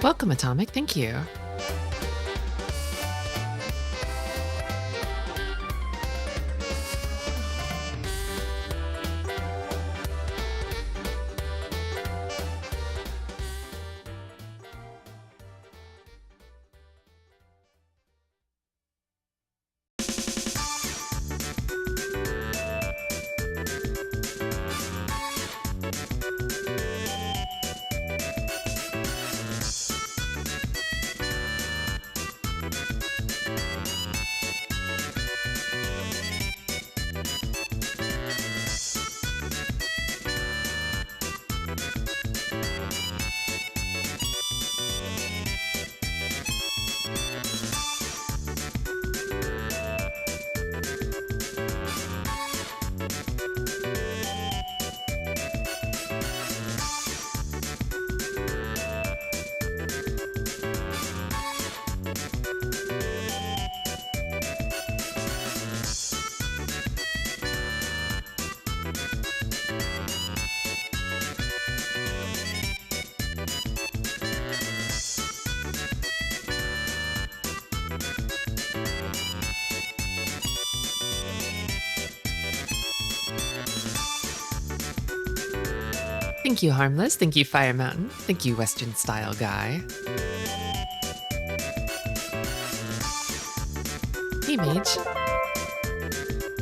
Welcome, Atomic. Thank you. Thank you, Harmless. Thank you, Fire Mountain. Thank you, Western Style Guy. Hey, Mage.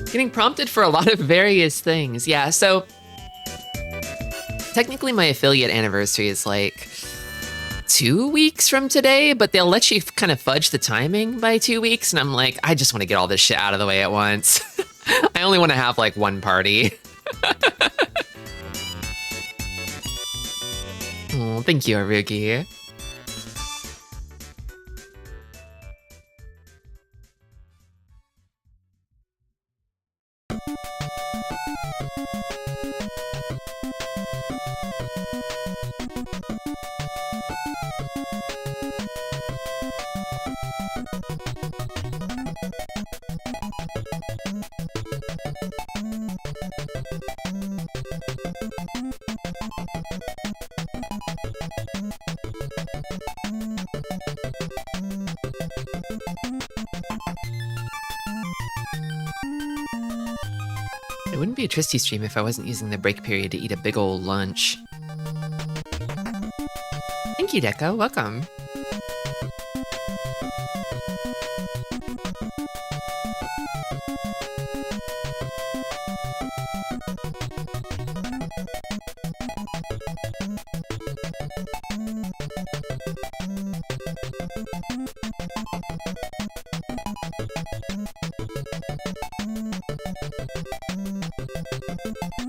Getting prompted for a lot of various things. Yeah, so technically my affiliate anniversary is like 2 weeks from today, but they'll let you kind of fudge the timing by 2 weeks. And I'm like, I just want to get all this shit out of the way at once. I only want to have like one party. Oh, thank you, Arugi. It wouldn't be a Tristi stream if I wasn't using the break period to eat a big ol' lunch. Thank you, Deco. Welcome.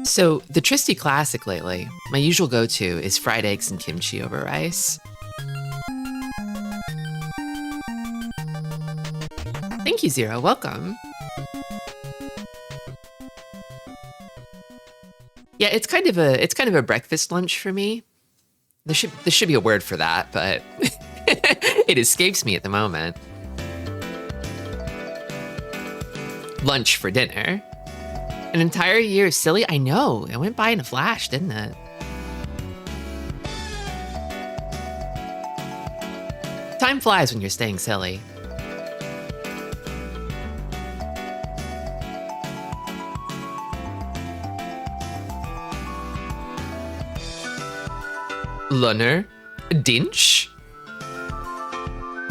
So the Tristi classic lately, my usual go-to is fried eggs and kimchi over rice. Thank you, Zero. Welcome. Yeah, it's kind of a breakfast lunch for me. There should be a word for that, but it escapes me at the moment. Lunch for dinner. An entire year, silly? I know. It went by in a flash, didn't it? Time flies when you're staying silly. Lunner? Dinch?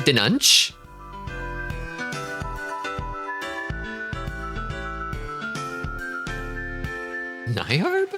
Dinunch? Nyarb?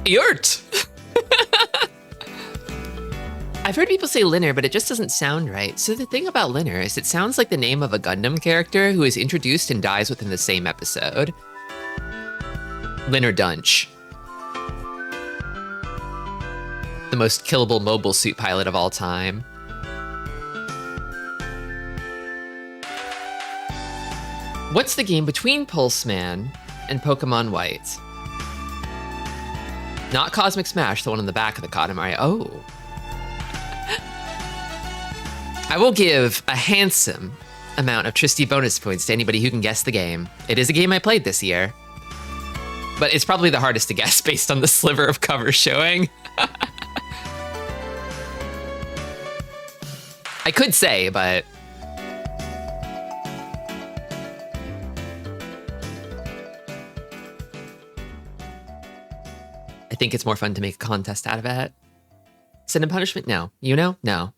Yurt. I've heard people say Linner, but it just doesn't sound right. So the thing about Linner is it sounds like the name of a Gundam character who is introduced and dies within the same episode. Linner Dunch. The most killable mobile suit pilot of all time. What's the game between Pulseman and Pokemon White? Not Cosmic Smash, the one on the back of the Katamari. Oh. I will give a handsome amount of Tristi bonus points to anybody who can guess the game. It is a game I played this year. But it's probably the hardest to guess based on the sliver of cover showing. I could say, but... I think it's more fun to make a contest out of it. Sin and punishment? No. You know? No.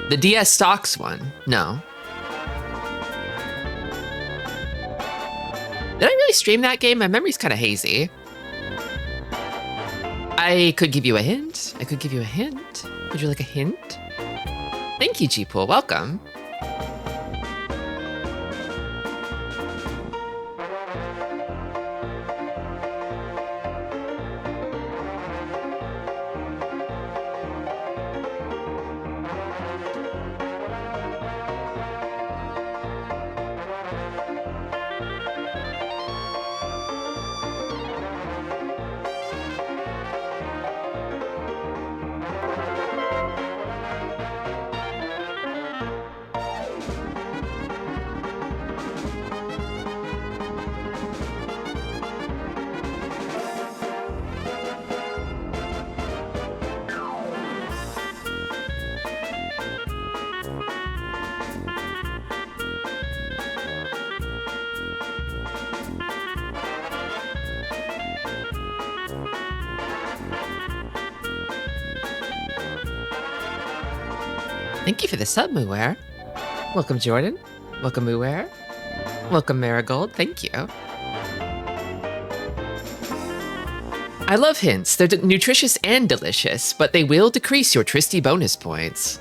The DS stocks one? No. Did I really stream that game? My memory's kind of hazy. I could give you a hint. I could give you a hint. Would you like a hint? Thank you, G-Pool. Welcome. Thank you for the sub, Mooware. Welcome, Jordan. Welcome, Mooware. Welcome, Marigold. Thank you. I love hints. They're nutritious and delicious, but they will decrease your Tristi bonus points.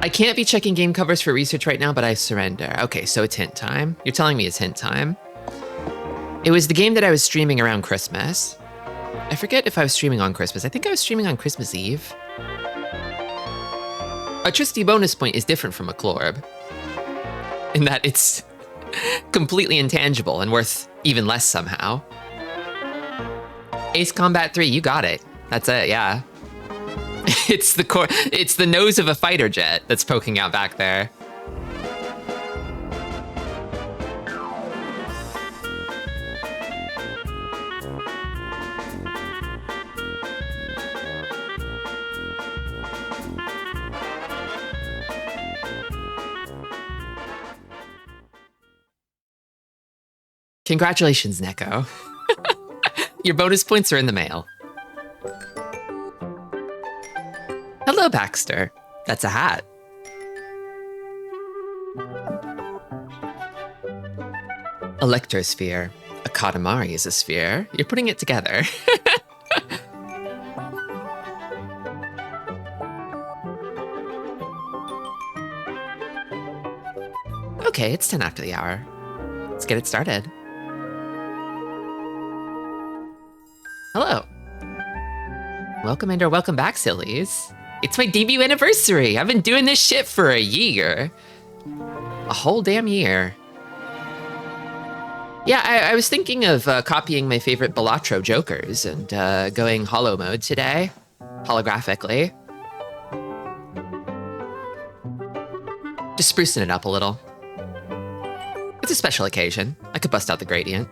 I can't be checking game covers for research right now, but I surrender. Okay, so it's hint time. You're telling me it's hint time. It was the game that I was streaming around Christmas. I forget if I was streaming on Christmas. I think I was streaming on Christmas Eve. A Tristi bonus point is different from a Clorb, in that it's completely intangible and worth even less somehow. Ace Combat 3, you got it. That's it, yeah. It's the nose of a fighter jet that's poking out back there. Congratulations, Neko. Your bonus points are in the mail. Hello, Baxter. That's a hat. Electrosphere. A Katamari is a sphere. You're putting it together. Okay, it's 10 after the hour. Let's get it started. Hello. Welcome and or welcome back, sillies. It's my debut anniversary. I've been doing this shit for a year. A whole damn year. Yeah, I was thinking of copying my favorite Balatro Jokers and going holo mode today. Holographically. Just sprucing it up a little. It's a special occasion. I could bust out the gradient.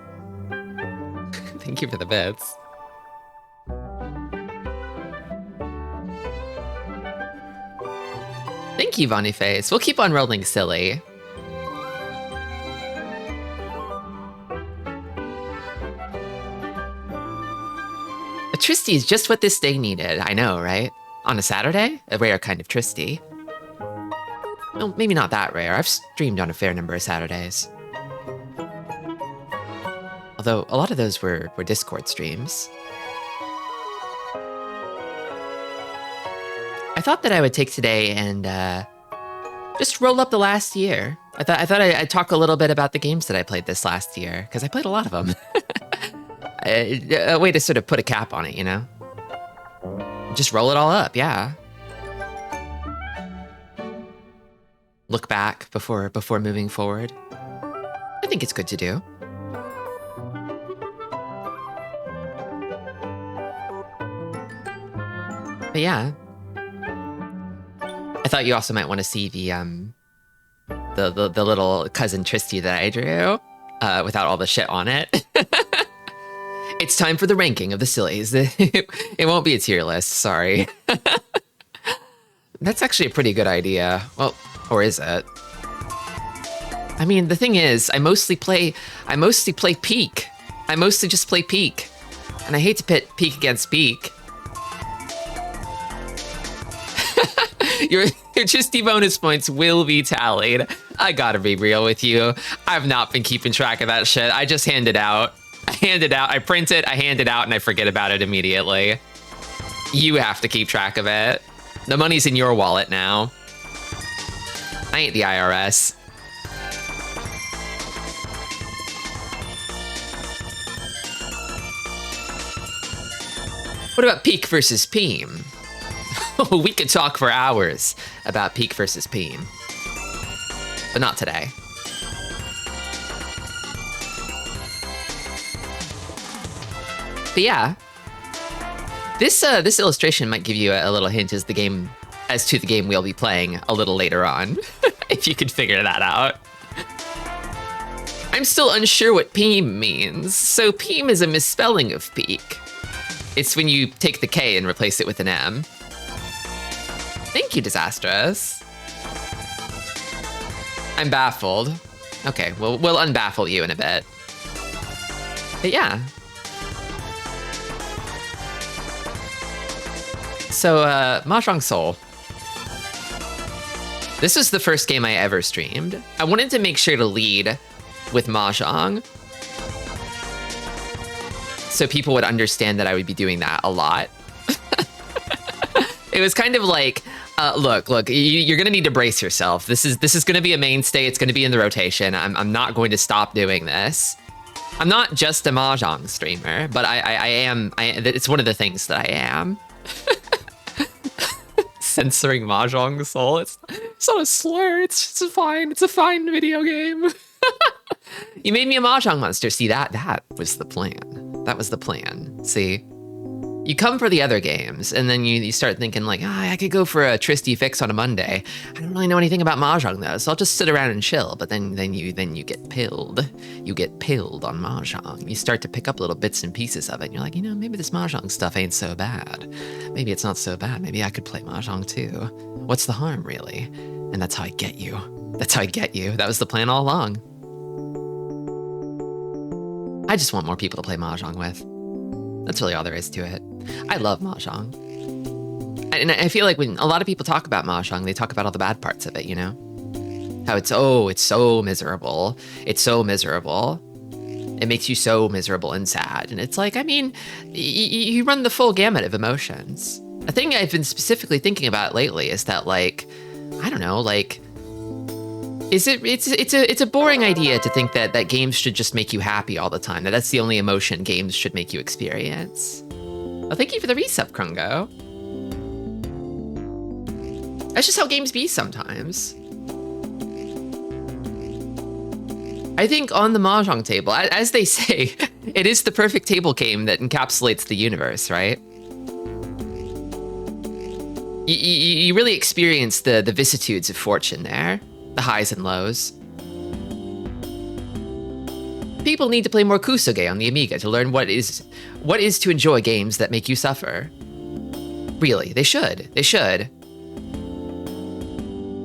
Thank you for the bits. Thank you, Vonnie Face. We'll keep on rolling silly. A Tristi is just what this day needed. I know, right? On a Saturday? A rare kind of Tristi. Well, maybe not that rare. I've streamed on a fair number of Saturdays. Although, a lot of those were Discord streams. I thought that I would take today and just roll up the last year. I thought I'd talk a little bit about the games that I played this last year, because I played a lot of them. A way to sort of put a cap on it, you know? Just roll it all up, yeah. Look back before moving forward. I think it's good to do. But yeah. I thought you also might want to see the little cousin Tristi that I drew, without all the shit on it. It's time for the ranking of the sillies. It won't be a tier list, sorry. That's actually a pretty good idea. Well, or is it? I mean, the thing is, I mostly play Peak. I mostly just play Peak. And I hate to pit Peak against Peak. Your Tristi bonus points will be tallied. I gotta be real with you. I've not been keeping track of that shit. I just hand it out. I print it, I hand it out, and I forget about it immediately. You have to keep track of it. The money's in your wallet now. I ain't the IRS. What about Peak versus Peem? We could talk for hours about Peak versus Peem. But not today. But yeah, this illustration might give you a little hint as to the game we'll be playing a little later on, if you could figure that out. I'm still unsure what Peem means. So Peem is a misspelling of Peak. It's when you take the K and replace it with an M. Thank you, Disastrous. I'm baffled. Okay, we'll unbaffle you in a bit. But yeah. So, Mahjong Soul. This was the first game I ever streamed. I wanted to make sure to lead with Mahjong, so people would understand that I would be doing that a lot. It was kind of like, look, you're gonna need to brace yourself. This is gonna be a mainstay. It's gonna be in the rotation. I'm not going to stop doing this. I'm not just a Mahjong streamer, but I am. It's one of the things that I am. Censoring Mahjong Soul. It's not a slur. It's fine. It's a fine video game. You made me a Mahjong monster. See, that was the plan. That was the plan. See? You come for the other games, and then you start thinking like, I could go for a Tristi fix on a Monday. I don't really know anything about Mahjong though, so I'll just sit around and chill. But then you get pilled. You get pilled on Mahjong. You start to pick up little bits and pieces of it, and you're like, maybe this Mahjong stuff ain't so bad. Maybe it's not so bad. Maybe I could play Mahjong too. What's the harm, really? And that's how I get you. That's how I get you. That was the plan all along. I just want more people to play Mahjong with. That's really all there is to it. I love Mahjong. And I feel like when a lot of people talk about Mahjong, they talk about all the bad parts of it, How it's so miserable. It's so miserable. It makes you so miserable and sad. And it's like, you run the full gamut of emotions. A thing I've been specifically thinking about lately is that, like, I don't know, like, it's a boring idea to think that games should just make you happy all the time. That's the only emotion games should make you experience. Well, thank you for the resub, Krungo. That's just how games be sometimes. I think on the Mahjong table, as they say, it is the perfect table game that encapsulates the universe, right? You really experience the vicissitudes of fortune there. The highs and lows. People need to play more Kusoge on the Amiga to learn what is to enjoy games that make you suffer. Really, they should. They should.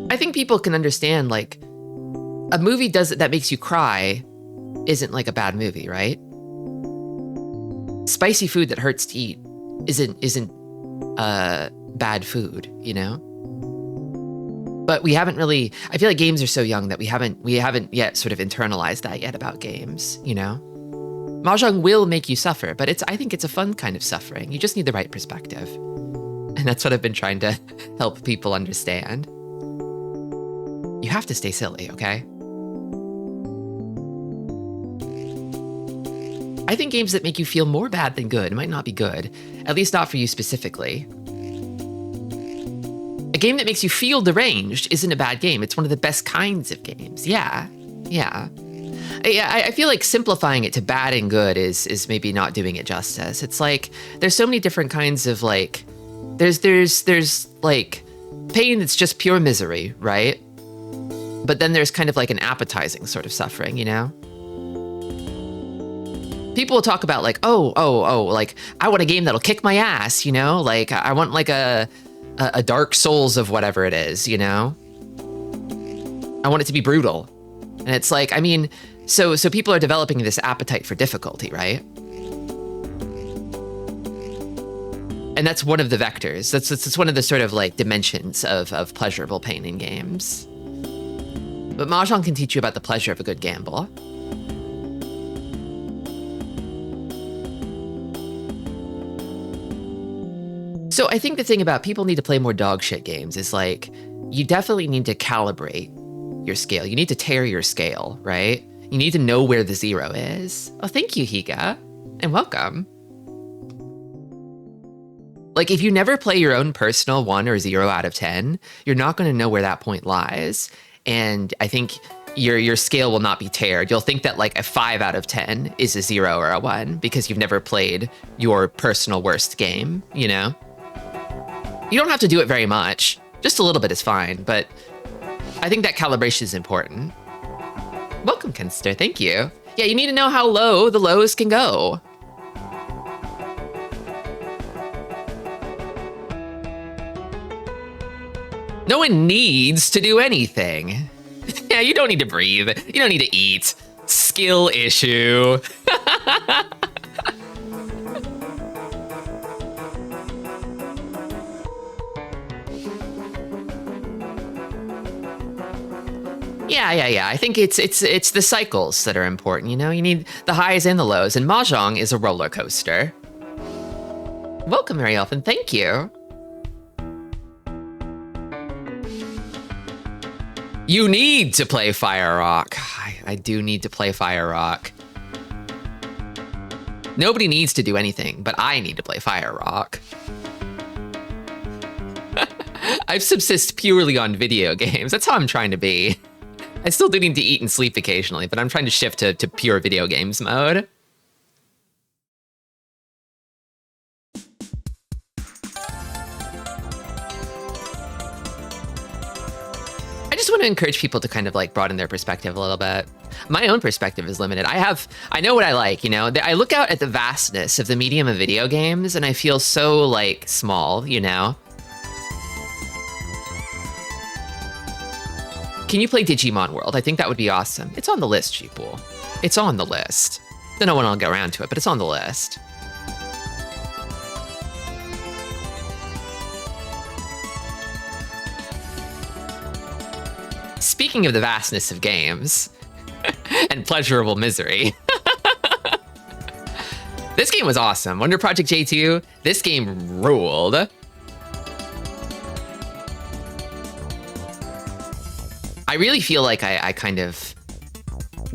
I think people can understand, like, a movie that makes you cry isn't like a bad movie, right? Spicy food that hurts to eat isn't bad food, you know? But we haven't really, I feel like games are so young that we haven't yet sort of internalized that yet about games, you know? Mahjong will make you suffer, but I think it's a fun kind of suffering. You just need the right perspective. And that's what I've been trying to help people understand. You have to stay silly, okay? I think games that make you feel more bad than good might not be good, at least not for you specifically. A game that makes you feel deranged isn't a bad game. It's one of the best kinds of games. Yeah. I feel like simplifying it to bad and good is maybe not doing it justice. It's like, there's so many different kinds of like, there's like pain that's just pure misery, right? But then there's kind of like an appetizing sort of suffering, you know? People will talk about like, oh, like I want a game that'll kick my ass, you know? Like I want like a Dark Souls of whatever it is, you know? I want it to be brutal. And it's like, I mean, so people are developing this appetite for difficulty, right? And that's one of the vectors. That's one of the sort of like dimensions of pleasurable pain in games. But Mahjong can teach you about the pleasure of a good gamble. So I think the thing about people need to play more dog shit games is like, you definitely need to calibrate your scale. You need to tear your scale, right? You need to know where the zero is. Oh, thank you, Higa, and welcome. Like, if you never play your own personal 1 or 0 out of 10, you're not going to know where that point lies. And I think your scale will not be teared. You'll think that like a 5 out of 10 is a 0 or a 1 because you've never played your personal worst game, you know? You don't have to do it very much. Just a little bit is fine, but I think that calibration is important. Welcome, Kenster, thank you. Yeah, you need to know how low the lows can go. No one needs to do anything. Yeah, you don't need to breathe. You don't need to eat. Skill issue. Yeah. I think it's the cycles that are important, you know? You need the highs and the lows, and Mahjong is a roller coaster. Welcome, Mary Elfin, thank you. You need to play Fire Rock. I do need to play Fire Rock. Nobody needs to do anything, but I need to play Fire Rock. I subsist purely on video games. That's how I'm trying to be. I still do need to eat and sleep occasionally, but I'm trying to shift to pure video games mode. I just want to encourage people to kind of like broaden their perspective a little bit. My own perspective is limited. I know what I like, you know? I look out at the vastness of the medium of video games and I feel so like small, you know? Can you play Digimon World? I think that would be awesome. It's on the list, Sheepool. It's on the list. Don't know when I'll get around to it, but it's on the list. Speaking of the vastness of games and pleasurable misery, this game was awesome. Wonder Project J2, this game ruled. I really feel like I kind of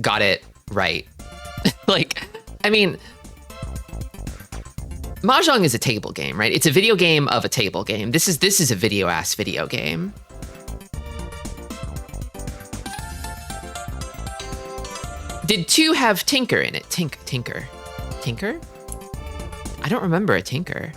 got it right. Like, I mean, Mahjong is a table game, right? It's a video game of a table game. This is a video-ass video game. Did 2 have Tinker in it? Tinker? I don't remember a Tinker.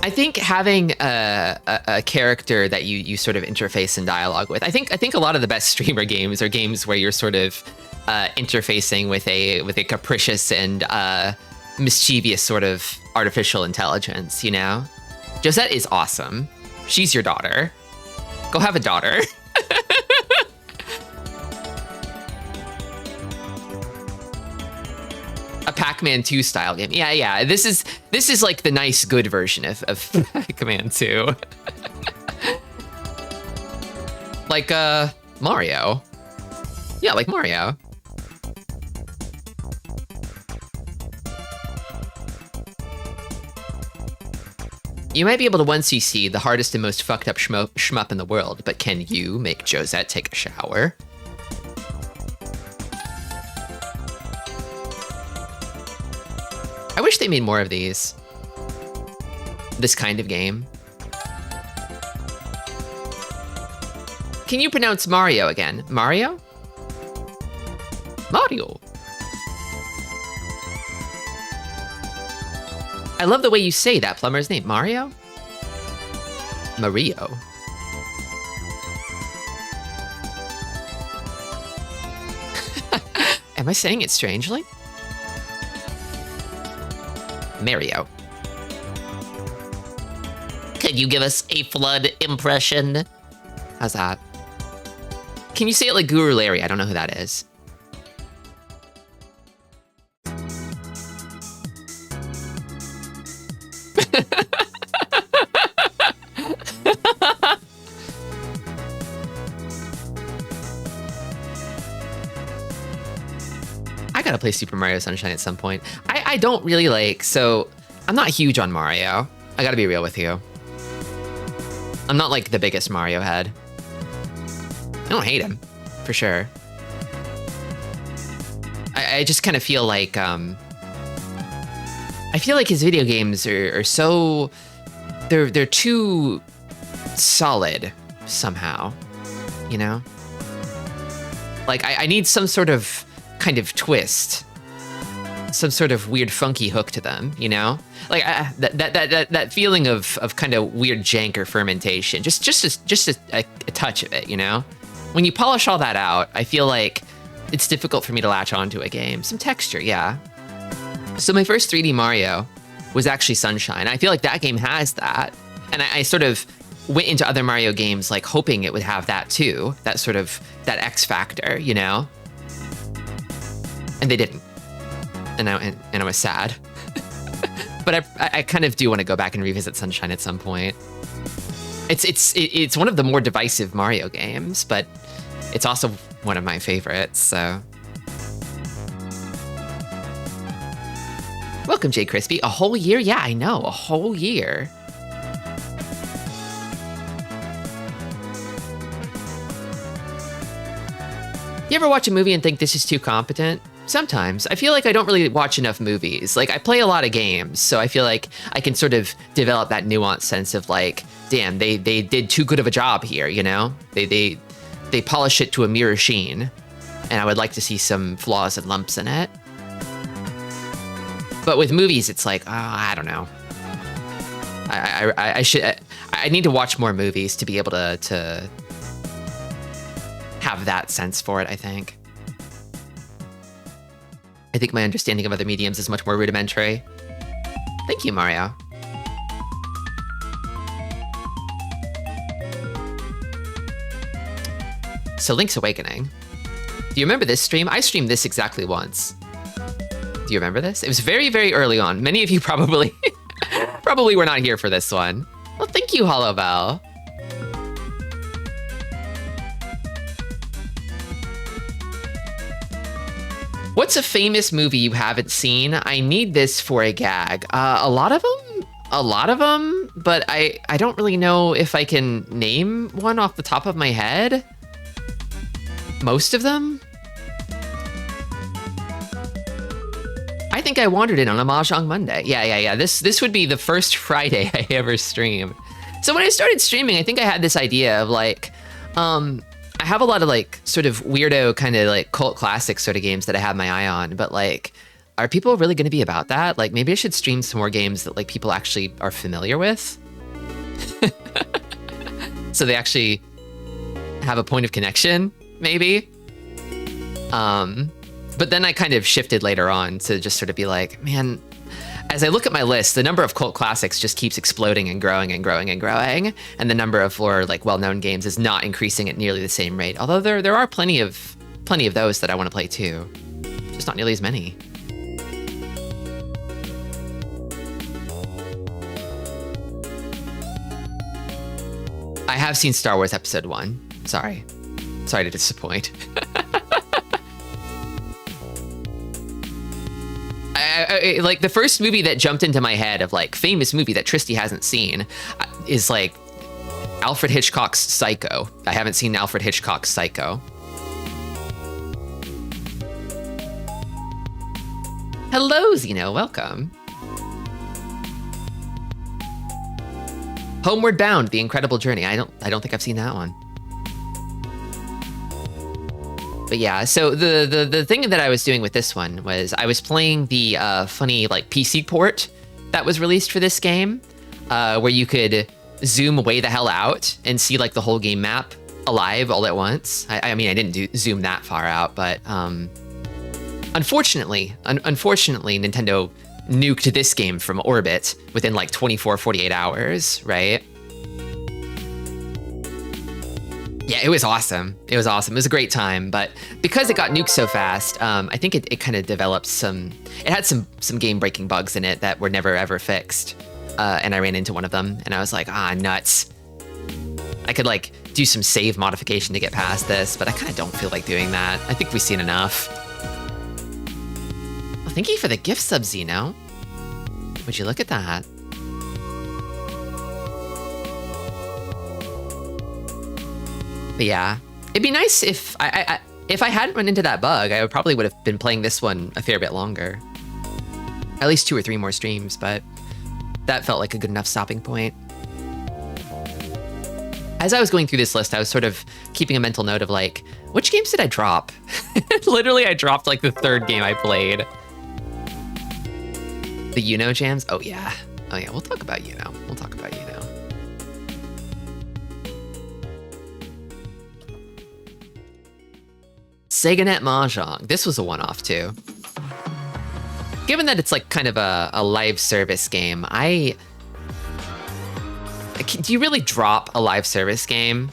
I think having a character that you sort of interface and dialogue with. I think a lot of the best streamer games are games where you're sort of interfacing with a capricious and mischievous sort of artificial intelligence. You know, Josette is awesome. She's your daughter. Go have a daughter. Pac-Man 2 style game. Yeah. This is like the nice, good version of Pac-Man 2. Like Mario. Yeah, like Mario. You might be able to 1cc the hardest and most fucked up shmup in the world, but can you make Josette take a shower? I wish they made more of these. This kind of game. Can you pronounce Mario again? Mario? Mario. I love the way you say that plumber's name. Mario? Mario. Am I saying it strangely? Mario. Could you give us a Flood impression? How's that? Can you say it like Guru Larry? I don't know who that is. I gotta play Super Mario Sunshine at some point. I don't really like, so I'm not huge on Mario. I gotta be real with you. I'm not like the biggest Mario head. I don't hate him, for sure. I just kind of feel like, I feel like his video games are so, they're too solid somehow, you know? Like I need some sort of kind of twist, some sort of weird funky hook to them, you know? Like that feeling of kind of weird jank or fermentation, just a touch of it, you know? When you polish all that out, I feel like it's difficult for me to latch onto a game. Some texture, yeah. So my first 3D Mario was actually Sunshine. I feel like that game has that. And I sort of went into other Mario games like hoping it would have that too, that sort of, that X factor, you know? And they didn't. And I was sad. But I kind of do want to go back and revisit Sunshine at some point. It's one of the more divisive Mario games, but it's also one of my favorites, so. Welcome, Jay Crispy. A whole year? Yeah, I know, a whole year. You ever watch a movie and think this is too competent? Sometimes. I feel like I don't really watch enough movies. Like, I play a lot of games, so I feel like I can sort of develop that nuanced sense of like, damn, they did too good of a job here, you know? They polish it to a mere sheen, and I would like to see some flaws and lumps in it. But with movies, it's like, oh, I don't know. I need to watch more movies to be able to have that sense for it, I think. I think my understanding of other mediums is much more rudimentary. Thank you, Mario. So Link's Awakening. Do you remember this stream? I streamed this exactly once. Do you remember this? It was very, very early on. Many of you probably probably were not here for this one. Well, thank you, Hollow Bell. What's a famous movie you haven't seen? I need this for a gag. A lot of them, but I don't really know if I can name one off the top of my head. Most of them? I think I wandered in on a Mahjong Monday. Yeah. This would be the first Friday I ever stream. So when I started streaming, I think I had this idea of like, I have a lot of like sort of weirdo kind of like cult classic sort of games that I have my eye on, but like, are people really going to be about that? Like maybe I should stream some more games that like people actually are familiar with. So they actually have a point of connection, maybe. But then I kind of shifted later on to just sort of be like, man, as I look at my list, the number of cult classics just keeps exploding and growing and growing and growing, and the number of more like well-known games is not increasing at nearly the same rate. Although there are plenty of those that I want to play too, just not nearly as many. have seen Star Wars Episode 1. Sorry to disappoint. Like the first movie that jumped into my head of like famous movie that Tristi hasn't seen is like Alfred Hitchcock's Psycho. I haven't seen Alfred Hitchcock's Psycho. Hello, Zeno, welcome. Homeward Bound: The Incredible Journey. I don't think I've seen that one. But yeah, so the thing that I was doing with this one was I was playing the funny like PC port that was released for this game, where you could zoom way the hell out and see like the whole game map alive all at once. I mean, I didn't zoom that far out, but unfortunately, Nintendo nuked this game from orbit within like 48 hours, right? Yeah, it was awesome. It was awesome. It was a great time, but because it got nuked so fast, I think it kind of developed it had some game-breaking bugs in it that were never ever fixed. And I ran into one of them and I was like, nuts. I could like do some save modification to get past this, but I kind of don't feel like doing that. I think we've seen enough. Well, thank you for the gift sub, Zeno. Would you look at that? But yeah, it'd be nice if I hadn't run into that bug, I probably would have been playing this one a fair bit longer. At least 2 or 3 more streams, but that felt like a good enough stopping point. As I was going through this list, I was sort of keeping a mental note of like, which games did I drop? Literally, I dropped like the 3rd game I played. The Uno jams? Oh yeah, we'll talk about Uno. We'll talk about Uno. SegaNet Mahjong. This was a one-off too. Given that it's like kind of a live service game, do you really drop a live service game?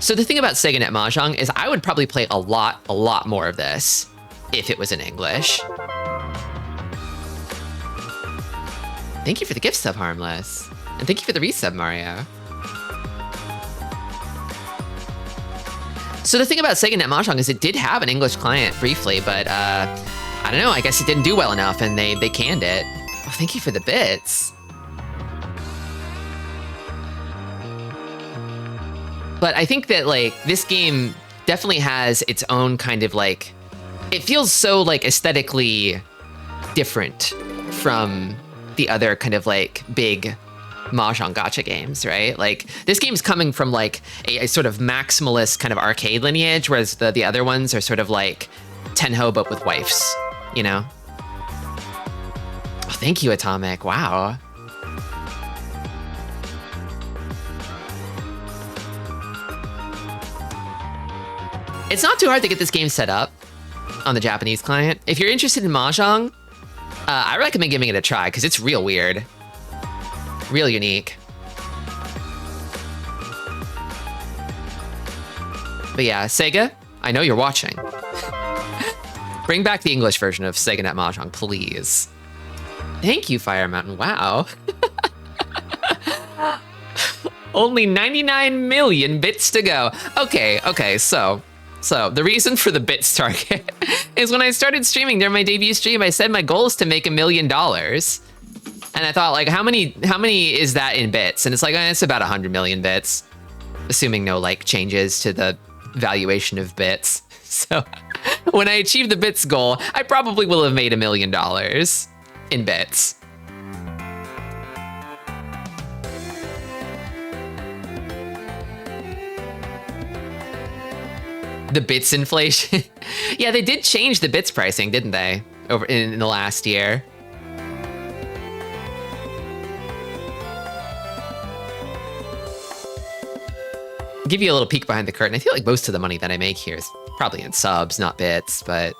So the thing about SegaNet Mahjong is I would probably play a lot more of this if it was in English. Thank you for the gift sub, Harmless. And thank you for the resub, Mario. So the thing about SegaNet Mahjong is it did have an English client briefly, but I don't know, I guess it didn't do well enough and they canned it. Oh, thank you for the bits. But I think that like this game definitely has its own kind of like, it feels so like aesthetically different from the other kind of like big Mahjong gacha games, right? Like this game's coming from like a sort of maximalist kind of arcade lineage, whereas the other ones are sort of like Tenho but with wifes, you know? Oh, thank you, Atomic. Wow. It's not too hard to get this game set up on the Japanese client. If you're interested in Mahjong, I recommend giving it a try because it's real weird. Real unique. But yeah, Sega, I know you're watching. Bring back the English version of SegaNet Mahjong, please. Thank you, Fire Mountain. Wow. Only 99 million bits to go. Okay, so the reason for the bits target is when I started streaming during my debut stream, I said my goal is to make $1 million. And I thought, like, how many is that in bits? And it's like, it's about 100 million bits, assuming no like changes to the valuation of bits. So when I achieve the bits goal, I probably will have made $1 million in bits. The bits inflation. Yeah, they did change the bits pricing, didn't they? Over in the last year. Give you a little peek behind the curtain. I feel like most of the money that I make here is probably in subs, not bits, but...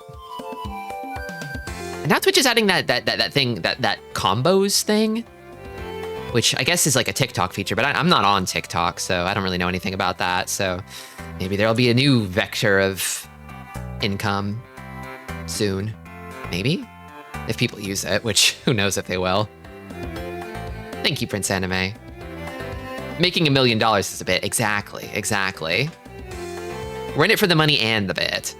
And now Twitch is adding that thing, that combos thing, which I guess is like a TikTok feature, but I'm not on TikTok, so I don't really know anything about that, so maybe there'll be a new vector of income soon. Maybe? If people use it, which who knows if they will. Thank you, Prince Anime. Making $1 million is a bit. Exactly, exactly. We're in it for the money and the bit.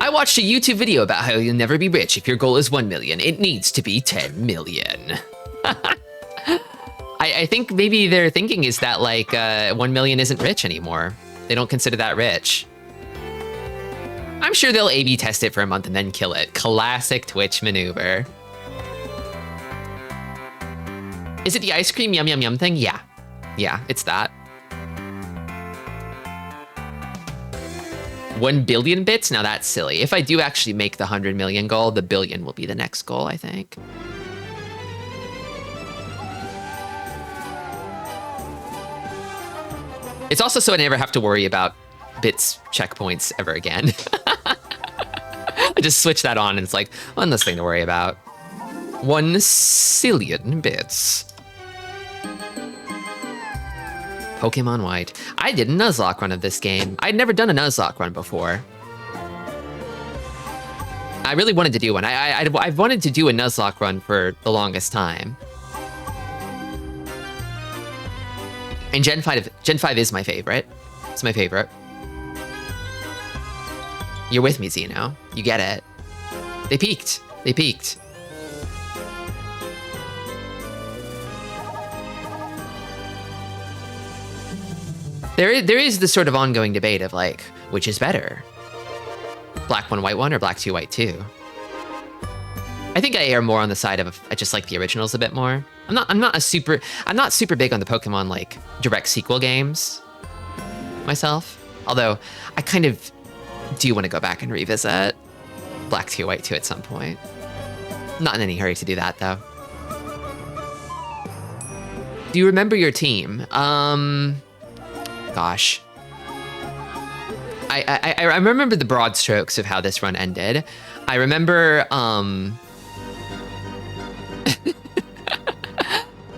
I watched a YouTube video about how you'll never be rich if your goal is 1 million. It needs to be 10 million. I think maybe their thinking is that like 1 million isn't rich anymore. They don't consider that rich. I'm sure they'll A/B test it for a month and then kill it. Classic Twitch maneuver. Is it the ice cream yum yum yum thing? Yeah. Yeah, it's that. 1 billion bits? Now that's silly. If I do actually make the 100 million goal, the billion will be the next goal, I think. It's also so I never have to worry about bits checkpoints ever again. I just switch that on and it's like, one less thing to worry about. 1 zillion bits. Pokemon White. I did a Nuzlocke run of this game. I'd never done a Nuzlocke run before. I really wanted to do one. I've wanted to do a Nuzlocke run for the longest time. And Gen 5 is my favorite. It's my favorite. You're with me, Xeno. You get it. They peaked. They peaked. There is this sort of ongoing debate of like, which is better? Black 1, White 1, or Black 2, White 2? I think I err more on the side of I just like the originals a bit more. I'm not super big on the Pokemon like direct sequel games myself. Although I kind of do want to go back and revisit Black 2, White 2 at some point. Not in any hurry to do that though. Do you remember your team? Gosh. I remember the broad strokes of how this run ended. I remember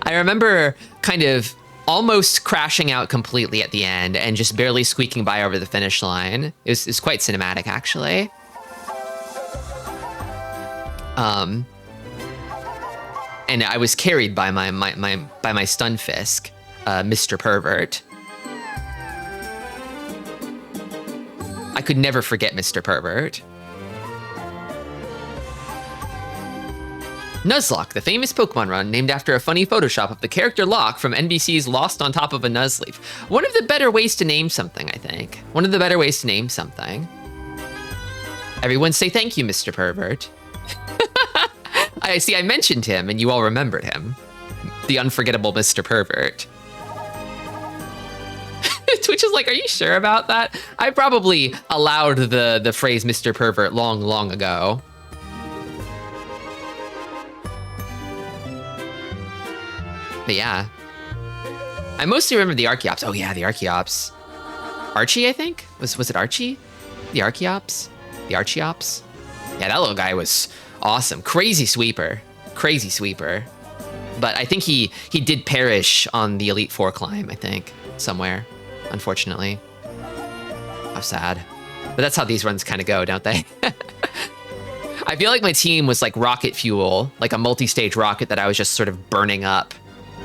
I remember kind of almost crashing out completely at the end and just barely squeaking by over the finish line. It was quite cinematic, actually. And I was carried by my Stunfisk, Mr. Pervert. I could never forget Mr. Pervert. Nuzlocke, the famous Pokemon run named after a funny Photoshop of the character Locke from NBC's Lost on Top of a Nuzleaf. One of the better ways to name something, I think. One of the better ways to name something. Everyone say thank you, Mr. Pervert. I see, I mentioned him and you all remembered him. The unforgettable Mr. Pervert. Twitch is like, are you sure about that? I probably allowed the phrase Mr. Pervert long, long ago. But yeah. I mostly remember the Archeops. Oh yeah, the Archeops. Archie, I think? Was it Archie? The Archeops? The Archeops? Yeah, that little guy was awesome. Crazy sweeper. Crazy sweeper. But I think he did perish on the Elite Four climb, I think. Somewhere. Unfortunately. How sad. But that's how these runs kind of go, don't they? I feel like my team was like rocket fuel, like a multi-stage rocket that I was just sort of burning up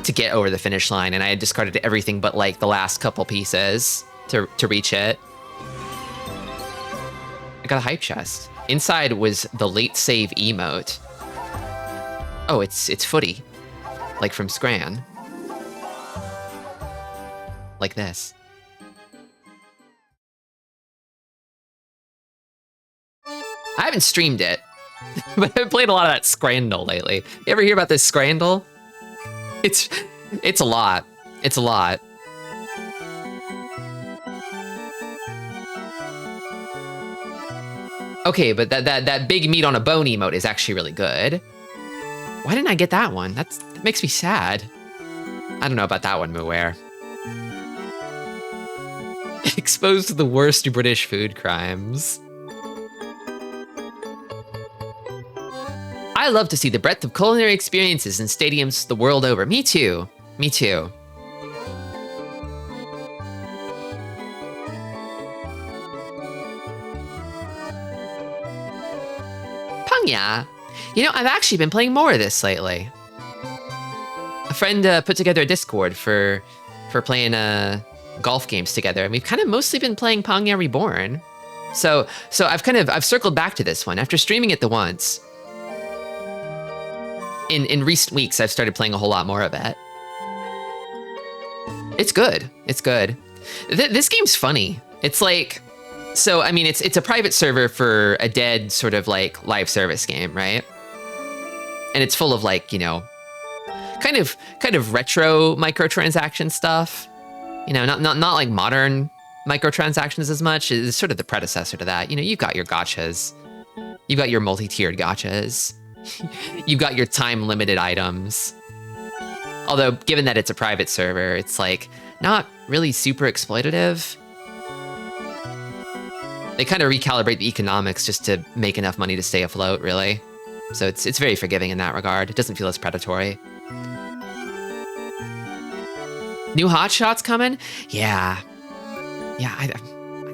to get over the finish line, and I had discarded everything but like the last couple pieces to reach it. I got a hype chest. Inside was the late save emote. Oh, it's Footy. Like from Scran. Like this. I haven't streamed it, but I've played a lot of that Scrandle lately. You ever hear about this Scrandle? It's a lot. It's a lot. Okay, but that big meat on a bone emote is actually really good. Why didn't I get that one? That makes me sad. I don't know about that one, Muware. Exposed to the worst British food crimes. I love to see the breadth of culinary experiences in stadiums the world over. Me too. Me too. Pangya. You know, I've actually been playing more of this lately. A friend put together a Discord for playing golf games together, and we've kind of mostly been playing Pangya Reborn. So I've circled back to this one after streaming it the once. In recent weeks, I've started playing a whole lot more of it. It's good. It's good. This game's funny. It's like, so I mean, it's a private server for a dead sort of like live service game, right? And it's full of like, you know, kind of retro microtransaction stuff. You know, not like modern microtransactions as much. It's sort of the predecessor to that. You know, you've got your gachas. You've got your multi-tiered gachas. You've got your time-limited items. Although, given that it's a private server, it's like not really super exploitative. They kind of recalibrate the economics just to make enough money to stay afloat, really. So it's very forgiving in that regard. It doesn't feel as predatory. New hotshots coming? Yeah. Yeah, I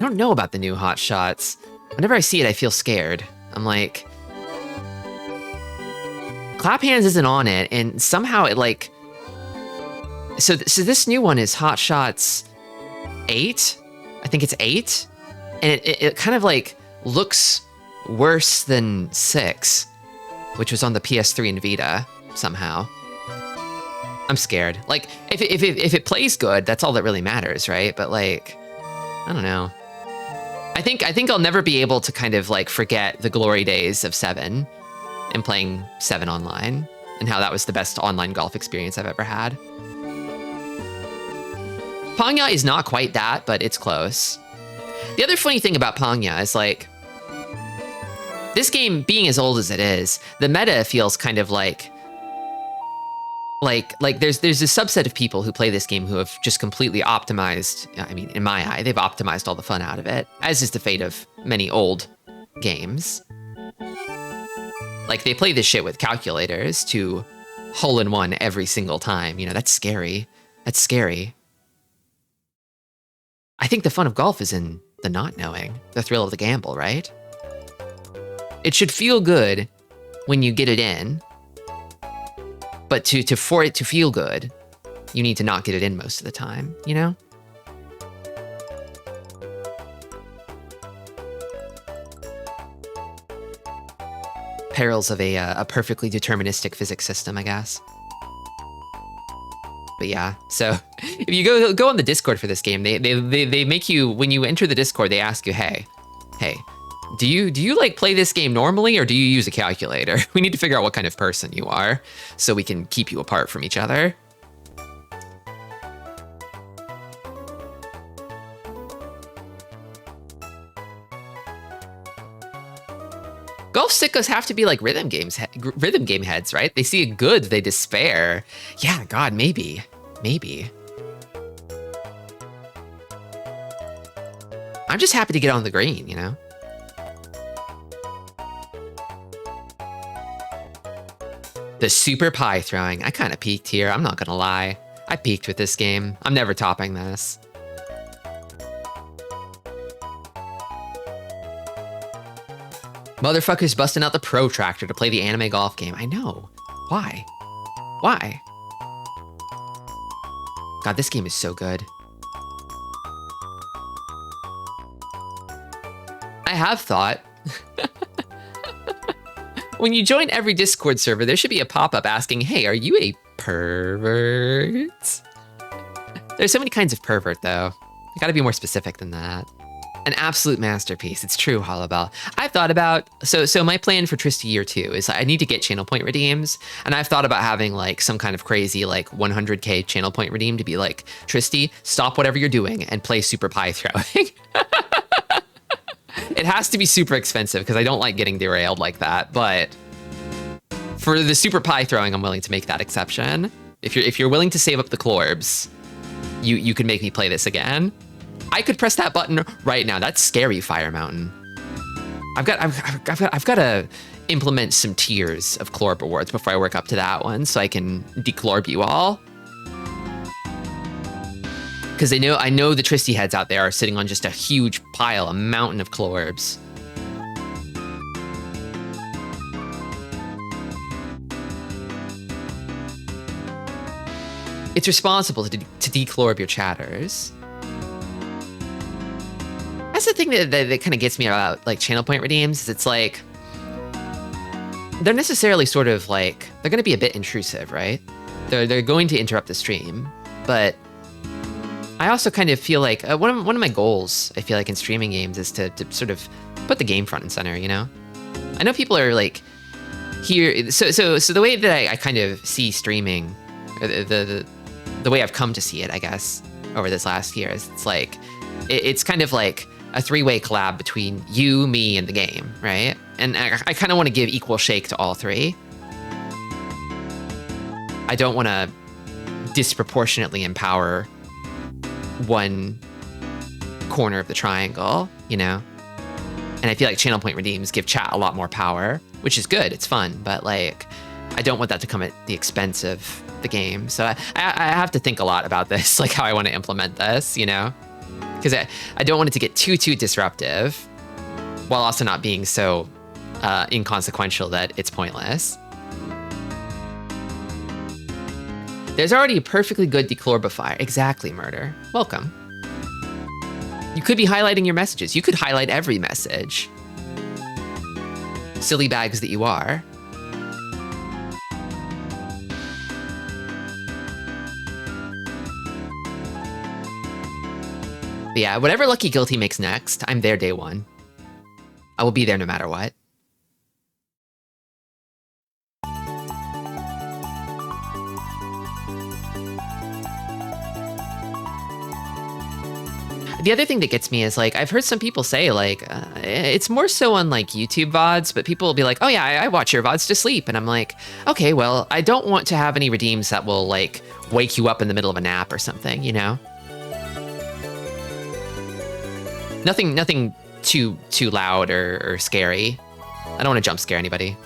don't know about the new hotshots. Whenever I see it, I feel scared. I'm like, Clap Hands isn't on it, and somehow it like, so this new one is Hotshots 8? I think it's 8? And it kind of like looks worse than 6, which was on the PS3 and Vita somehow. I'm scared. Like, if it plays good, that's all that really matters, right? But like, I don't know. I think I'll never be able to kind of like forget the glory days of 7 and playing 7 online and how that was the best online golf experience I've ever had. Pangya is not quite that, but it's close. The other funny thing about Pangya is like, this game being as old as it is, the meta feels kind of like there's a subset of people who play this game who have just completely optimized, I mean, in my eye, they've optimized all the fun out of it, as is the fate of many old games. Like, they play this shit with calculators to hole-in-one every single time. You know, that's scary. That's scary. I think the fun of golf is in the not knowing, the thrill of the gamble, right? It should feel good when you get it in, but for it to feel good, you need to not get it in most of the time, you know? Perils of a perfectly deterministic physics system, I guess. But yeah, so if you go on the Discord for this game, they make you, when you enter the Discord, they ask you, hey, do you like play this game normally, or do you use a calculator? We need to figure out what kind of person you are so we can keep you apart from each other. Golf sickos have to be like rhythm game heads, right? They see a good, they despair. Yeah, God, maybe. I'm just happy to get on the green, you know? The super pie throwing. I kind of peaked here, I'm not gonna lie. I peaked with this game. I'm never topping this. Motherfuckers busting out the protractor to play the anime golf game. I know. Why? Why? God, this game is so good. I have thought. When you join every Discord server, there should be a pop-up asking, hey, are you a pervert? There's so many kinds of pervert, though. I gotta be more specific than that. An absolute masterpiece. It's true, Hollowbell. I've thought about, so my plan for Tristi Year 2 is I need to get channel point redeems, and I've thought about having like some kind of crazy like 100k channel point redeem to be like, Tristi, stop whatever you're doing and play super pie throwing. It has to be super expensive because I don't like getting derailed like that, but for the super pie throwing, I'm willing to make that exception. If you're willing to save up the clorbs, you can make me play this again. I could press that button right now. That's scary, Fire Mountain. I've got to implement some tiers of Clorb rewards before I work up to that one, so I can declorb you all. Because I know the Tristi heads out there are sitting on just a huge pile, a mountain of Clorbs. it's responsible to declorb your chatters. That's the thing that kind of gets me about like channel point redeems. Is it's like they're necessarily sort of like they're going to be a bit intrusive, right? They're going to interrupt the stream, but I also kind of feel like one of my goals, I feel like in streaming games, is to sort of put the game front and center. You know, I know people are like here. So the way that I kind of see streaming, the way I've come to see it, I guess, over this last year is it's like it's kind of like a three-way collab between you, me, and the game, right? And I kind of want to give equal shake to all three. I don't want to disproportionately empower one corner of the triangle, you know? And I feel like channel point redeems give chat a lot more power, which is good, it's fun, but like, I don't want that to come at the expense of the game. So I have to think a lot about this, like how I want to implement this, you know? Because I don't want it to get too disruptive while also not being so inconsequential that it's pointless. There's already a perfectly good declorbifier. Exactly, Murder. Welcome. You could be highlighting your messages. You could highlight every message. Silly bags that you are. But yeah, whatever Lucky Guilty makes next, I'm there day one. I will be there no matter what. The other thing that gets me is like, I've heard some people say like, it's more so on like YouTube VODs, but people will be like, oh yeah, I watch your VODs to sleep. And I'm like, okay, well, I don't want to have any redeems that will like wake you up in the middle of a nap or something, you know? Nothing too loud or scary. I don't want to jump scare anybody.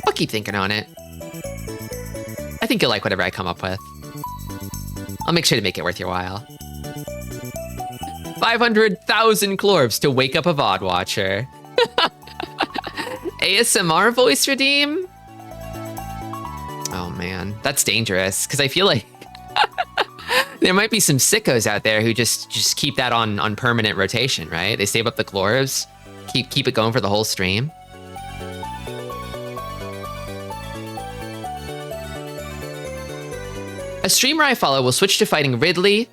I'll keep thinking on it. I think you'll like whatever I come up with. I'll make sure to make it worth your while. 500,000 clorbs to wake up a VOD watcher. ASMR voice redeem? Oh man, that's dangerous, because I feel like there might be some sickos out there who just keep that on permanent rotation, right? They save up the clorbs, keep it going for the whole stream. A streamer I follow will switch to fighting Ridley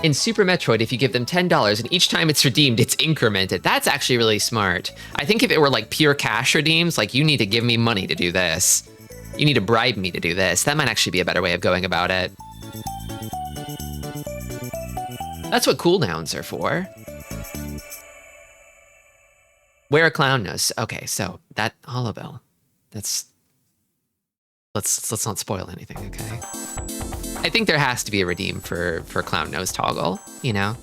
in Super Metroid if you give them $10, and each time it's redeemed, it's incremented. That's actually really smart. I think if it were like pure cash redeems, like you need to give me money to do this, you need to bribe me to do this, that might actually be a better way of going about it. That's what cooldowns are for. Wear a clown nose. Okay, so that hollow bell. That's... Let's not spoil anything, okay? I think there has to be a redeem for clown nose toggle, you know?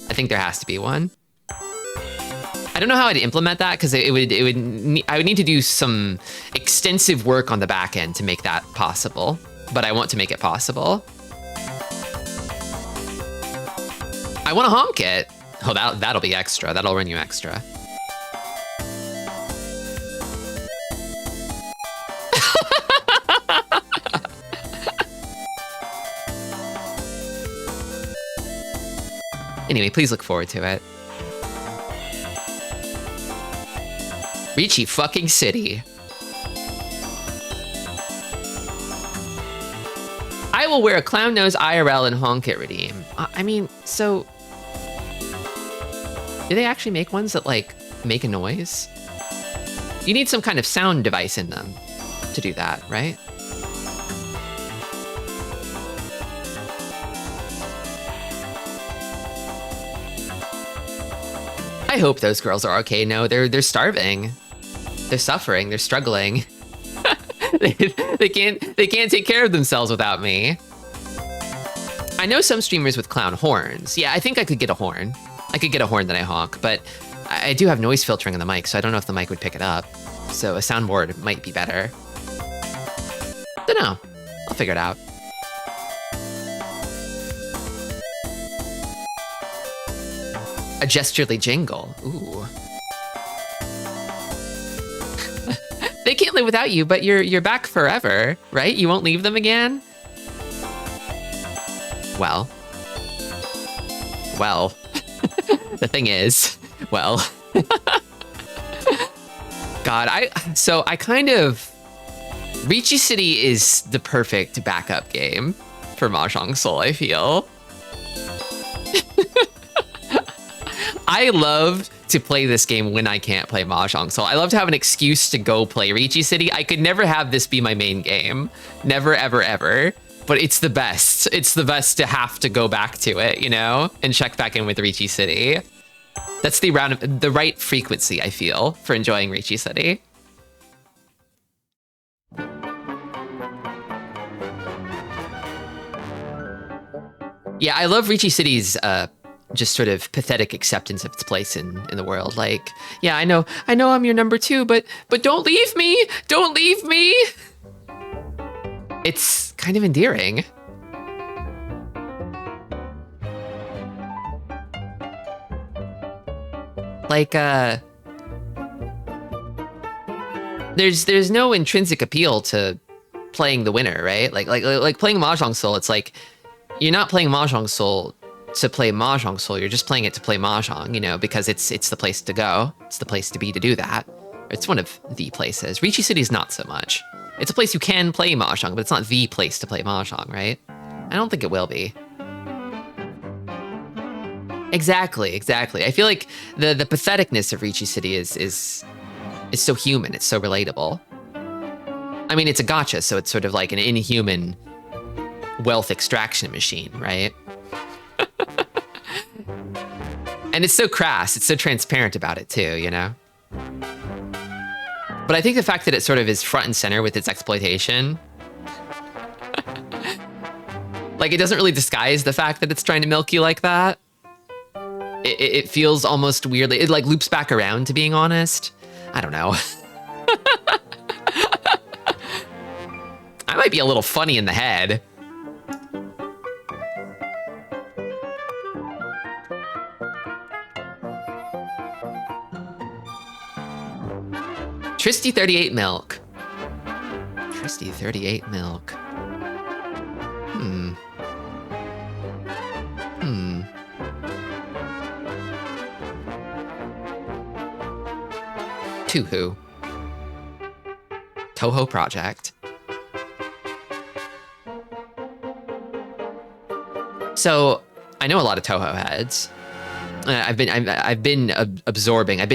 I think there has to be one. I don't know how I'd implement that, because I would need to do some extensive work on the back end to make that possible, but I want to make it possible. I want to honk it. Oh, that'll be extra. That'll run you extra. Anyway, please look forward to it. Ricci fucking City. I will wear a clown nose IRL and honk it redeem. I mean, so... do they actually make ones that, like, make a noise? You need some kind of sound device in them to do that, right? I hope those girls are okay. No, they're starving. They're suffering. They're struggling. they can't take care of themselves without me. I know some streamers with clown horns. Yeah, I think I could get a horn. I could get a horn that I honk, but I do have noise filtering on the mic, so I don't know if the mic would pick it up. So a soundboard might be better. Don't know. I'll figure it out. A gesturely jingle. Ooh. can't live without you, but you're back forever, right? You won't leave them again? Well. The thing is, well. God, I kind of... Ricci City is the perfect backup game for Mahjong Soul, I feel. I love to play this game when I can't play Mahjong Soul. I love to have an excuse to go play Ricci City. I could never have this be my main game. Never, ever, ever. But it's the best. It's the best to have to go back to it, you know? And check back in with Ricci City. That's the right frequency, I feel, for enjoying Ricci City. Yeah, I love Ricci City's just sort of pathetic acceptance of its place in the world. Like, yeah, I know I'm your number 2, but don't leave me! Don't leave me! It's kind of endearing. Like, there's no intrinsic appeal to playing the winner, right? Like playing Mahjong Soul, it's like, you're not playing Mahjong Soul to play Mahjong Soul, you're just playing it to play Mahjong, you know, because it's the place to go. It's the place to be to do that. It's one of the places. Ricci City is not so much. It's a place you can play Mahjong, but it's not the place to play Mahjong, right? I don't think it will be. Exactly. I feel like the patheticness of Ricci City is so human, it's so relatable. I mean, it's a gacha, so it's sort of like an inhuman wealth extraction machine, right? And it's so crass, it's so transparent about it too, you know? But I think the fact that it sort of is front and center with its exploitation, like it doesn't really disguise the fact that it's trying to milk you like that. It feels almost weirdly, it like loops back around to being honest. I don't know. I might be a little funny in the head. Tristi 38 milk. Tristi 38 milk. Toho. Toho Project. So I know a lot of Toho heads. I've been absorbing. I've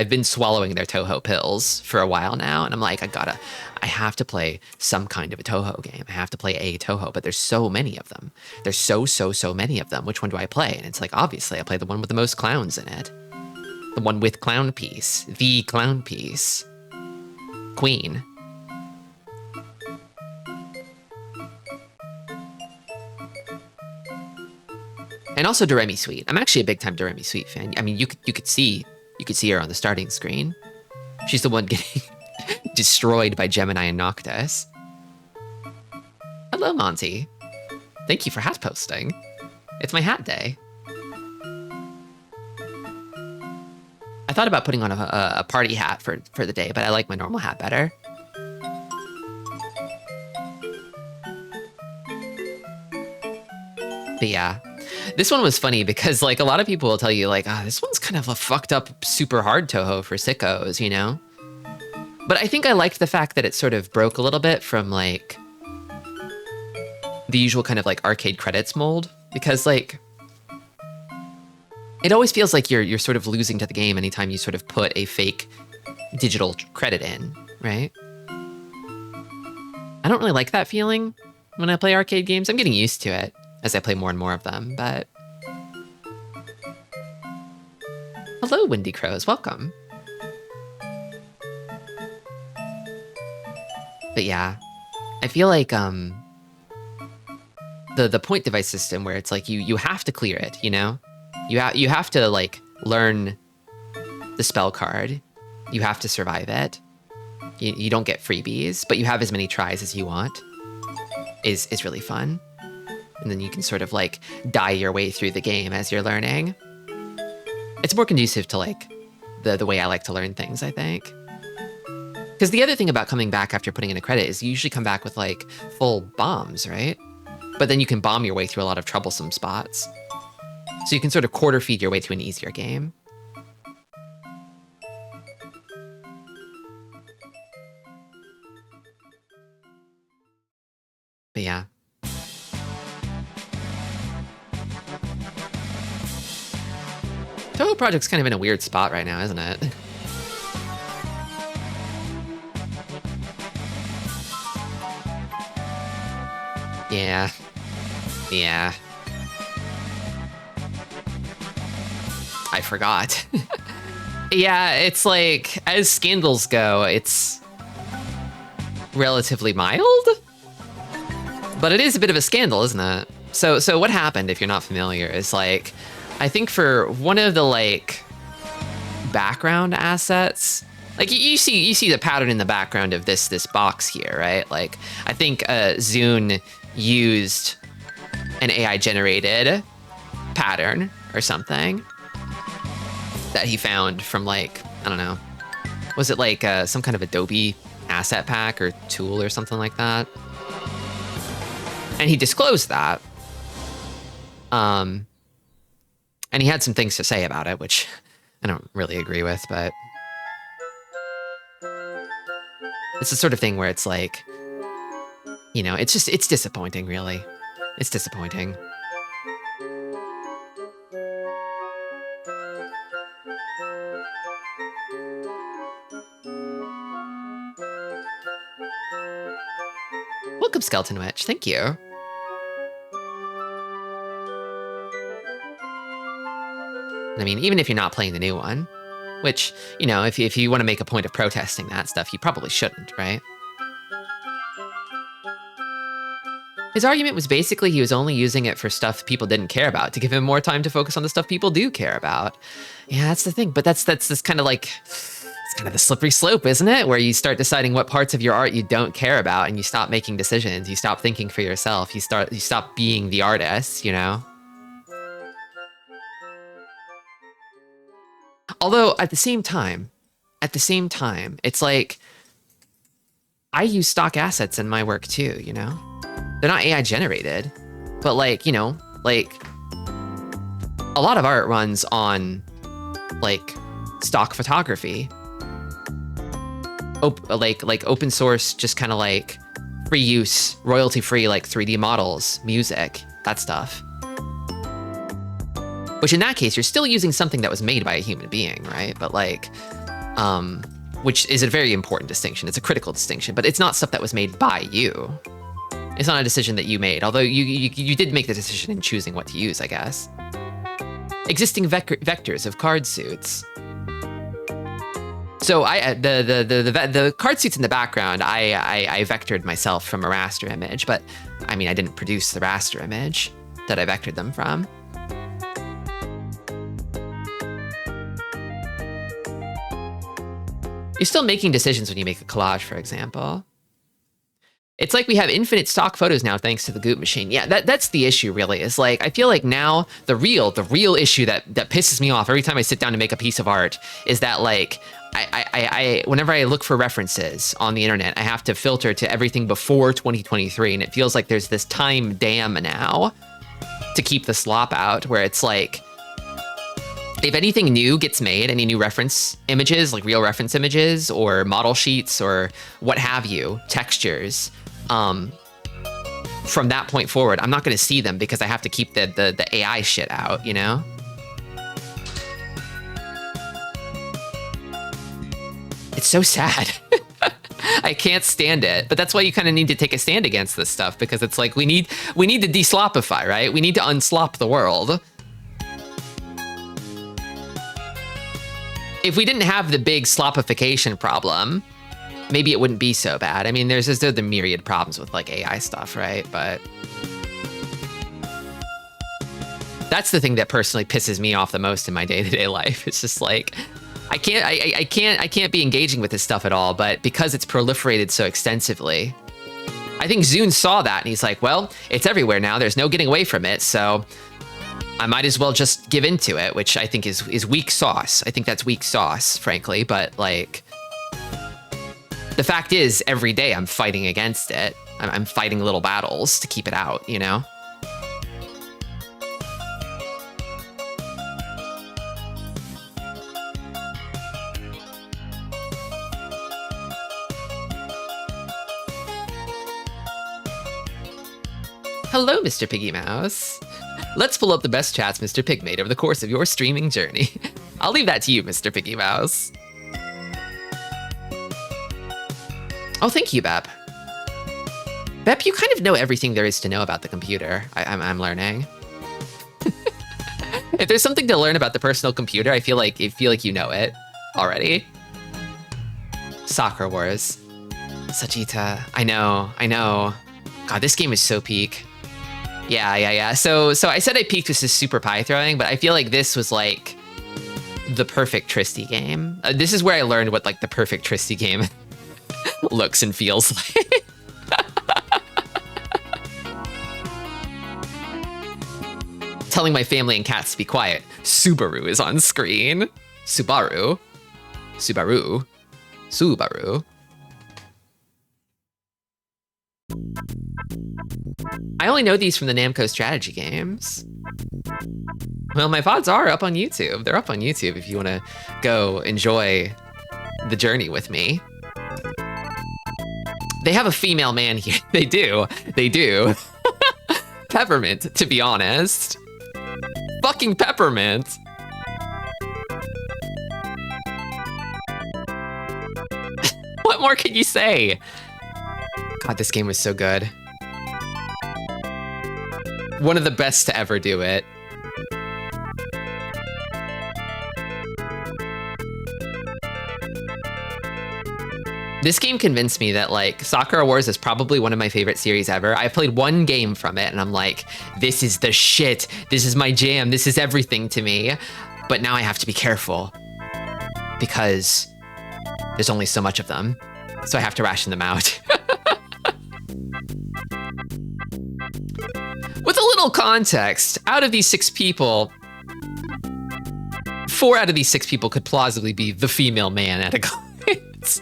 been swallowing their Toho pills for a while now, and I'm like, I have to play some kind of a Toho game. I have to play a Toho, but there's so many of them. There's so many of them. Which one do I play? And it's like, obviously, I play the one with the most clowns in it. The one with clown piece. The clown piece. Queen. And also Doremi Sweet. I'm actually a big time Doremi Sweet fan. I mean, you could see her on the starting screen. She's the one getting destroyed by Gemini and Noctis. Hello, Monty. Thank you for hat posting. It's my hat day. I thought about putting on a party hat for the day, but I like my normal hat better. But yeah. This one was funny because, like, a lot of people will tell you, like, this one's kind of a fucked up, super hard Toho for sickos, you know? But I think I liked the fact that it sort of broke a little bit from, like, the usual kind of, like, arcade credits mold. Because, like, it always feels like you're sort of losing to the game anytime you sort of put a fake digital credit in, right? I don't really like that feeling when I play arcade games. I'm getting used to it as I play more and more of them, but... Hello, Windy Crows, welcome. But yeah, I feel like the point device system where it's like you have to clear it, you know? You have to, like, learn the spell card. You have to survive it. You don't get freebies, but you have as many tries as you want. Is really fun. And then you can sort of, like, die your way through the game as you're learning. It's more conducive to, like, the way I like to learn things, I think. Because the other thing about coming back after putting in a credit is you usually come back with like full bombs, right? But then you can bomb your way through a lot of troublesome spots. So you can sort of quarter feed your way to an easier game. But yeah. Toho Project's kind of in a weird spot right now, isn't it? Yeah. Yeah. I forgot. Yeah, it's like, as scandals go, it's relatively mild, but it is a bit of a scandal, isn't it? So what happened, if you're not familiar, is like, I think for one of the like background assets, like you see the pattern in the background of this box here, right? Like I think Zune used an AI generated pattern or something that he found from like, I don't know, was it like some kind of Adobe asset pack or tool or something like that? And he disclosed that. And he had some things to say about it, which I don't really agree with, but it's the sort of thing where it's like, you know, it's disappointing, really. It's disappointing. Welcome, Skeleton Witch. Thank you. I mean, even if you're not playing the new one, which, you know, if you want to make a point of protesting that stuff, you probably shouldn't, right? His argument was basically he was only using it for stuff people didn't care about, to give him more time to focus on the stuff people do care about. Yeah, that's the thing. But that's this kind of like, it's kind of the slippery slope, isn't it? Where you start deciding what parts of your art you don't care about, and you stop making decisions. You stop thinking for yourself. You stop being the artist, you know? Although at the same time, it's like, I use stock assets in my work too, you know? They're not AI generated, but like, you know, like a lot of art runs on like stock photography. Like open source, just kind of like free use, royalty free, like 3D models, music, that stuff. Which in that case, you're still using something that was made by a human being, right? But like, which is a very important distinction. It's a critical distinction, but it's not stuff that was made by you. It's not a decision that you made, although you did make the decision in choosing what to use, I guess. Existing vectors of card suits. So the card suits in the background, I vectored myself from a raster image, but I mean, I didn't produce the raster image that I vectored them from. You're still making decisions when you make a collage, for example. It's like we have infinite stock photos now thanks to the Goop machine. Yeah, that's the issue, really. Is like, I feel like now the real issue that pisses me off every time I sit down to make a piece of art is that like, I whenever I look for references on the internet, I have to filter to everything before 2023, and it feels like there's this time dam now to keep the slop out, where it's like, if anything new gets made, any new reference images, like real reference images or model sheets or what have you, textures, from that point forward, I'm not going to see them because I have to keep the AI shit out, you know? It's so sad. I can't stand it, but that's why you kind of need to take a stand against this stuff, because it's like we need to deslopify, right? We need to unslop the world. If we didn't have the big slopification problem, maybe it wouldn't be so bad. I mean, there's the myriad problems with like AI stuff, right? But that's the thing that personally pisses me off the most in my day-to-day life. It's just like, I can't be engaging with this stuff at all, but because it's proliferated so extensively, I think Zune saw that and he's like, well, it's everywhere now. There's no getting away from it. So I might as well just give into it, which I think is weak sauce. I think that's weak sauce, frankly, but like, The fact is, every day I'm fighting against it. I'm fighting little battles to keep it out, you know? Hello, Mr. Piggy Mouse. Let's pull up the best chats Mr. Pig made over the course of your streaming journey. I'll leave that to you, Mr. Piggy Mouse. Oh, thank you, Bep. Bep, you kind of know everything there is to know about the computer. I'm learning. If there's something to learn about the personal computer, I feel like you know it already. Soccer Wars. Sajita. I know. God, this game is so peak. Yeah. So I said I peaked with this super pie throwing, but I feel like this was like the perfect Tristi game. This is where I learned what like the perfect Tristi game looks and feels like. Telling my family and cats to be quiet. Subaru is on screen. Subaru. I only know these from the Namco strategy games. Well, my VODs are up on YouTube. They're up on YouTube if you want to go enjoy the journey with me. They have a female man here. They do. Peppermint, to be honest. Fucking Peppermint. What more can you say? God, this game was so good. One of the best to ever do it. This game convinced me that like Sakura Wars is probably one of my favorite series ever. I played one game from it and I'm like, this is the shit. This is my jam. This is everything to me. But now I have to be careful because there's only so much of them. So I have to ration them out. With a little context, out of these 6 people, 4 out of these 6 people could plausibly be the female man at a glance.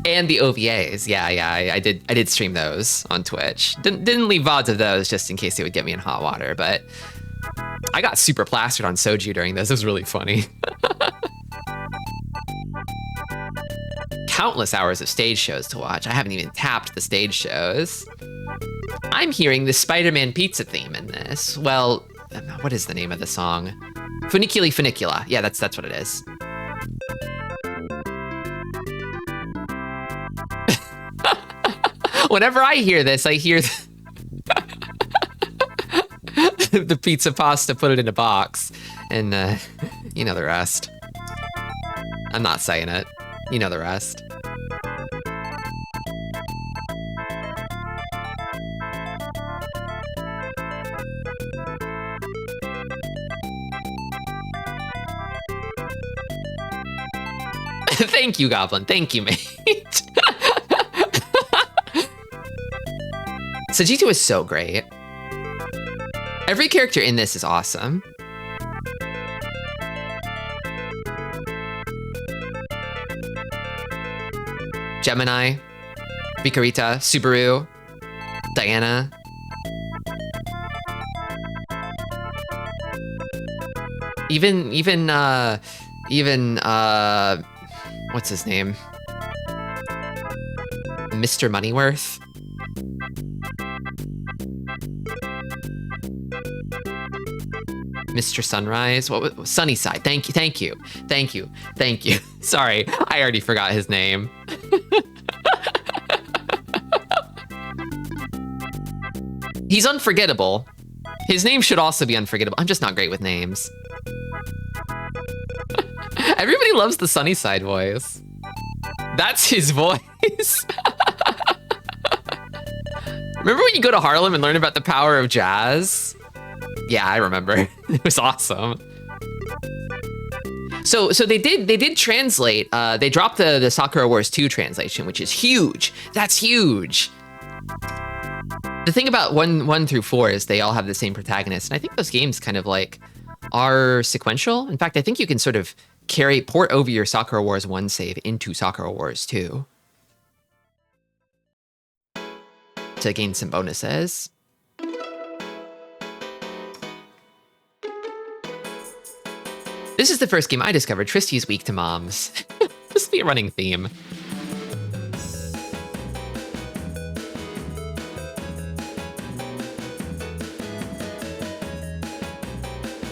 And the OVAs, yeah, I did stream those on Twitch. Didn't leave VODs of those just in case they would get me in hot water, but I got super plastered on Soju during those. It was really funny. Countless hours of stage shows to watch. I haven't even tapped the stage shows. I'm hearing the Spider-Man pizza theme in this. Well, what is the name of the song? Funiculi Funicula. Yeah, that's what it is. Whenever I hear this, I hear the pizza pasta, put it in a box, and you know the rest. I'm not saying it. You know the rest. Thank you, Goblin. Thank you, mate. Sajitu is so great. Every character in this is awesome. Gemini, Vikarita, Subaru, Diana. Even what's his name? Mr. Moneyworth. Mr. Sunrise. What was Sunnyside? Thank you. Sorry, I already forgot his name. He's unforgettable. His name should also be unforgettable. I'm just not great with names. Everybody loves the Sunnyside voice. That's his voice. Remember when you go to Harlem and learn about the power of jazz? Yeah, I remember. It was awesome. So they did translate. They dropped the Sakura Wars 2 translation, which is huge. That's huge. The thing about 1 through 4 is they all have the same protagonist, and I think those games kind of like are sequential. In fact, I think you can sort of port over your Sakura Wars 1 save into Sakura Wars 2 to gain some bonuses. This is the first game I discovered Tristi's weak to moms. This will be a running theme.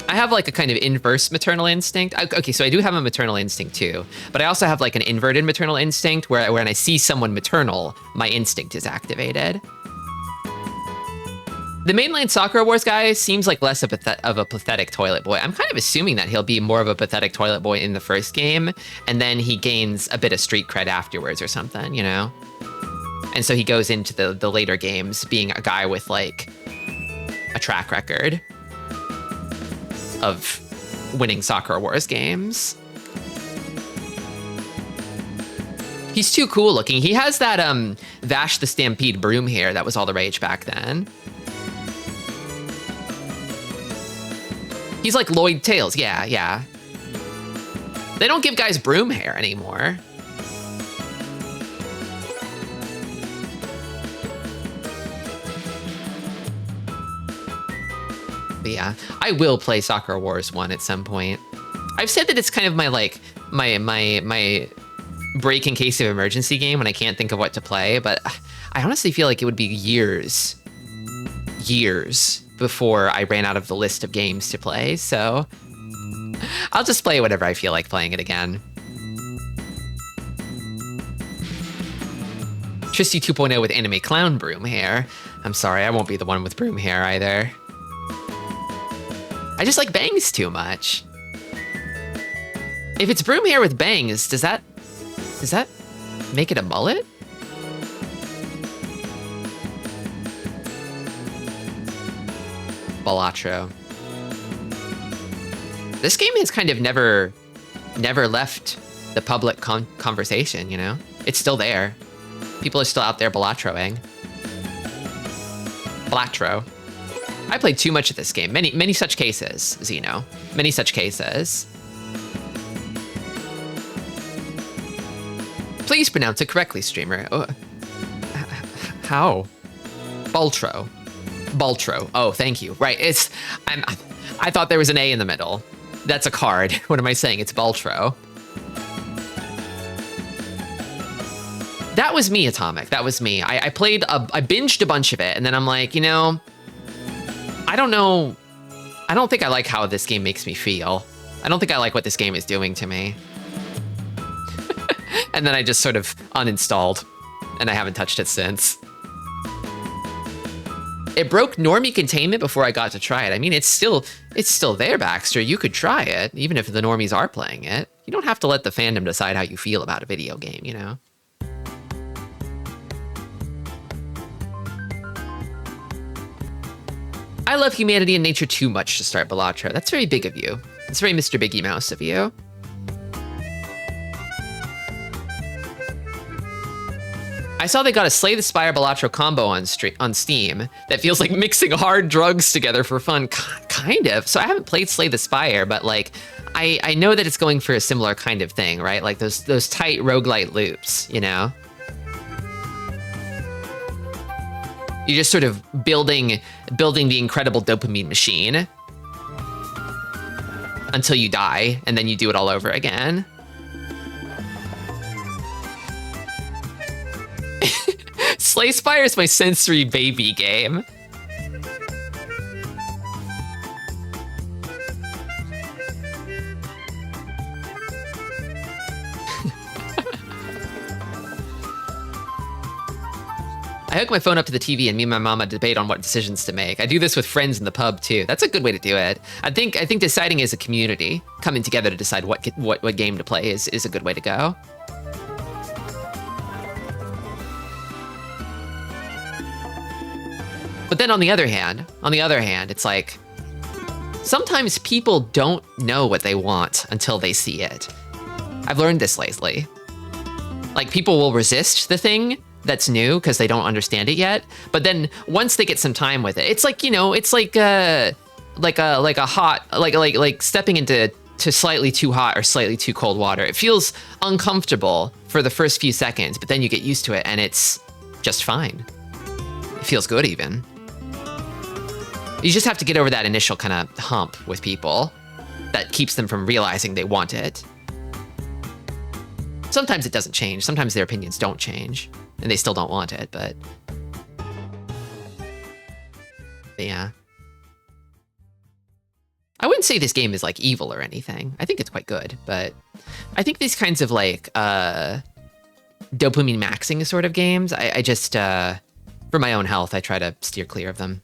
I have like a kind of inverse maternal instinct. Okay, so I do have a maternal instinct too, but I also have like an inverted maternal instinct where when I see someone maternal, my instinct is activated. The mainline Sakura Wars guy seems like less of a pathetic toilet boy. I'm kind of assuming that he'll be more of a pathetic toilet boy in the first game, and then he gains a bit of street cred afterwards or something, you know? And so he goes into the later games being a guy with like a track record of winning Sakura Wars games. He's too cool looking. He has that Vash the Stampede broom hair that was all the rage back then. He's like Lloyd Tails, yeah. They don't give guys broom hair anymore. But yeah, I will play Sakura Wars 1 at some point. I've said that it's kind of my like my break in case of emergency game when I can't think of what to play, but I honestly feel like it would be years before I ran out of the list of games to play, so I'll just play whenever I feel like playing it again. Tristi 2.0 with anime clown broom hair. I'm sorry, I won't be the one with broom hair either. I just like bangs too much. If it's broom hair with bangs, does that make it a mullet? Balatro. This game has kind of never left the public conversation, you know? It's still there. People are still out there Balatroing. Balatro. I played too much of this game. Many such cases, Zeno. Many such cases. Please pronounce it correctly, streamer. Oh, how? Baltro. Baltro. Oh, thank you. Right. I thought there was an A in the middle. That's a card. What am I saying? It's Baltro. That was me, Atomic. That was me. I binged a bunch of it, and then I'm like, you know, I don't know. I don't think I like how this game makes me feel. I don't think I like what this game is doing to me. And then I just sort of uninstalled, and I haven't touched it since. It broke normie containment before I got to try it. I mean, it's still there, Baxter. You could try it, even if the normies are playing it. You don't have to let the fandom decide how you feel about a video game, you know? I love humanity and nature too much to start Balatro. That's very big of you. That's very Mr. Biggie Mouse of you. I saw they got a Slay the Spire Balatro combo on Steam that feels like mixing hard drugs together for fun. Kind of. So I haven't played Slay the Spire, but like, I know that it's going for a similar kind of thing, right? Like those tight roguelite loops, you know? You're just sort of building the incredible dopamine machine until you die, and then you do it all over again. Slay Spire is my sensory baby game. I hook my phone up to the TV and me and my mama debate on what decisions to make. I do this with friends in the pub too. That's a good way to do it. I think deciding as a community, coming together to decide what game to play is a good way to go. But then on the other hand, it's like, sometimes people don't know what they want until they see it. I've learned this lately. Like, people will resist the thing that's new because they don't understand it yet. But then once they get some time with it, it's like, you know, it's like stepping into to slightly too hot or slightly too cold water. It feels uncomfortable for the first few seconds, but then you get used to it and it's just fine. It feels good even. You just have to get over that initial kind of hump with people that keeps them from realizing they want it. Sometimes it doesn't change. Sometimes their opinions don't change and they still don't want it, but yeah. I wouldn't say this game is like evil or anything. I think it's quite good, but I think these kinds of like dopamine maxing sort of games, I just, for my own health, I try to steer clear of them.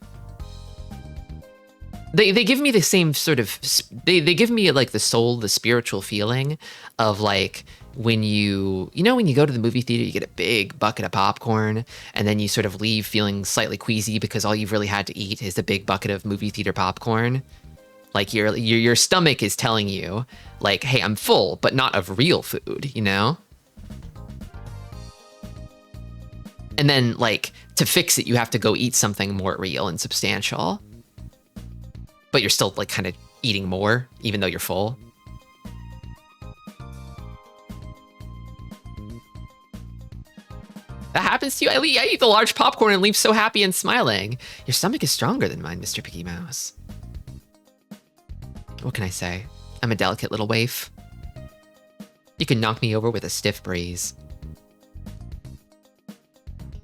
They give me the same sort of, they give me like the soul, the spiritual feeling of like when when you go to the movie theater, you get a big bucket of popcorn and then you sort of leave feeling slightly queasy because all you've really had to eat is a big bucket of movie theater popcorn. Like your stomach is telling you like, hey, I'm full, but not of real food, you know? And then like to fix it, you have to go eat something more real and substantial. But you're still like kind of eating more, even though you're full. That happens to you. I eat the large popcorn and leave so happy and smiling. Your stomach is stronger than mine, Mr. Piggy Mouse. What can I say? I'm a delicate little waif. You can knock me over with a stiff breeze.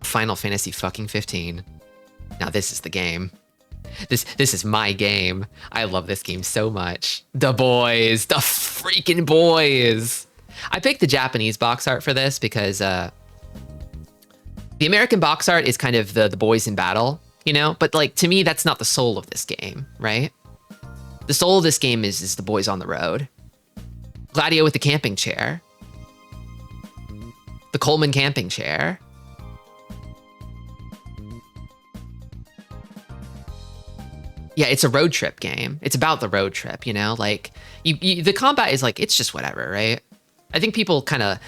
Final Fantasy fucking 15. Now this is the game. This is my game. I love this game so much. The boys, the freaking boys. I picked the Japanese box art for this because the American box art is kind of the boys in battle, you know? But like to me, that's not the soul of this game, right? The soul of this game is the boys on the road. Gladio with the camping chair. The Coleman camping chair. Yeah, it's a road trip game. It's about the road trip, you know? Like, the combat is like, it's just whatever, right? I think people kind of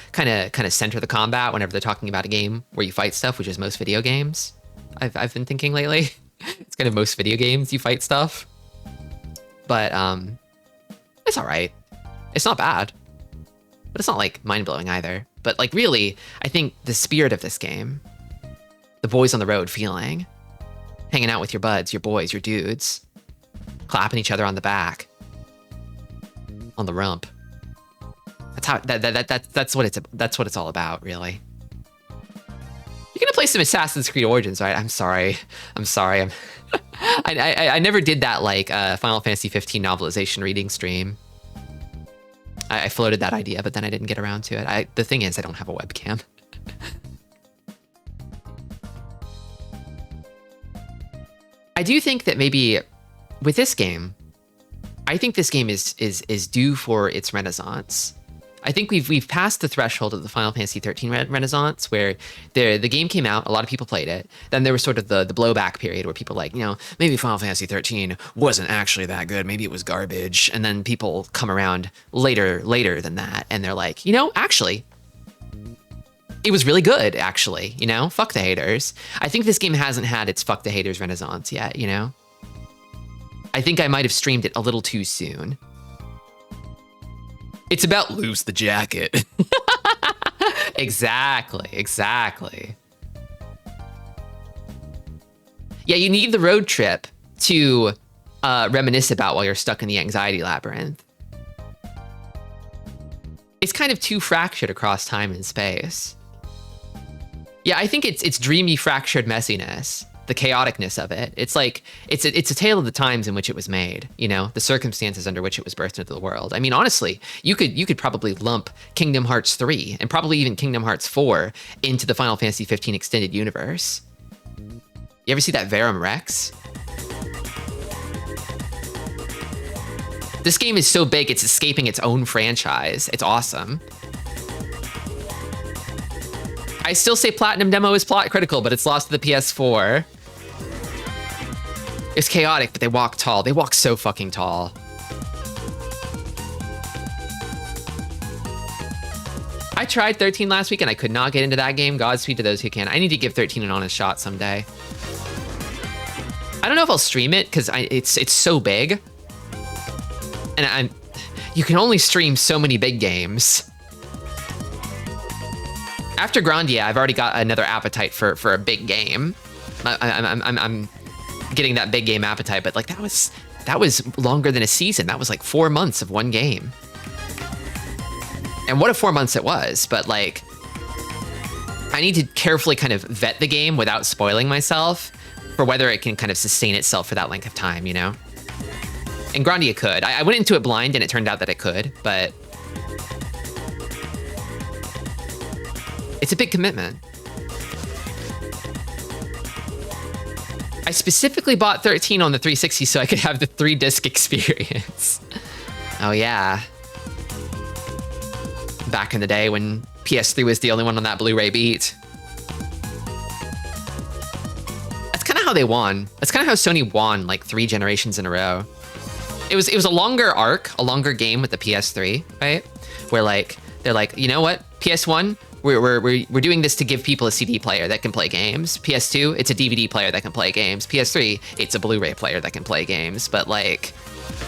center the combat whenever they're talking about a game where you fight stuff, which is most video games. I've been thinking lately. It's kind of most video games, you fight stuff. But it's all right. It's not bad, but it's not like mind-blowing either. But like really, I think the spirit of this game, the boys on the road feeling, hanging out with your buds, your boys, your dudes, clapping each other on the back, on the rump. That's how that's what it's all about, really. You're gonna play some Assassin's Creed Origins, right? I'm sorry. I never did that like Final Fantasy 15 novelization reading stream. I floated that idea, but then I didn't get around to it. The thing is, I don't have a webcam. I do think that maybe with this game, I think this game is due for its renaissance. I think we've passed the threshold of the Final Fantasy 13 renaissance where the game came out, a lot of people played it. Then there was sort of the blowback period where people like, maybe Final Fantasy 13 wasn't actually that good. Maybe it was garbage. And then people come around later than that. And they're like, actually, it was really good, actually, fuck the haters. I think this game hasn't had its fuck the haters renaissance yet, I think I might have streamed it a little too soon. It's about lose the jacket. Exactly. Yeah, you need the road trip to reminisce about while you're stuck in the anxiety labyrinth. It's kind of too fractured across time and space. Yeah, I think it's dreamy, fractured messiness, the chaoticness of it. It's like, it's a tale of the times in which it was made, the circumstances under which it was birthed into the world. I mean, honestly, you could probably lump Kingdom Hearts 3 and probably even Kingdom Hearts 4 into the Final Fantasy 15 extended universe. You ever see that Verum Rex? This game is so big, it's escaping its own franchise. It's awesome. I still say Platinum Demo is plot critical, but it's lost to the PS4. It's chaotic, but they walk tall. They walk so fucking tall. I tried 13 last week and I could not get into that game. Godspeed to those who can. I need to give 13 an honest shot someday. I don't know if I'll stream it because it's so big. And you can only stream so many big games. After Grandia, I've already got another appetite for a big game. I'm getting that big game appetite, but like that was longer than a season. That was like 4 months of one game. And what a 4 months it was, but like, I need to carefully kind of vet the game without spoiling myself for whether it can kind of sustain itself for that length of time, you know? And Grandia could. I went into it blind and it turned out that it could, but it's a big commitment. I specifically bought 13 on the 360 so I could have the 3-disc experience. Oh yeah. Back in the day when PS3 was the only one on that Blu-ray beat. That's kind of how they won. That's kind of how Sony won like 3 generations in a row. It was a longer arc, a longer game with the PS3, right? Where like they're like, you know what, PS1, we're doing this to give people a CD player that can play games. PS2, it's a DVD player that can play games. PS3, it's a Blu-ray player that can play games. But like,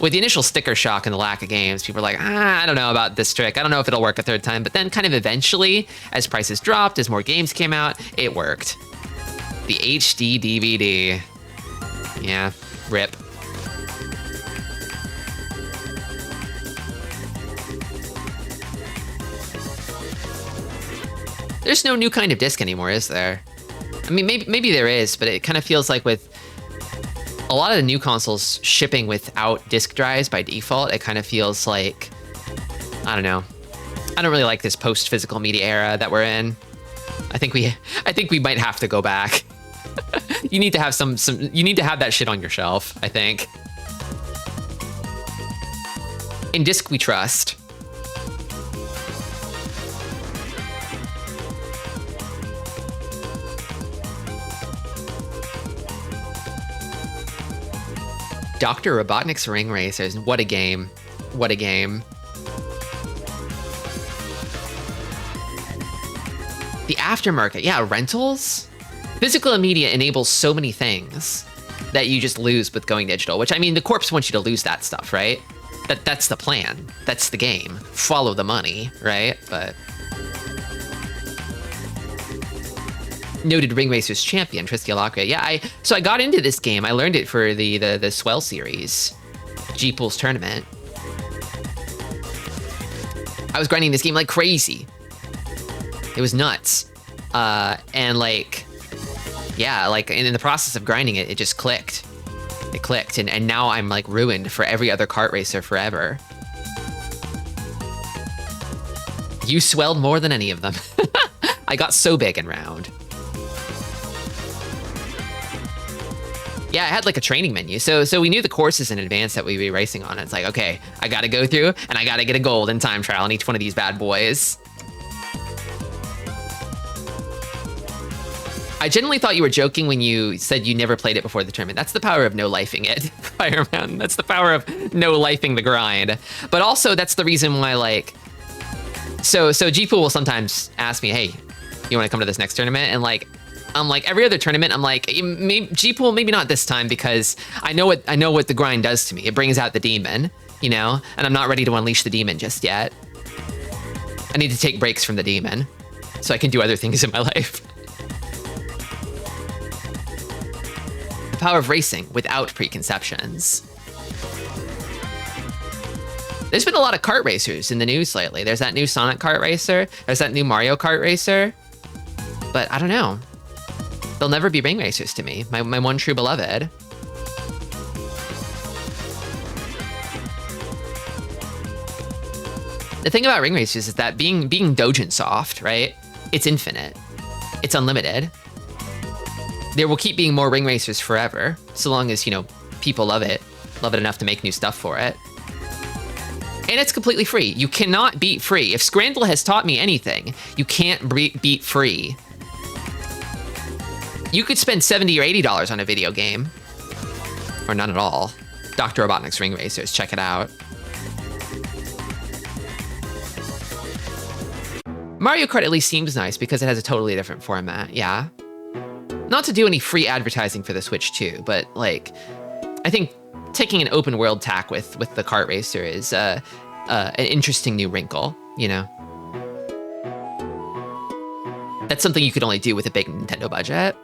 with the initial sticker shock and the lack of games, people were like, I don't know about this trick. I don't know if it'll work a third time. But then kind of eventually, as prices dropped, as more games came out, it worked. The HD DVD. Yeah, rip. There's no new kind of disc anymore, is there? I mean, maybe there is, but it kind of feels like with a lot of the new consoles shipping without disc drives by default, it kind of feels like, I don't know. I don't really like this post-physical media era that we're in. I think we might have to go back. You need to have you need to have that shit on your shelf, I think. In disc we trust. Dr. Robotnik's Ring Racers, what a game. What a game. The aftermarket, yeah, rentals? Physical media enables so many things that you just lose with going digital, which I mean, the corps wants you to lose that stuff, right? That's the plan. That's the game. Follow the money, right? But noted Ring Racers champion, Tristi. Yeah, so I got into this game. I learned it for the Swell series, G-Pool's tournament. I was grinding this game like crazy. It was nuts. And like, yeah, like in the process of grinding it, it just clicked. It clicked, and now I'm like ruined for every other kart racer forever. You swelled more than any of them. I got so big and round. Yeah, I had like a training menu. So we knew the courses in advance that we'd be racing on. It's like, okay, I gotta go through and I gotta get a gold in time trial on each one of these bad boys. I genuinely thought you were joking when you said you never played it before the tournament. That's the power of no-lifing it, Fireman. That's the power of no-lifing the grind. But also, that's the reason why, like... So G-Pool will sometimes ask me, hey, you want to come to this next tournament? And like, I'm like, every other tournament, I'm like, G-Pool, maybe not this time, because I know what the grind does to me. It brings out the demon, you know? And I'm not ready to unleash the demon just yet. I need to take breaks from the demon so I can do other things in my life. The power of racing without preconceptions. There's been a lot of kart racers in the news lately. There's that new Sonic kart racer. There's that new Mario kart racer. But I don't know. They'll never be ring racers to me. My one true beloved. The thing about ring racers is that being Dojin soft, right? It's infinite. It's unlimited. There will keep being more ring racers forever, so long as, you know, people love it enough to make new stuff for it. And it's completely free. You cannot beat free. If Scrandle has taught me anything, you can't beat free. You could spend $70 or $80 on a video game. Or none at all. Dr. Robotnik's Ring Racers, check it out. Mario Kart at least seems nice because it has a totally different format, yeah. Not to do any free advertising for the Switch too, but like, I think taking an open world tack with the kart racer is a an interesting new wrinkle, you know? That's something you could only do with a big Nintendo budget.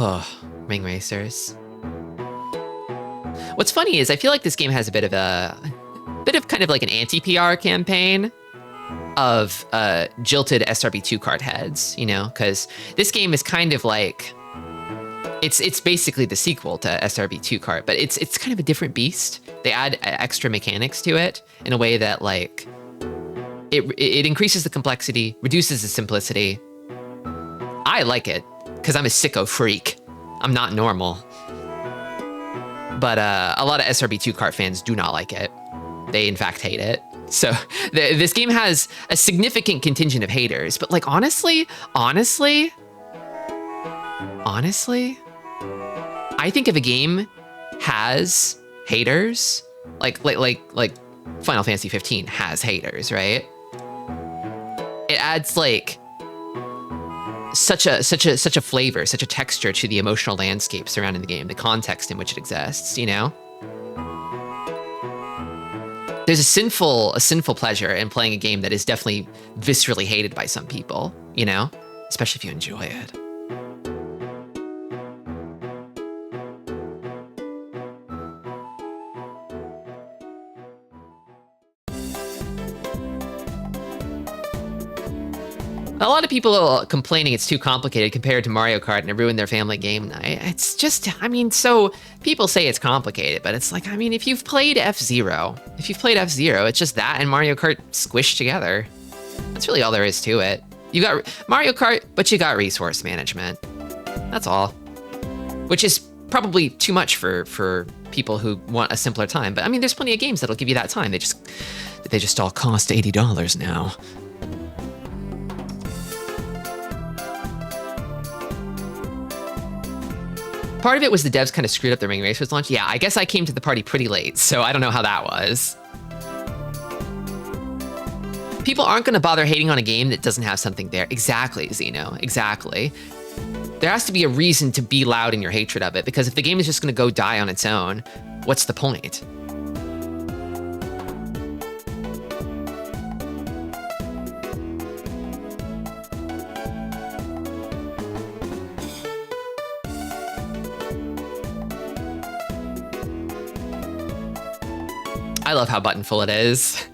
Oh, Ring Racers. What's funny is I feel like this game has a bit of kind of like an anti-PR campaign of jilted SRB2 card heads, you know, because this game is kind of like it's basically the sequel to SRB2 card, but it's kind of a different beast. They add extra mechanics to it in a way that like it increases the complexity, reduces the simplicity. I like it because I'm a sicko freak. I'm not normal. But a lot of SRB2 cart fans do not like it. They, in fact, hate it. So this game has a significant contingent of haters. But, like, honestly, I think if a game has haters, like Final Fantasy 15 has haters, right? It adds, like, such a flavor, such a texture to the emotional landscape surrounding the game, the context in which it exists, you know? There's a sinful pleasure in playing a game that is definitely viscerally hated by some people, you know? Especially if you enjoy it. A lot of people are complaining it's too complicated compared to Mario Kart and it ruined their family game night. It's just, I mean, so people say it's complicated, but it's like, I mean, if you've played F-Zero, it's just that and Mario Kart squished together. That's really all there is to it. You got Mario Kart, but you got resource management. That's all. Which is probably too much for people who want a simpler time. But I mean, there's plenty of games that'll give you that time. They just all cost $80 now. Part of it was the devs kind of screwed up the Ring Racers launch. Yeah, I guess I came to the party pretty late, so I don't know how that was. People aren't going to bother hating on a game that doesn't have something there. Exactly, Zeno, exactly. There has to be a reason to be loud in your hatred of it, because if the game is just going to go die on its own, what's the point? I love how buttonful it is.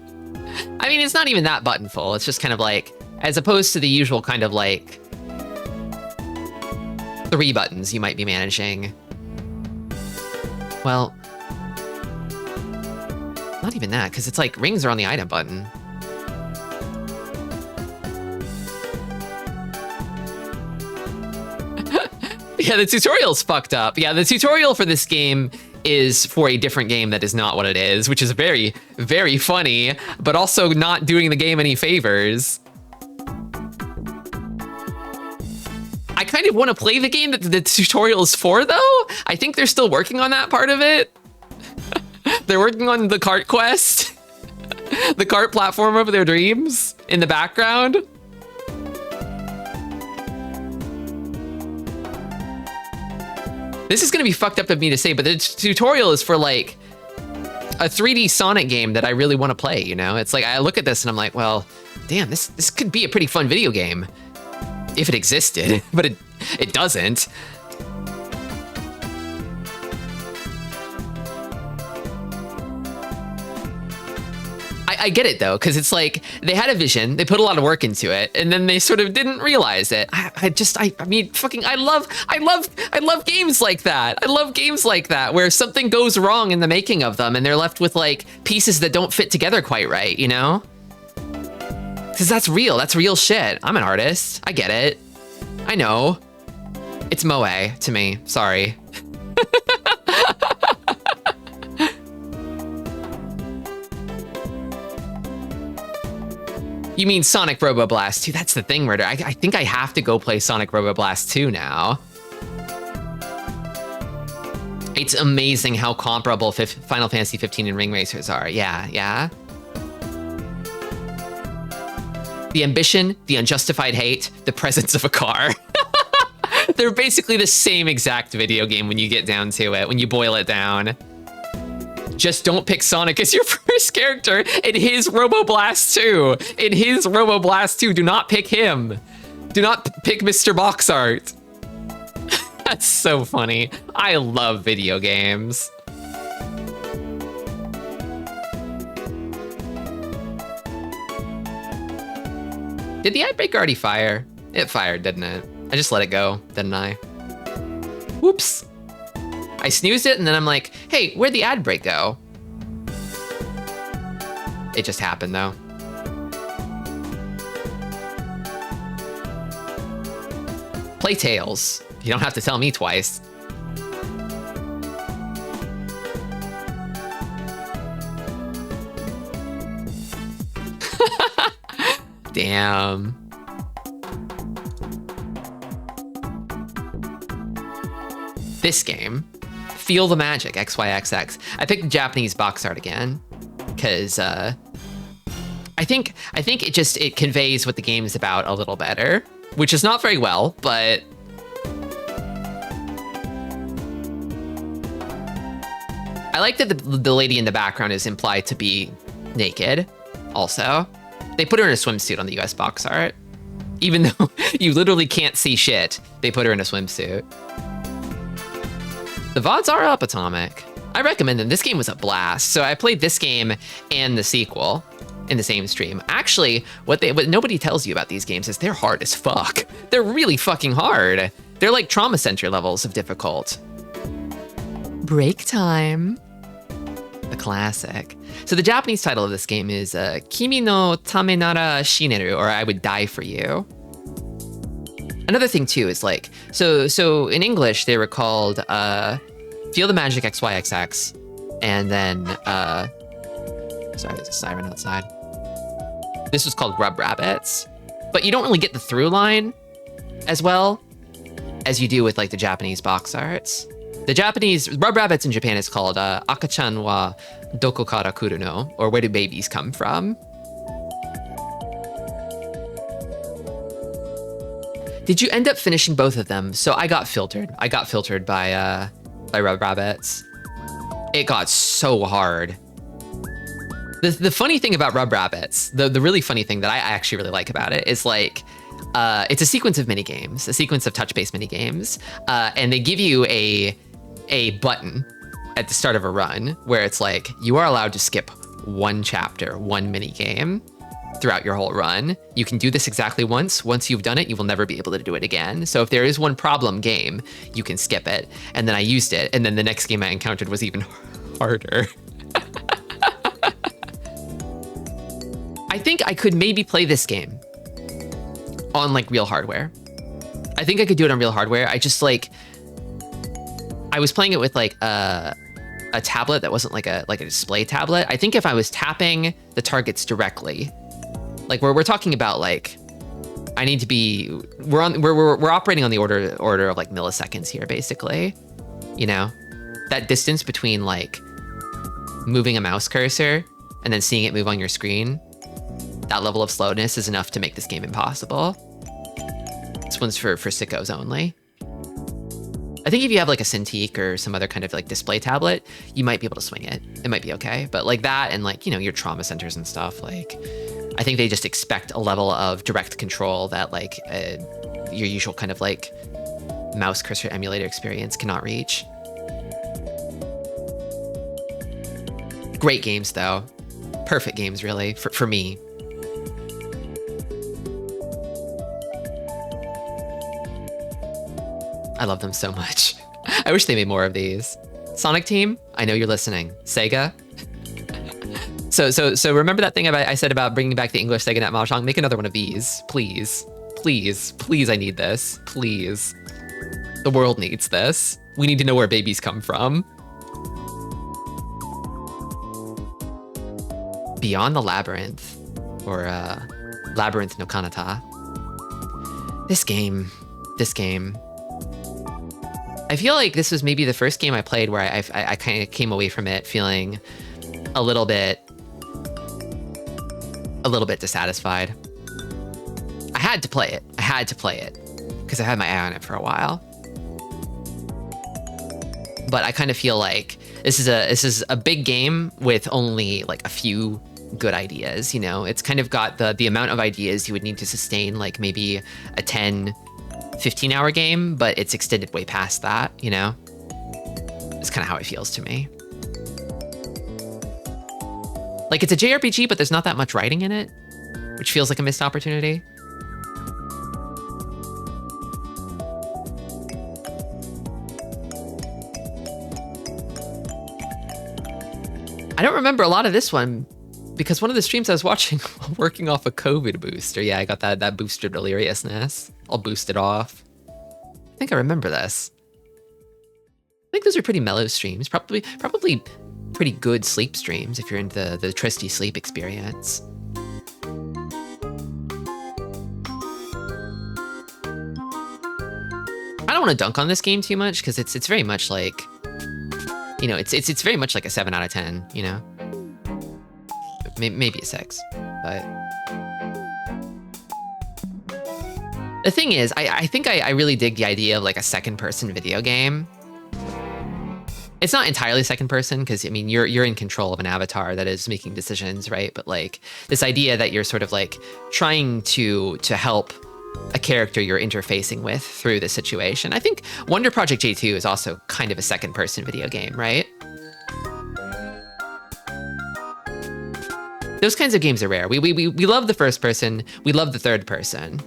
I mean, it's not even that buttonful. It's just kind of like, as opposed to the usual kind of like 3 buttons you might be managing. Well, not even that, because it's like rings are on the item button. Yeah, the tutorial's fucked up. Yeah, the tutorial for this game is for a different game that is not what it is, which is very, very funny, but also not doing the game any favors. I kind of want to play the game that the tutorial is for, though. I think they're still working on that part of it. They're working on the cart quest, the cart platform of their dreams in the background. This is going to be fucked up of me to say, but the tutorial is for like a 3D Sonic game that I really want to play, you know? It's like, I look at this and I'm like, well, damn, this could be a pretty fun video game if it existed, but it doesn't. I get it though, because it's like they had a vision, they put a lot of work into it, and then they sort of didn't realize it. I mean, fucking, I love games like that. I love games like that where something goes wrong in the making of them, and they're left with like pieces that don't fit together quite right, you know? Because that's real shit. I'm an artist. I get it. I know. It's moe to me. Sorry. You mean Sonic Robo Blast 2? That's the thing, Murder. I think I have to go play Sonic Robo Blast 2 now. It's amazing how comparable Final Fantasy 15 and Ring Racers are. Yeah. The ambition, the unjustified hate, the presence of a car. They're basically the same exact video game when you get down to it, when you boil it down. Just don't pick Sonic as your first character in his Robo Blast 2. In his Robo Blast 2, do not pick him. Do not pick Mr. Box Art. That's so funny. I love video games. Did the ad break already fire? It fired, didn't it? I just let it go, didn't I? Whoops. I snoozed it and then I'm like, hey, where'd the ad break go? It just happened though. Play Tails. You don't have to tell me twice. Damn. This game, Feel the Magic, XYXX. I picked the Japanese box art again, because I think it conveys what the game is about a little better, which is not very well, but I like that the lady in the background is implied to be naked, also. They put her in a swimsuit on the US box art. Even though you literally can't see shit, they put her in a swimsuit. The VODs are up, Atomic. I recommend them. This game was a blast. So I played this game and the sequel in the same stream. Actually, what nobody tells you about these games is they're hard as fuck. They're really fucking hard. They're like Trauma Center levels of difficult. Break time. The classic. So the Japanese title of this game is Kimi no Tame Nara Shineru, or I Would Die for You. Another thing too is like, so in English they were called Feel the Magic XYXX, and then sorry, there's a siren outside. This was called Rub Rabbits, but you don't really get the through line as well as you do with like the Japanese box arts. The Japanese Rub Rabbits in Japan is called Akachan wa Doko kara kuru no, or Where Do Babies Come From? Did you end up finishing both of them? So I got filtered. I got filtered by Rub Rabbits. It got so hard. The funny thing about Rub Rabbits, the really funny thing that I actually really like about it is like, it's a sequence of mini games, a sequence of touch-based mini games, and they give you a button at the start of a run where it's like, you are allowed to skip one chapter, one mini game throughout your whole run. You can do this exactly once. Once you've done it, you will never be able to do it again. So if there is one problem game, you can skip it. And then I used it, and then the next game I encountered was even harder. I think I could maybe play this game on like real hardware. I think I could do it on real hardware. I just like, I was playing it with like a tablet that wasn't like a display tablet. I think if I was tapping the targets directly, like we're talking about like, I need to be, we're operating on the order of like milliseconds here, basically. You know, that distance between like moving a mouse cursor and then seeing it move on your screen, that level of slowness is enough to make this game impossible. This one's for sickos only. I think if you have like a Cintiq or some other kind of like display tablet, you might be able to swing it. It might be okay. But like that and like, you know, your trauma centers and stuff, like, I think they just expect a level of direct control that like your usual kind of like mouse cursor emulator experience cannot reach. Great games though. Perfect games really, for me. I love them so much. I wish they made more of these. Sonic Team, I know you're listening. Sega. So remember that thing I said about bringing back the English Sega Net Mahjong? Make another one of these, please. Please, please, I need this. Please. The world needs this. We need to know where babies come from. Beyond the Labyrinth, or Labyrinth no Kanata. This game. I feel like this was maybe the first game I played where I kind of came away from it feeling a little bit dissatisfied. I had to play it because I had my eye on it for a while. but I kind of feel like this is a big game with only like a few good ideas, you know? It's kind of got the amount of ideas you would need to sustain like maybe a 10, 15-hour game, but it's extended way past that, you know? It's kind of how it feels to me. Like, it's a JRPG, but there's not that much writing in it, which feels like a missed opportunity. I don't remember a lot of this one because one of the streams I was watching while working off a COVID booster. Yeah, I got that boosted deliriousness. I'll boost it off. I think I remember this. I think those are pretty mellow streams. Probably pretty good sleep streams if you're into the Tristi sleep experience. I don't want to dunk on this game too much because it's very much like, you know, it's very much like a 7 out of 10, you know? Maybe a 6, but... The thing is, I think I really dig the idea of like a second-person video game. It's not entirely second person because, I mean, you're in control of an avatar that is making decisions, right? But like this idea that you're sort of like trying to help a character you're interfacing with through the situation. I think Wonder Project J2 is also kind of a second person video game, right? Those kinds of games are rare. We love the first person, we love the third person,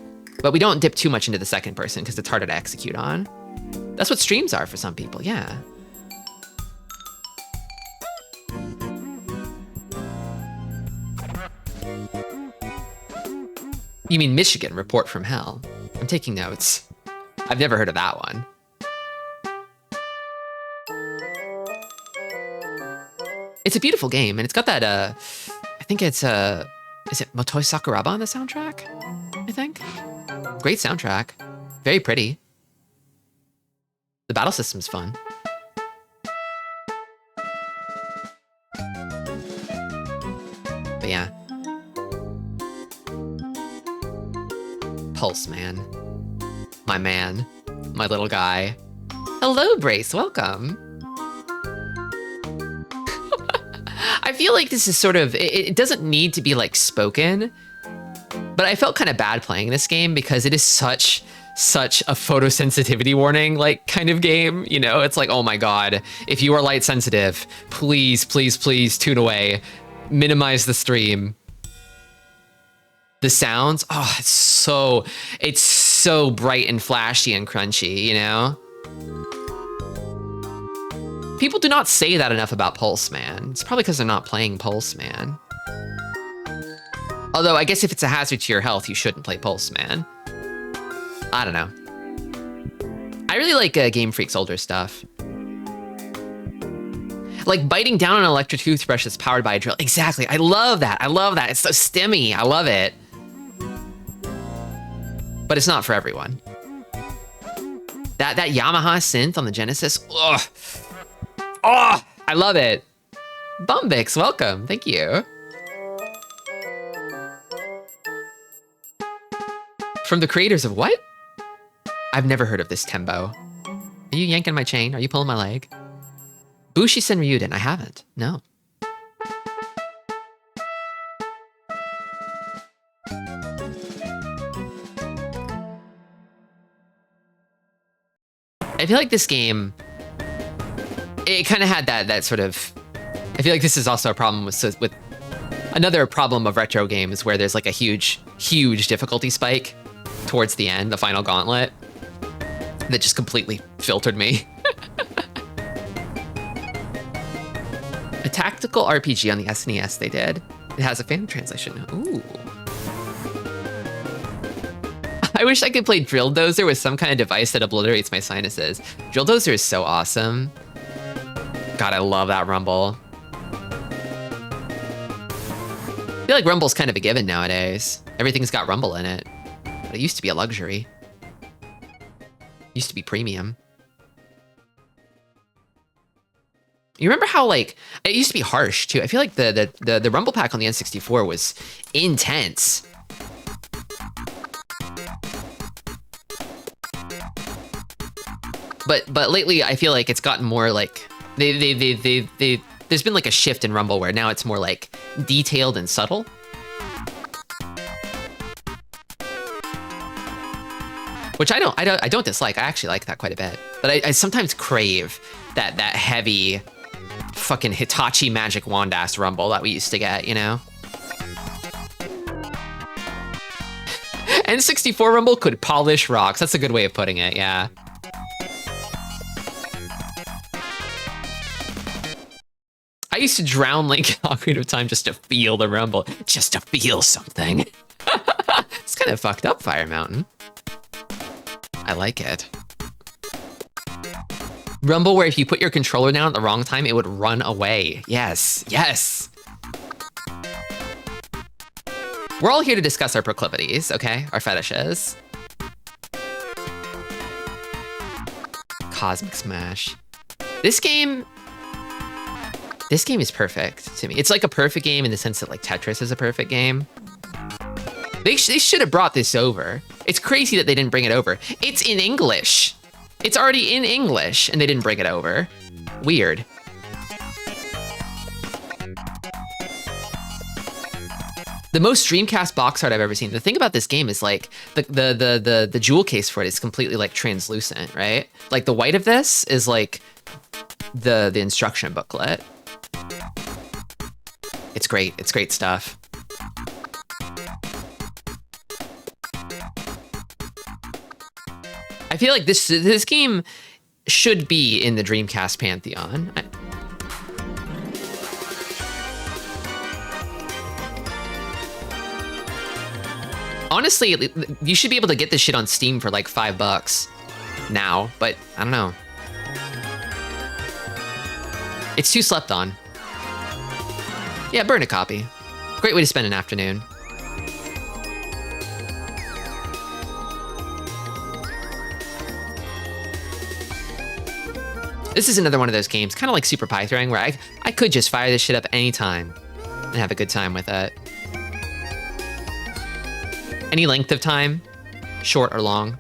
but we don't dip too much into the second person because it's harder to execute on. That's what streams are for some people, yeah. You mean Michigan Report from Hell? I'm taking notes. I've never heard of that one. It's a beautiful game, and it's got that, I think it's, is it Motoi Sakuraba on the soundtrack? I think. Great soundtrack. Very pretty. The battle system's fun. But yeah. Pulse Man. My little guy. Hello, Brace, welcome. I feel like this is sort of, it doesn't need to be like spoken, but I felt kind of bad playing this game because it is such a photosensitivity warning like kind of game, you know? It's like, oh my God, if you are light sensitive, please, please, please tune away, minimize the stream. The sounds, oh, it's so bright and flashy and crunchy, you know? People do not say that enough about Pulse Man. It's probably because they're not playing Pulse Man. Although, I guess if it's a hazard to your health, you shouldn't play Pulse Man. I don't know. I really like Game Freak's older stuff. Like biting down on an electric toothbrush that's powered by a drill. Exactly, I love that. I love that. It's so stemmy, I love it. But it's not for everyone. That Yamaha synth on the Genesis, ugh. Oh, I love it. Bumbix, welcome, thank you. From the creators of what? I've never heard of this tembo. Are you yanking my chain? Are you pulling my leg? Bushi Senryuden, I haven't, no. I feel like this game, it kind of had that sort of, I feel like this is also a problem with another problem of retro games where there's like a huge difficulty spike towards the end, the final gauntlet, that just completely filtered me. A tactical RPG on the SNES they did. It has a fan translation. Ooh. I wish I could play Drill Dozer with some kind of device that obliterates my sinuses. Drill Dozer is so awesome. God, I love that rumble. I feel like rumble's kind of a given nowadays. Everything's got rumble in it. But it used to be a luxury. It used to be premium. You remember how, like, it used to be harsh, too. I feel like the rumble pack on the N64 was intense. But lately I feel like it's gotten more like they there's been like a shift in Rumble where now it's more like detailed and subtle. Which I don't dislike. I actually like that quite a bit. But I sometimes crave that heavy fucking Hitachi magic wand ass Rumble that we used to get, you know? N64 Rumble could polish rocks. That's a good way of putting it, yeah. I used to drown Link in Ocarina of Time just to feel the Rumble, just to feel something. It's kind of fucked up, Fire Mountain. I like it. Rumble where if you put your controller down at the wrong time, it would run away. Yes, yes. We're all here to discuss our proclivities, okay? Our fetishes. Cosmic Smash. This game is perfect to me. It's like a perfect game in the sense that like Tetris is a perfect game. They should have brought this over. It's crazy that they didn't bring it over. It's in English. It's already in English and they didn't bring it over. Weird. The most Dreamcast box art I've ever seen. The thing about this game is like the jewel case for it is completely like translucent, right? Like the white of this is like the instruction booklet. It's great. It's great stuff. I feel like this game should be in the Dreamcast pantheon. Honestly, you should be able to get this shit on Steam for like $5 now, but I don't know. It's too slept on. Yeah, burn a copy. Great way to spend an afternoon. This is another one of those games, kind of like Super Pie Throwing, where I could just fire this shit up anytime and have a good time with it. Any length of time, short or long.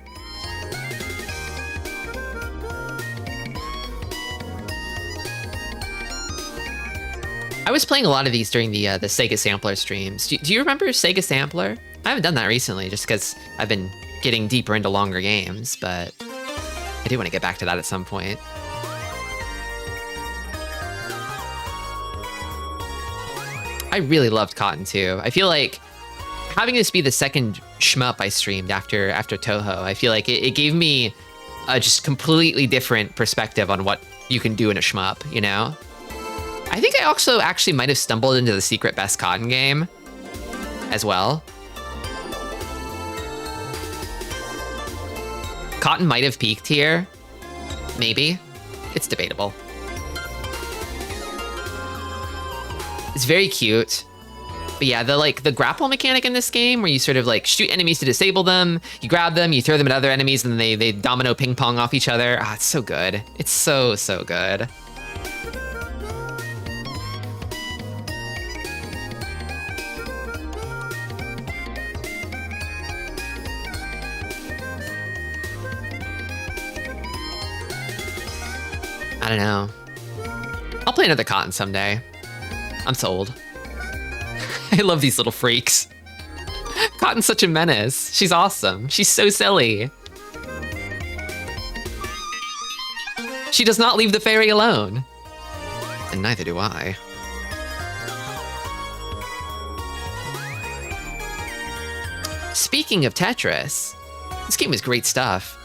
I was playing a lot of these during the Sega Sampler streams. Do you remember Sega Sampler? I haven't done that recently just because I've been getting deeper into longer games, but I do want to get back to that at some point. I really loved Cotton 2. I feel like having this be the second shmup I streamed after Toho, I feel like it gave me a just completely different perspective on what you can do in a shmup, you know? I think I also actually might have stumbled into the secret best Cotton game as well. Cotton might have peaked here. Maybe. It's debatable. It's very cute. But yeah, the grapple mechanic in this game where you sort of like shoot enemies to disable them, you grab them, you throw them at other enemies, and then they domino ping pong off each other. Ah, it's so good. It's so good. I don't know. I'll play another Cotton someday. I'm sold. I love these little freaks. Cotton's such a menace. She's awesome. She's so silly. She does not leave the fairy alone. And neither do I. Speaking of Tetris, this game is great stuff.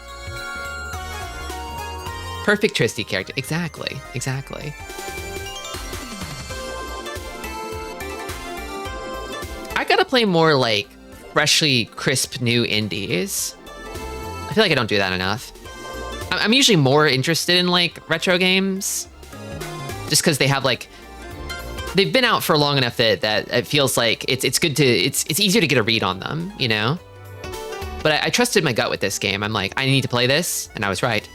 Perfect Tristi character. Exactly. I gotta play more like freshly crisp new indies. I feel like I don't do that enough. I'm usually more interested in like retro games just because they have like, they've been out for long enough that it feels like it's good to, it's easier to get a read on them, you know? But I trusted my gut with this game. I'm like, I need to play this, and I was right.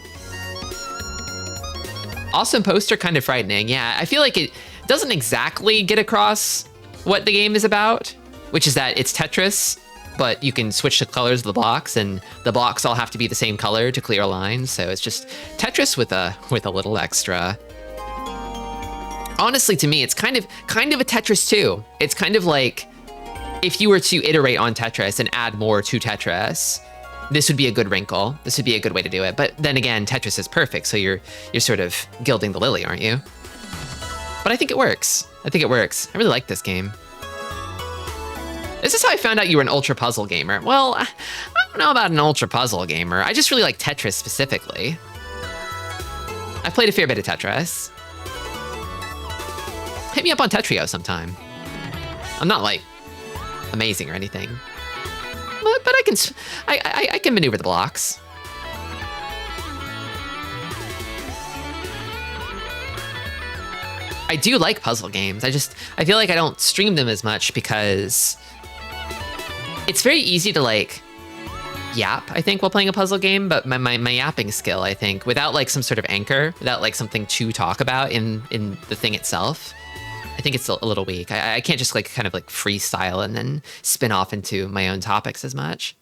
Awesome poster, kind of frightening. Yeah, I feel like it doesn't exactly get across what the game is about, which is that it's Tetris but you can switch the colors of the blocks, and the blocks all have to be the same color to clear lines. So it's just Tetris with a little extra. Honestly, to me, it's kind of a Tetris 2. It's kind of like if you were to iterate on Tetris and add more to Tetris, this would be a good wrinkle. This would be a good way to do it. But then again, Tetris is perfect, so you're sort of gilding the lily, aren't you? But I think it works. I think it works. I really like this game. This is how I found out you were an ultra puzzle gamer. Well, I don't know about an ultra puzzle gamer. I just really like Tetris specifically. I played a fair bit of Tetris. Hit me up on Tetrio sometime. I'm not like amazing or anything, but I can maneuver the blocks. I do like puzzle games. I feel like I don't stream them as much because it's very easy to like yap, I think, while playing a puzzle game, but my yapping skill, I think, without like some sort of anchor, without like something to talk about in the thing itself, I think it's a little weak. I can't just like kind of like freestyle and then spin off into my own topics as much.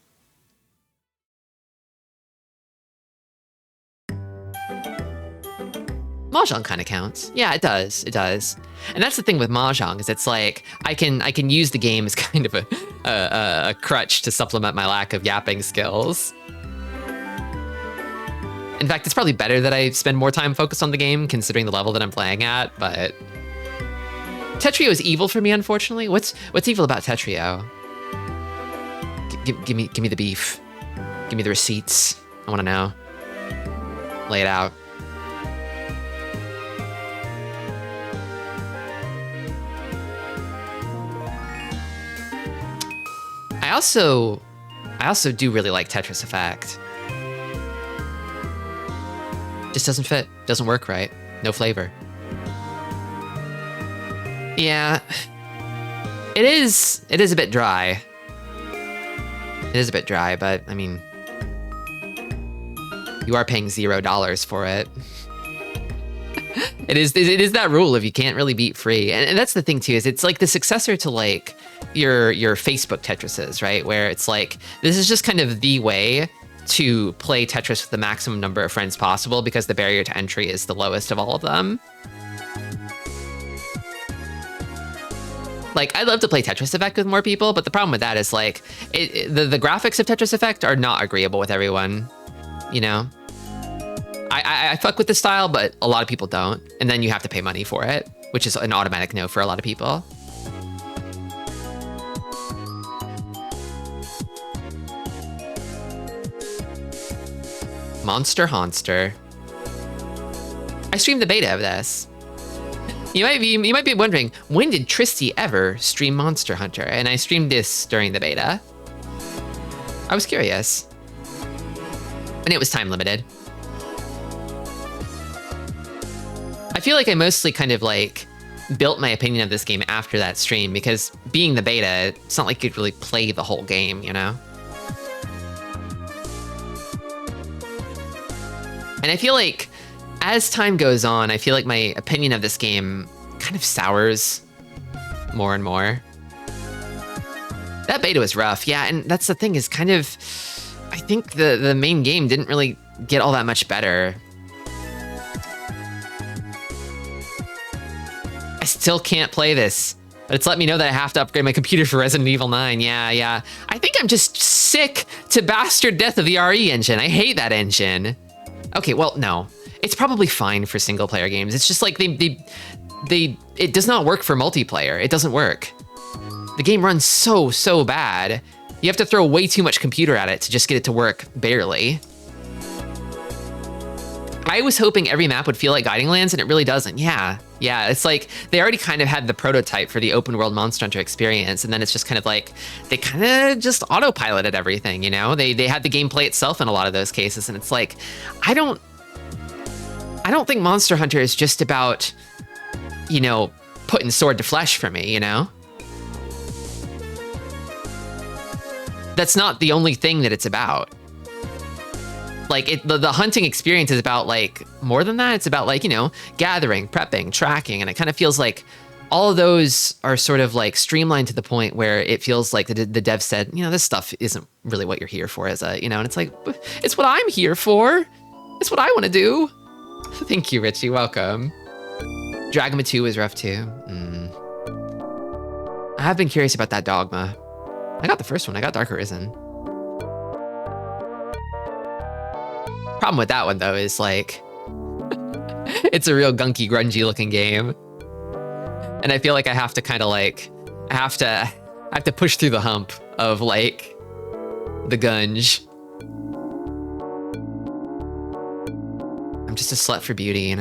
Mahjong kind of counts. Yeah, it does. It does. And that's the thing with Mahjong, is it's like I can use the game as kind of a crutch to supplement my lack of yapping skills. In fact, it's probably better that I spend more time focused on the game, considering the level that I'm playing at, but Tetrio is evil for me, unfortunately. What's evil about Tetrio? Give me the beef. Give me the receipts. I want to know. Lay it out. I also do really like Tetris Effect. Just doesn't fit. Doesn't work right. No flavor. Yeah, it is a bit dry. It is a bit dry, but I mean, you are paying $0 for it. It is that rule if you can't really beat free. And that's the thing too, is it's like the successor to like your Facebook Tetrises, right? Where it's like, this is just kind of the way to play Tetris with the maximum number of friends possible because the barrier to entry is the lowest of all of them. Like, I'd love to play Tetris Effect with more people, but the problem with that is like, the graphics of Tetris Effect are not agreeable with everyone, you know? I fuck with the style, but a lot of people don't. And then you have to pay money for it, which is an automatic no for a lot of people. Monster Haunster. I streamed the beta of this. You might be wondering, when did Tristi ever stream Monster Hunter? And I streamed this during the beta. I was curious. And it was time limited. I feel like I mostly kind of like built my opinion of this game after that stream, because being the beta, it's not like you could really play the whole game, you know? And I feel like as time goes on, I feel like my opinion of this game kind of sours more and more. That beta was rough, yeah, and that's the thing, is kind of, I think the main game didn't really get all that much better. I still can't play this, but it's let me know that I have to upgrade my computer for Resident Evil 9. Yeah. I think I'm just sick to bastard death of the RE engine. I hate that engine. Okay, well, no. It's probably fine for single player games. It's just like it does not work for multiplayer. It doesn't work. The game runs so bad. You have to throw way too much computer at it to just get it to work barely. I was hoping every map would feel like Guiding Lands, and it really doesn't. Yeah, it's like they already kind of had the prototype for the open world Monster Hunter experience, and then it's just kind of like they kind of just autopiloted everything, you know? They had the gameplay itself in a lot of those cases, and it's like, I don't think Monster Hunter is just about, you know, putting sword to flesh for me, you know? That's not the only thing that it's about. Like, the hunting experience is about, like, more than that. It's about, like, you know, gathering, prepping, tracking, and it kind of feels like all of those are sort of like streamlined to the point where it feels like the dev said, this stuff isn't really what you're here for as a, and it's like, it's what I'm here for. It's what I want to do. Thank you, Richie. Welcome. Dragma 2 is rough too. I have been curious about that Dogma. I got the first one. I got Dark Arisen. Problem with that one though is like, it's a real gunky, grungy looking game. And I feel like I have to kind of like, I have to push through the hump of like the gunge. I'm just a slut for beauty,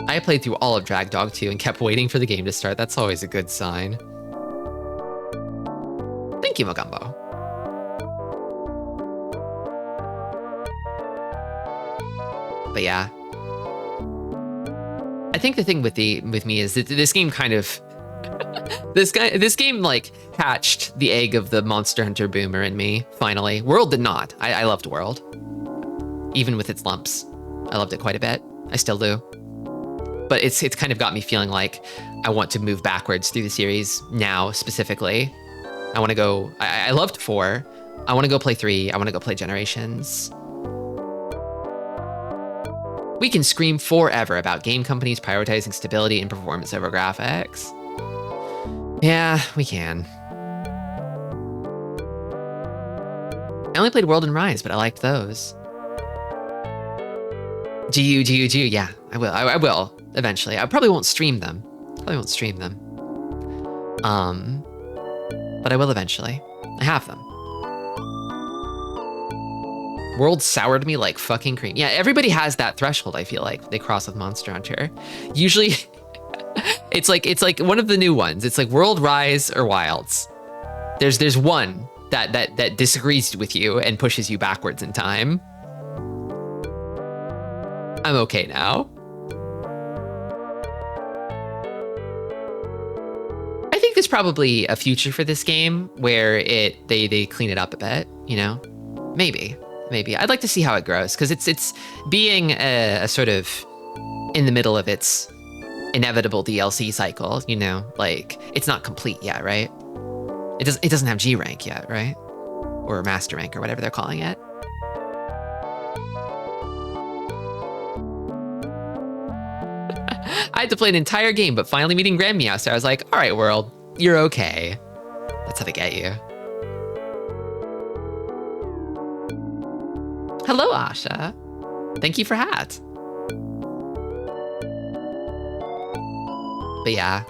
I played through all of Drag Dog 2 and kept waiting for the game to start. That's always a good sign. Thank you, Mogumbo. But yeah. I think the thing with me is that this game kind of this game like hatched the egg of the Monster Hunter boomer in me, finally. World did not. I loved World. Even with its lumps. I loved it quite a bit. I still do. But it's kind of got me feeling like I want to move backwards through the series now, specifically. I want to go... I loved 4. I want to go play 3. I want to go play Generations. We can scream forever about game companies prioritizing stability and performance over graphics. Yeah, we can. I only played World and Rise, but I liked those. GU. Yeah, I will. I will eventually. I probably won't stream them. But I will eventually. I have them. World soured me like fucking cream. Yeah, everybody has that threshold, I feel like, they cross with Monster Hunter. Usually, it's like one of the new ones. It's like World, Rise, or Wilds. There's one that disagrees with you and pushes you backwards in time. I'm okay now. I think there's probably a future for this game where they clean it up a bit, Maybe. I'd like to see how it grows, because it's being a sort of in the middle of its inevitable DLC cycle, like it's not complete yet, right? It doesn't have G rank yet, right? Or master rank or whatever they're calling it. I had to play an entire game, but finally meeting Grand Meowster, I was like, all right, World, you're okay. That's how they get you. Hello, Asha. Thank you for hat. But yeah.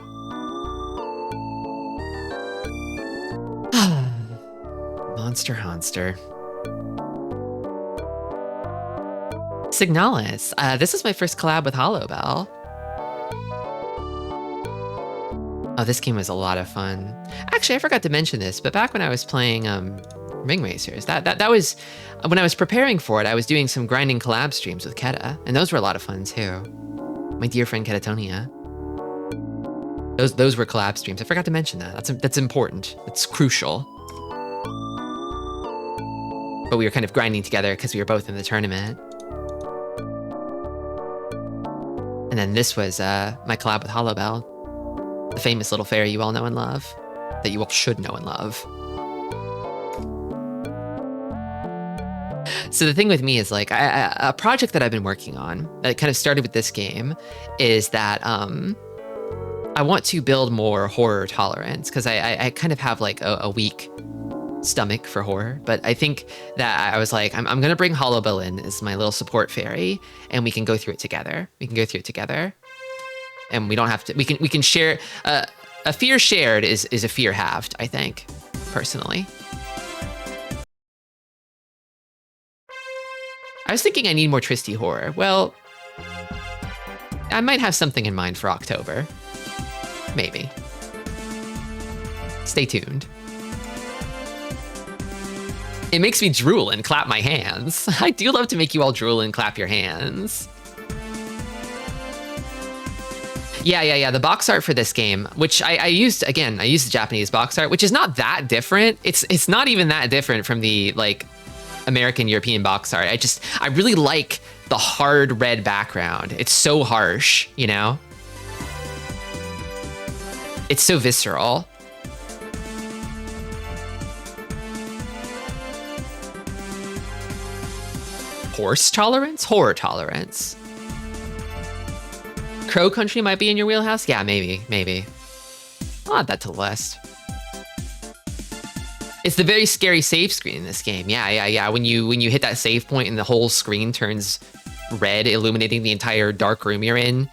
Monster Hunter. Signalis. This is my first collab with Hollowbell. Oh, this game was a lot of fun. Actually, I forgot to mention this, but back when I was playing Ring Racers, that was when I was preparing for it. I was doing some grinding collab streams with Keta, and those were a lot of fun too. My dear friend Ketatonia. Those were collab streams. I forgot to mention that. That's important. It's crucial. But we were kind of grinding together because we were both in the tournament. And then this was my collab with Hollowbell, the famous little fairy you all know and love, that you all should know and love. So the thing with me is like, a project that I've been working on that kind of started with this game is that I want to build more horror tolerance, because I kind of have like a weak stomach for horror. But I think that I was like, I'm going to bring Hollowbell in as my little support fairy, and we can go through it together. And we don't have to, we can share, a fear shared is a fear halved, I think, personally. I was thinking I need more Tristi horror. Well, I might have something in mind for October. Maybe. Stay tuned. It makes me drool and clap my hands. I do love to make you all drool and clap your hands. Yeah. The box art for this game, which I used the Japanese box art, which is not that different. It's not even that different from the like American European box art. I really like the hard red background. It's so harsh, you know? It's so visceral. Horse tolerance? Horror tolerance. Crow Country might be in your wheelhouse? Yeah, maybe. I'll add that to the list. It's the very scary save screen in this game. Yeah. When you hit that save point and the whole screen turns red, illuminating the entire dark room you're in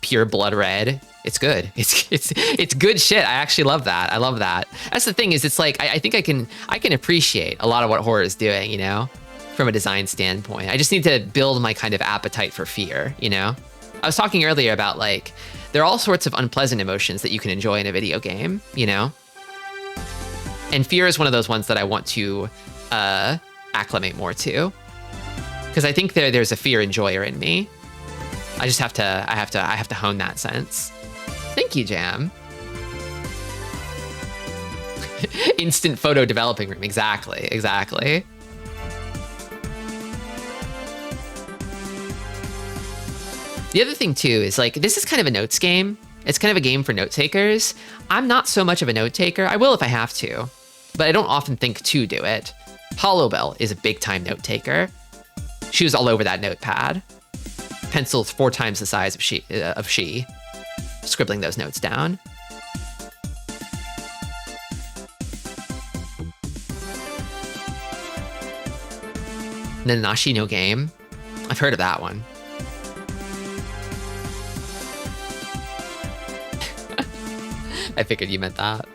pure blood red. It's good. It's good shit. I actually love that. I love that. That's the thing is, it's like I think I can appreciate a lot of what horror is doing, you know, from a design standpoint. I just need to build my kind of appetite for fear, you know? I was talking earlier about like, there are all sorts of unpleasant emotions that you can enjoy in a video game, you know? And fear is one of those ones that I want to acclimate more to. Because I think there's a fear enjoyer in me. I have to hone that sense. Thank you, Jam. Instant photo developing room, exactly. The other thing too is like, this is kind of a notes game. It's kind of a game for note takers. I'm not so much of a note taker. I will if I have to, but I don't often think to do it. Hollowbell is a big time note taker. She was all over that notepad. Pencil 4 times the size of she, scribbling those notes down. Nanashi no Game. I've heard of that one. I figured you meant that.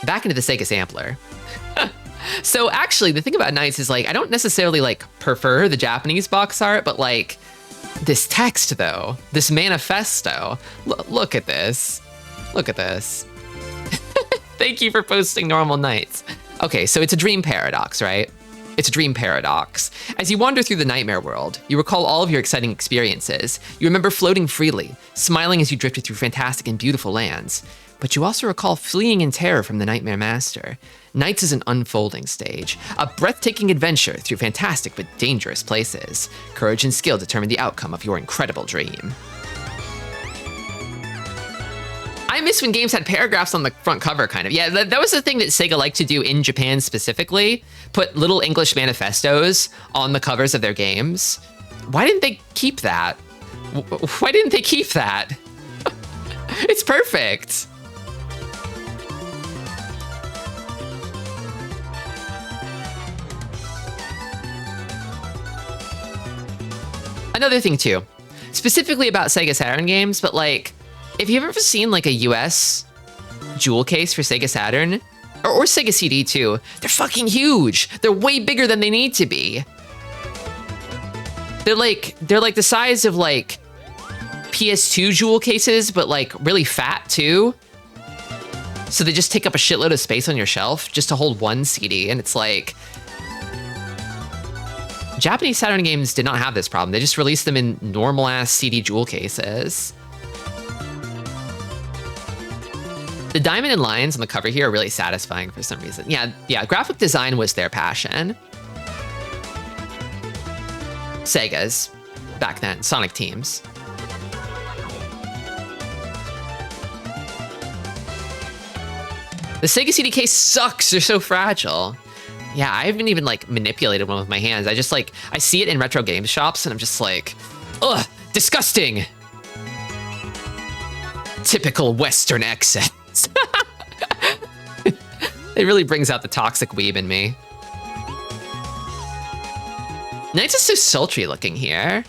Back into the Sega sampler. So actually, the thing about Nights is like, I don't necessarily like prefer the Japanese box art, but like this text though, this manifesto, look at this. Look at this. Thank you for posting Normal Nights. Okay, so it's a dream paradox, right? It's a dream paradox. As you wander through the nightmare world, you recall all of your exciting experiences. You remember floating freely, smiling as you drifted through fantastic and beautiful lands. But you also recall fleeing in terror from the Nightmare Master. Nights is an unfolding stage, a breathtaking adventure through fantastic but dangerous places. Courage and skill determine the outcome of your incredible dream. I miss when games had paragraphs on the front cover, kind of. Yeah, that was the thing that Sega liked to do in Japan specifically, put little English manifestos on the covers of their games. Why didn't they keep that? Why didn't they keep that? It's perfect. Another thing too, specifically about Sega Saturn games, but like, if you've ever seen like a US jewel case for Sega Saturn, or Sega CD too, they're fucking huge. They're way bigger than they need to be. They're like the size of like PS2 jewel cases, but like really fat too. So they just take up a shitload of space on your shelf just to hold one CD, and it's like, Japanese Saturn games did not have this problem. They just released them in normal-ass CD jewel cases. The diamond and lines on the cover here are really satisfying for some reason. Yeah, graphic design was their passion. Sega's, back then, Sonic Teams. The Sega CD case sucks, they're so fragile. Yeah, I haven't even like manipulated one with my hands. I just like, I see it in retro game shops and I'm just like, ugh, disgusting. Typical Western accents. It really brings out the toxic weeb in me. Nights is so sultry looking here.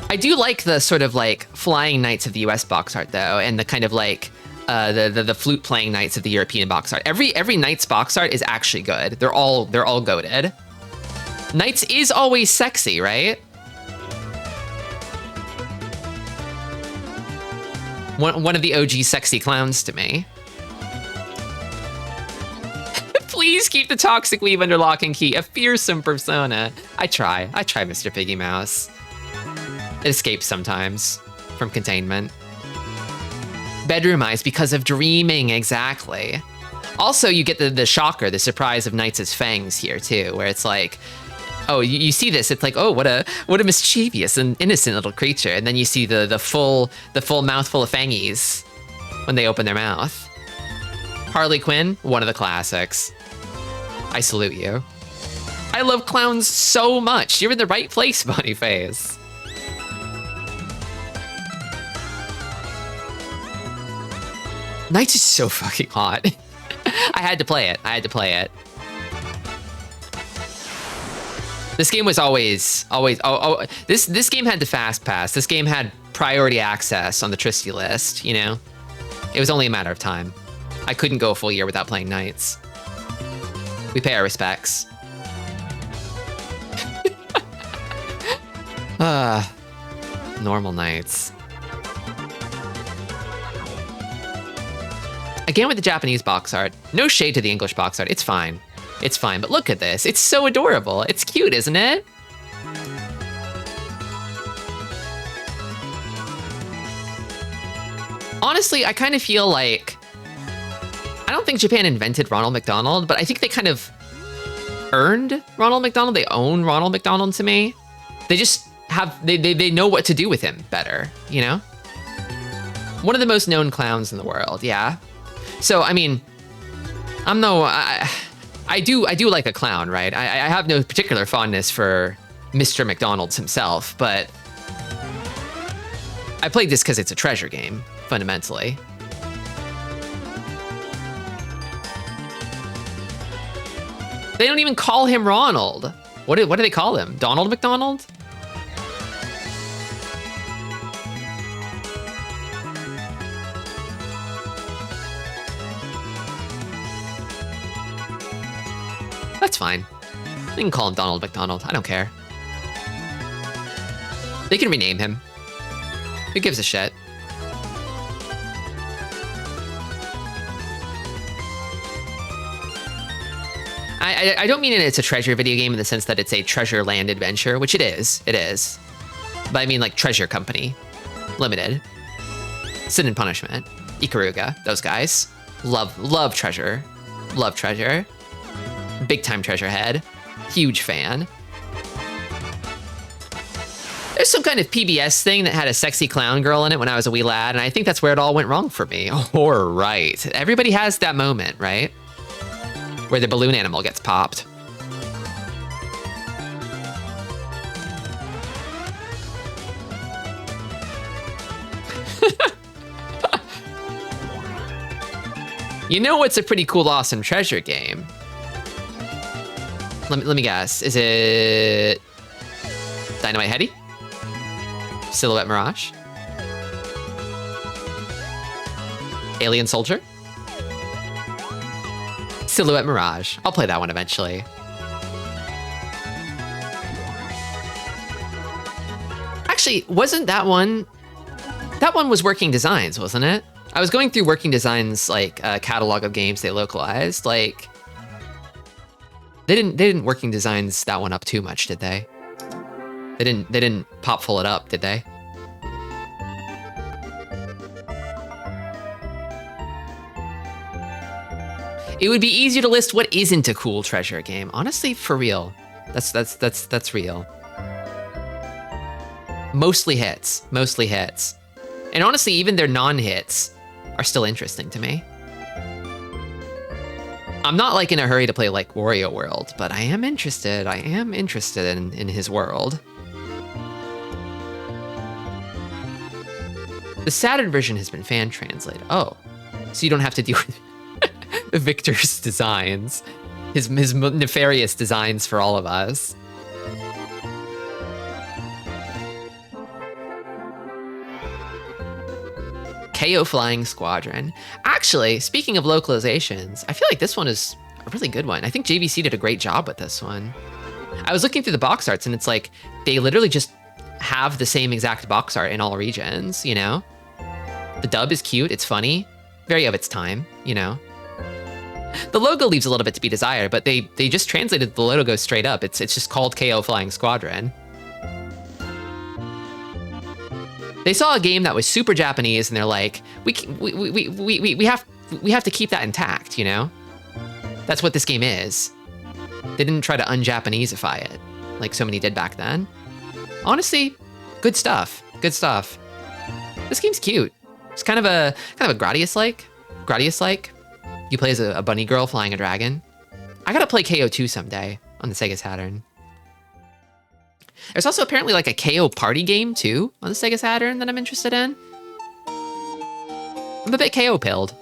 I do like the sort of like flying knights of the US box art though, and the kind of like, the flute playing knights of the European box art. Every Knights box art is actually good. They're all goated. Knights is always sexy, right? One of the OG sexy clowns to me. Please keep the toxic weave under lock and key. A fearsome persona. I try, Mr. Piggy Mouse. It escapes sometimes from containment. Bedroom eyes because of dreaming, exactly. Also, you get the shocker, the surprise of Knights' fangs here too, where it's like, oh, you see this, it's like, oh, what a mischievous and innocent little creature, and then you see the full mouthful of fangies when they open their mouth. Harley Quinn, one of the classics. I salute you. I love clowns so much. You're in the right place, Bonyface. Knights is so fucking hot. I had to play it. This game was always. This game had the fast pass. This game had priority access on the Tristi list. You know, it was only a matter of time. I couldn't go a full year without playing Knights. We pay our respects. Normal Knights. Again with the Japanese box art. No shade to the English box art. It's fine. It's fine. But look at this. It's so adorable. It's cute, isn't it? Honestly, I kind of feel like... I don't think Japan invented Ronald McDonald, but I think they kind of earned Ronald McDonald. They own Ronald McDonald to me. They just have... They know what to do with him better, you know? One of the most known clowns in the world, yeah. So, I mean, I do like a clown, right? I have no particular fondness for Mr. McDonald's himself, but I played this because it's a treasure game, fundamentally. They don't even call him Ronald. What do they call him? Donald McDonald? That's fine. They can call him Donald McDonald. I don't care. They can rename him. Who gives a shit? I don't mean it's a treasure video game in the sense that it's a treasure land adventure, which it is. It is. But I mean like Treasure Company. Limited. Sin and Punishment. Ikaruga. Those guys. Love Treasure. Love Treasure. Big time Treasure head. Huge fan. There's some kind of PBS thing that had a sexy clown girl in it when I was a wee lad, and I think that's where it all went wrong for me. All right. Everybody has that moment, right? Where the balloon animal gets popped. You know what's a pretty cool, awesome treasure game? Let me guess. Is it Dynamite Heady? Silhouette Mirage? Alien Soldier? Silhouette Mirage. I'll play that one eventually. Actually, wasn't that one... That one was Working Designs, wasn't it? I was going through Working Designs, like, catalog of games they localized. Like, they didn't Working Designs that one up too much, did they? They didn't pop full it up, did they? It would be easier to list what isn't a cool treasure game. Honestly, for real. That's real. Mostly hits. Mostly hits. And honestly, even their non-hits are still interesting to me. I'm not like in a hurry to play like Wario World, but I am interested. I am interested in his world. The Saturn version has been fan translated. Oh, so you don't have to deal with Victor's designs, his nefarious designs for all of us. KO Flying Squadron. Actually, speaking of localizations, I feel like this one is a really good one. I think JVC did a great job with this one. I was looking through the box arts and it's like, they literally just have the same exact box art in all regions, you know? The dub is cute, it's funny, very of its time, you know? The logo leaves a little bit to be desired, but they just translated the logo straight up. It's just called KO Flying Squadron. They saw a game that was super Japanese, and they're like, we have to keep that intact, you know? That's what this game is. They didn't try to un-Japaneseify it, like so many did back then. Honestly, good stuff. Good stuff. This game's cute. It's kind of a Gradius-like. Gradius-like. You play as a bunny girl flying a dragon. I gotta play KO2 someday on the Sega Saturn. There's also apparently like a KO party game too on the Sega Saturn that I'm interested in. I'm a bit KO pilled.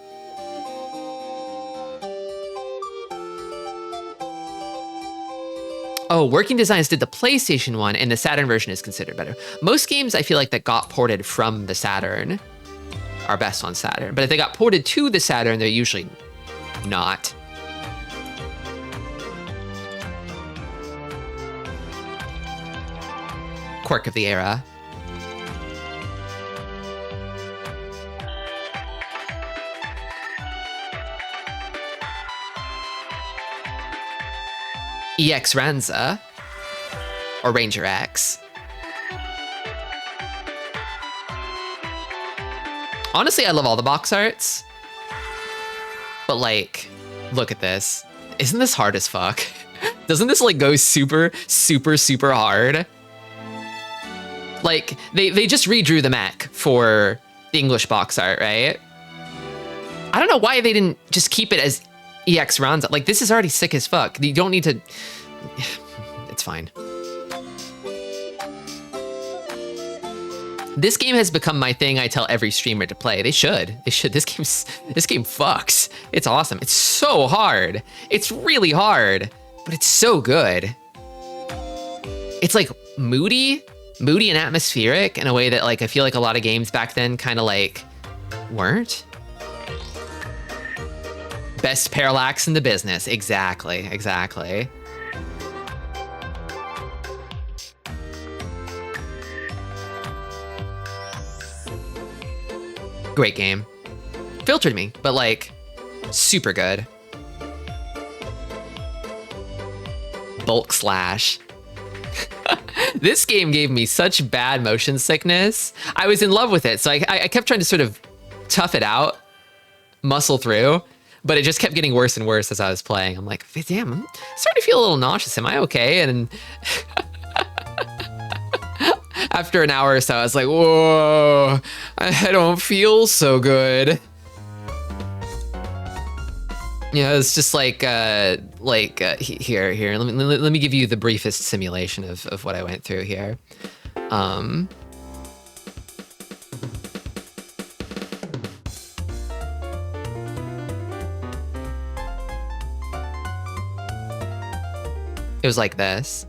Oh, Working Designs did the PlayStation one, and the Saturn version is considered better. Most games I feel like that got ported from the Saturn are best on Saturn, but if they got ported to the Saturn, they're usually not. Quirk of the era. EX Ranza, or Ranger X. Honestly, I love all the box arts, but like, look at this. Isn't this hard as fuck? Doesn't this like go super, super, super hard? Like, they just redrew the mech for the English box art, right? I don't know why they didn't just keep it as EX Ranza. Like, this is already sick as fuck. You don't need to... It's fine. This game has become my thing I tell every streamer to play. They should. They should. This game fucks. It's awesome. It's so hard. It's really hard, but it's so good. It's like moody and atmospheric in a way that like I feel like a lot of games back then kind of like weren't. Best parallax in the business. Exactly. Great game. Filtered me, but like super good. Bulk Slash. This game gave me such bad motion sickness. I was in love with it, so I kept trying to sort of tough it out, muscle through, but it just kept getting worse and worse as I was playing. I'm like, damn, I'm starting to feel a little nauseous. Am I okay? And after an hour or so, I was like, whoa, I don't feel so good. Yeah, it's just like here. Let me give you the briefest simulation of what I went through here. It was like this.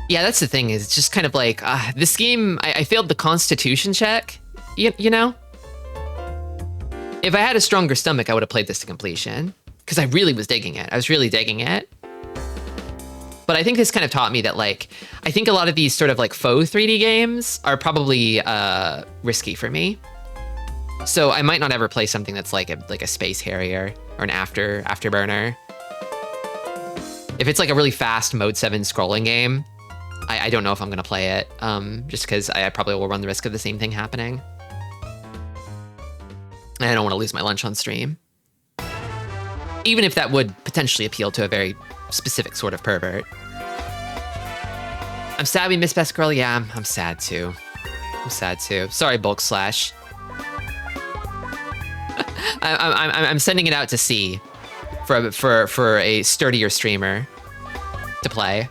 Yeah, that's the thing, is it's just kind of like, this game, I failed the constitution check, you know? If I had a stronger stomach, I would have played this to completion, because I really was digging it. I was really digging it. But I think this kind of taught me that, like, I think a lot of these sort of like faux 3D games are probably risky for me. So I might not ever play something that's like a Space Harrier or an Afterburner. If it's like a really fast Mode 7 scrolling game, I don't know if I'm gonna play it, just because I probably will run the risk of the same thing happening. And I don't want to lose my lunch on stream. Even if that would potentially appeal to a very specific sort of pervert. I'm sad we missed Best Girl. Yeah, I'm sad too. I'm sad too. Sorry, Bulk Slash. I'm sending it out to sea for a sturdier streamer to play.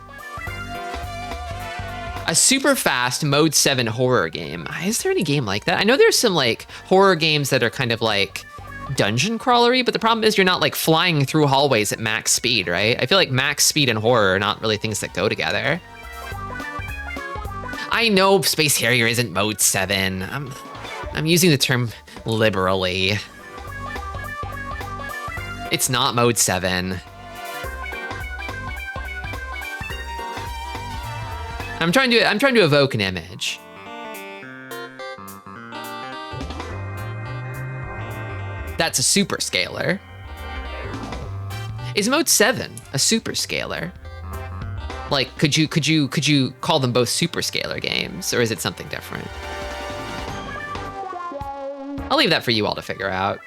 A super fast Mode 7 horror game. Is there any game like that? I know there's some like horror games that are kind of like dungeon crawlery, but the problem is you're not like flying through hallways at max speed, right? I feel like max speed and horror are not really things that go together. I know Space Harrier isn't Mode 7. I'm using the term liberally. It's not Mode 7. I'm trying to evoke an image. That's a super scaler. Is Mode 7 a super scaler? Like, could you call them both superscalar games, or is it something different? I'll leave that for you all to figure out.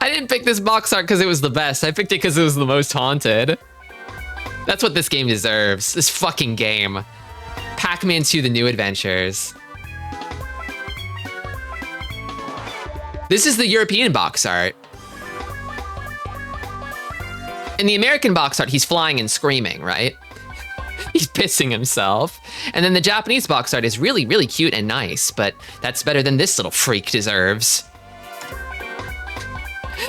I didn't pick this box art because it was the best. I picked it because it was the most haunted. That's what this game deserves. This fucking game. Pac-Man 2: The New Adventures. This is the European box art. In the American box art, he's flying and screaming, right? He's pissing himself. And then the Japanese box art is really, really cute and nice, but that's better than this little freak deserves.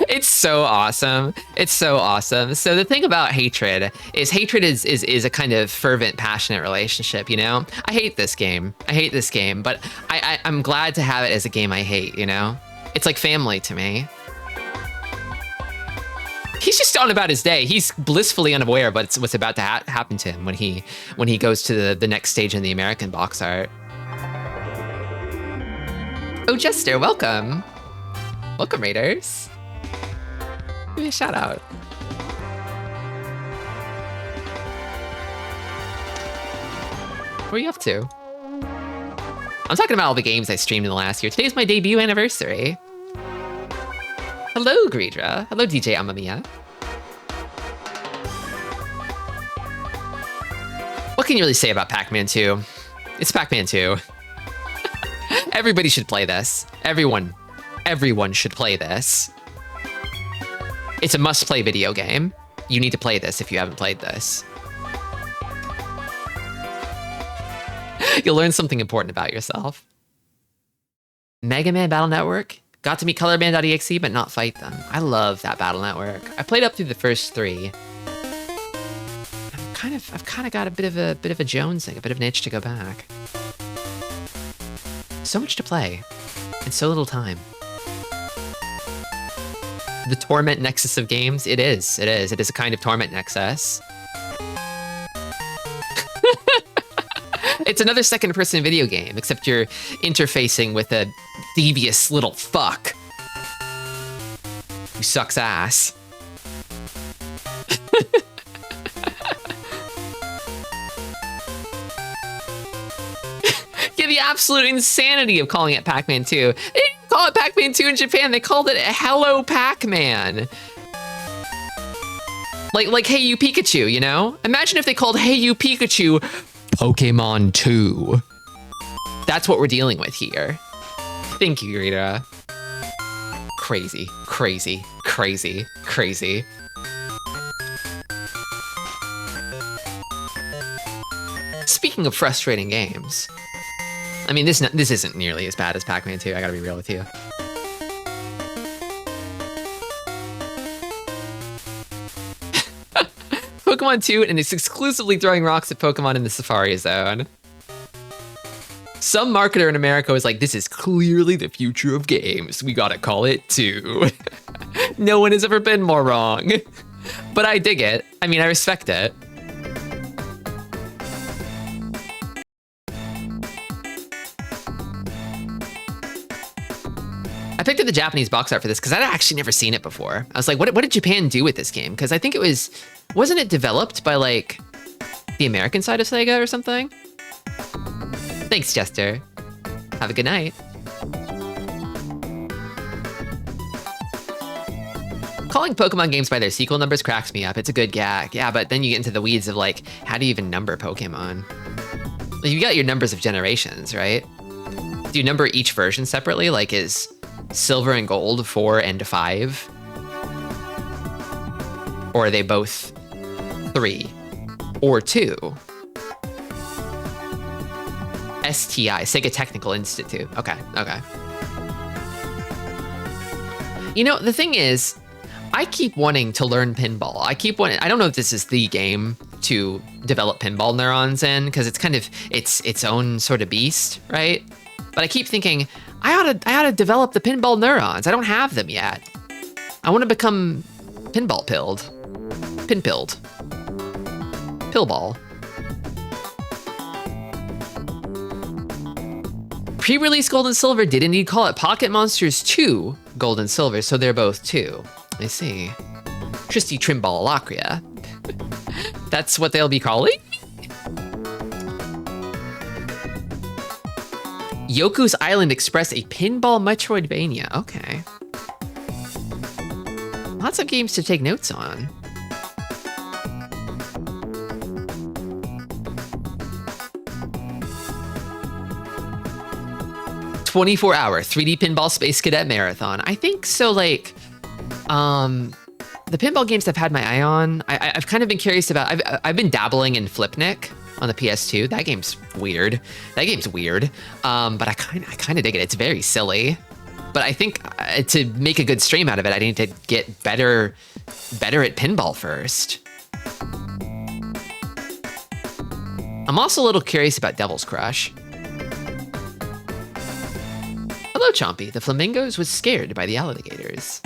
It's so awesome. It's so awesome. So the thing about hatred is a kind of fervent, passionate relationship, you know? I hate this game. I hate this game, but I'm glad to have it as a game I hate, you know? It's like family to me. He's just on about his day. He's blissfully unaware of what's about to happen to him when he goes to the next stage in the American box art. Oh, Jester, welcome. Welcome, Raiders. Give me a shout out. What are you up to? I'm talking about all the games I streamed in the last year. Today's my debut anniversary. Hello, Greedra. Hello, DJ Amamiya. What can you really say about Pac-Man 2? It's Pac-Man 2. Everybody should play this. Everyone should play this. It's a must-play video game. You need to play this if you haven't played this. You'll learn something important about yourself. Mega Man Battle Network? Got to meet Colorband.exe, but not fight them. I love that Battle Network. I played up through the first 3. I've kind of got a bit of a jonesing, a bit of an itch to go back. So much to play, and so little time. The Torment Nexus of games? It is. It is a kind of Torment Nexus. It's another second-person video game, except you're interfacing with a devious little fuck who sucks ass. Yeah, the absolute insanity of calling it Pac-Man 2. They didn't call it Pac-Man 2 in Japan. They called it Hello Pac-Man. Like Hey You Pikachu, you know? Imagine if they called Hey You Pikachu Pokemon 2. That's what we're dealing with here. Thank you, Rita. Crazy, crazy, crazy, crazy. Speaking of frustrating games, I mean, this isn't nearly as bad as Pac-Man 2, I gotta be real with you. Pokemon 2, and it's exclusively throwing rocks at Pokemon in the Safari Zone. Some marketer in America was like, this is clearly the future of games. We gotta call it 2. No one has ever been more wrong. But I dig it. I mean, I respect it. I picked up the Japanese box art for this because I'd actually never seen it before. I was like, what did Japan do with this game? Because I think wasn't it developed by like the American side of Sega or something? Thanks, Chester. Have a good night. Calling Pokemon games by their sequel numbers cracks me up. It's a good gag. Yeah, but then you get into the weeds of like, how do you even number Pokemon? Like, you got your numbers of generations, right? Do you number each version separately? Like, is Silver and Gold 4 and 5? Or are they both 3 or 2? STI, Sega Technical Institute. Okay. You know, the thing is, I keep wanting to learn pinball. I don't know if this is the game to develop pinball neurons in, because it's kind of its own sort of beast, right? But I keep thinking, I ought to develop the pinball neurons. I don't have them yet. I want to become pinball pilled. Pin-pilled. Pillball. Pre-release Gold and Silver did indeed call it Pocket Monsters 2 Gold and Silver, so they're both 2. I see. Tristi Trimball Lacria. That's what they'll be calling? Yoku's Island Express, a pinball Metroidvania. Okay. Lots of games to take notes on. "24-hour 3D Pinball Space Cadet Marathon." I think so, like, the pinball games I've had my eye on, I've kind of been curious about. I've been dabbling in Flipnik on the PS2. That game's weird. But I kind of dig it. It's very silly. But I think to make a good stream out of it, I need to get better at pinball first. I'm also a little curious about Devil's Crush. "Hello, Chompy. The flamingos was scared by the alligators."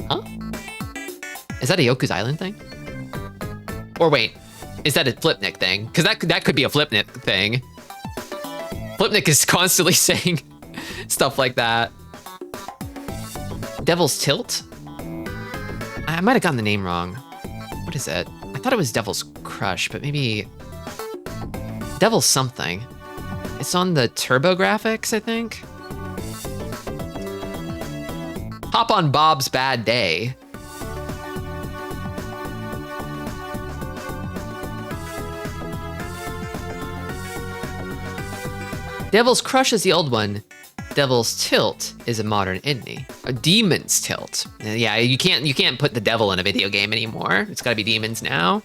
Huh? Is that a Yoku's Island thing? Or wait, is that a Flipnik thing? Because that could be a Flipnik thing. Flipnik is constantly saying stuff like that. Devil's Tilt? I might have gotten the name wrong. What is it? I thought it was Devil's Crush, but maybe Devil's something. It's on the TurboGrafx, I think. Hop on Bob's Bad Day. Devil's Crush is the old one. Devil's Tilt is a modern indie. A Demon's Tilt. Yeah, you can't put the devil in a video game anymore. It's gotta be demons now.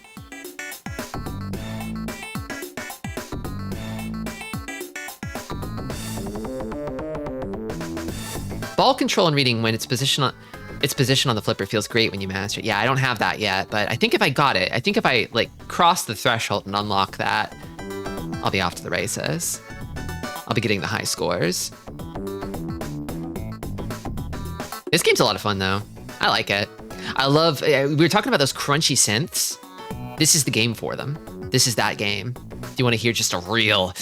Ball control and reading when its position on the flipper feels great when you master it. Yeah, I don't have that yet, but I think if I got it, I think if I like cross the threshold and unlock that, I'll be off to the races. I'll be getting the high scores. This game's a lot of fun though. I like it. I love, we were talking about those crunchy synths. This is the game for them. This is that game. Do you want to hear just a real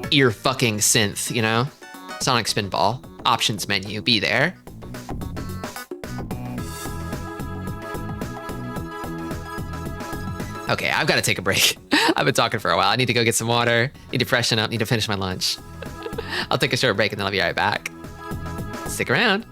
ear fucking synth, you know? Sonic Spinball, options menu, be there. Okay, I've got to take a break. I've been talking for a while. I need to go get some water, need to freshen up, need to finish my lunch. I'll take a short break and then I'll be right back. Stick around.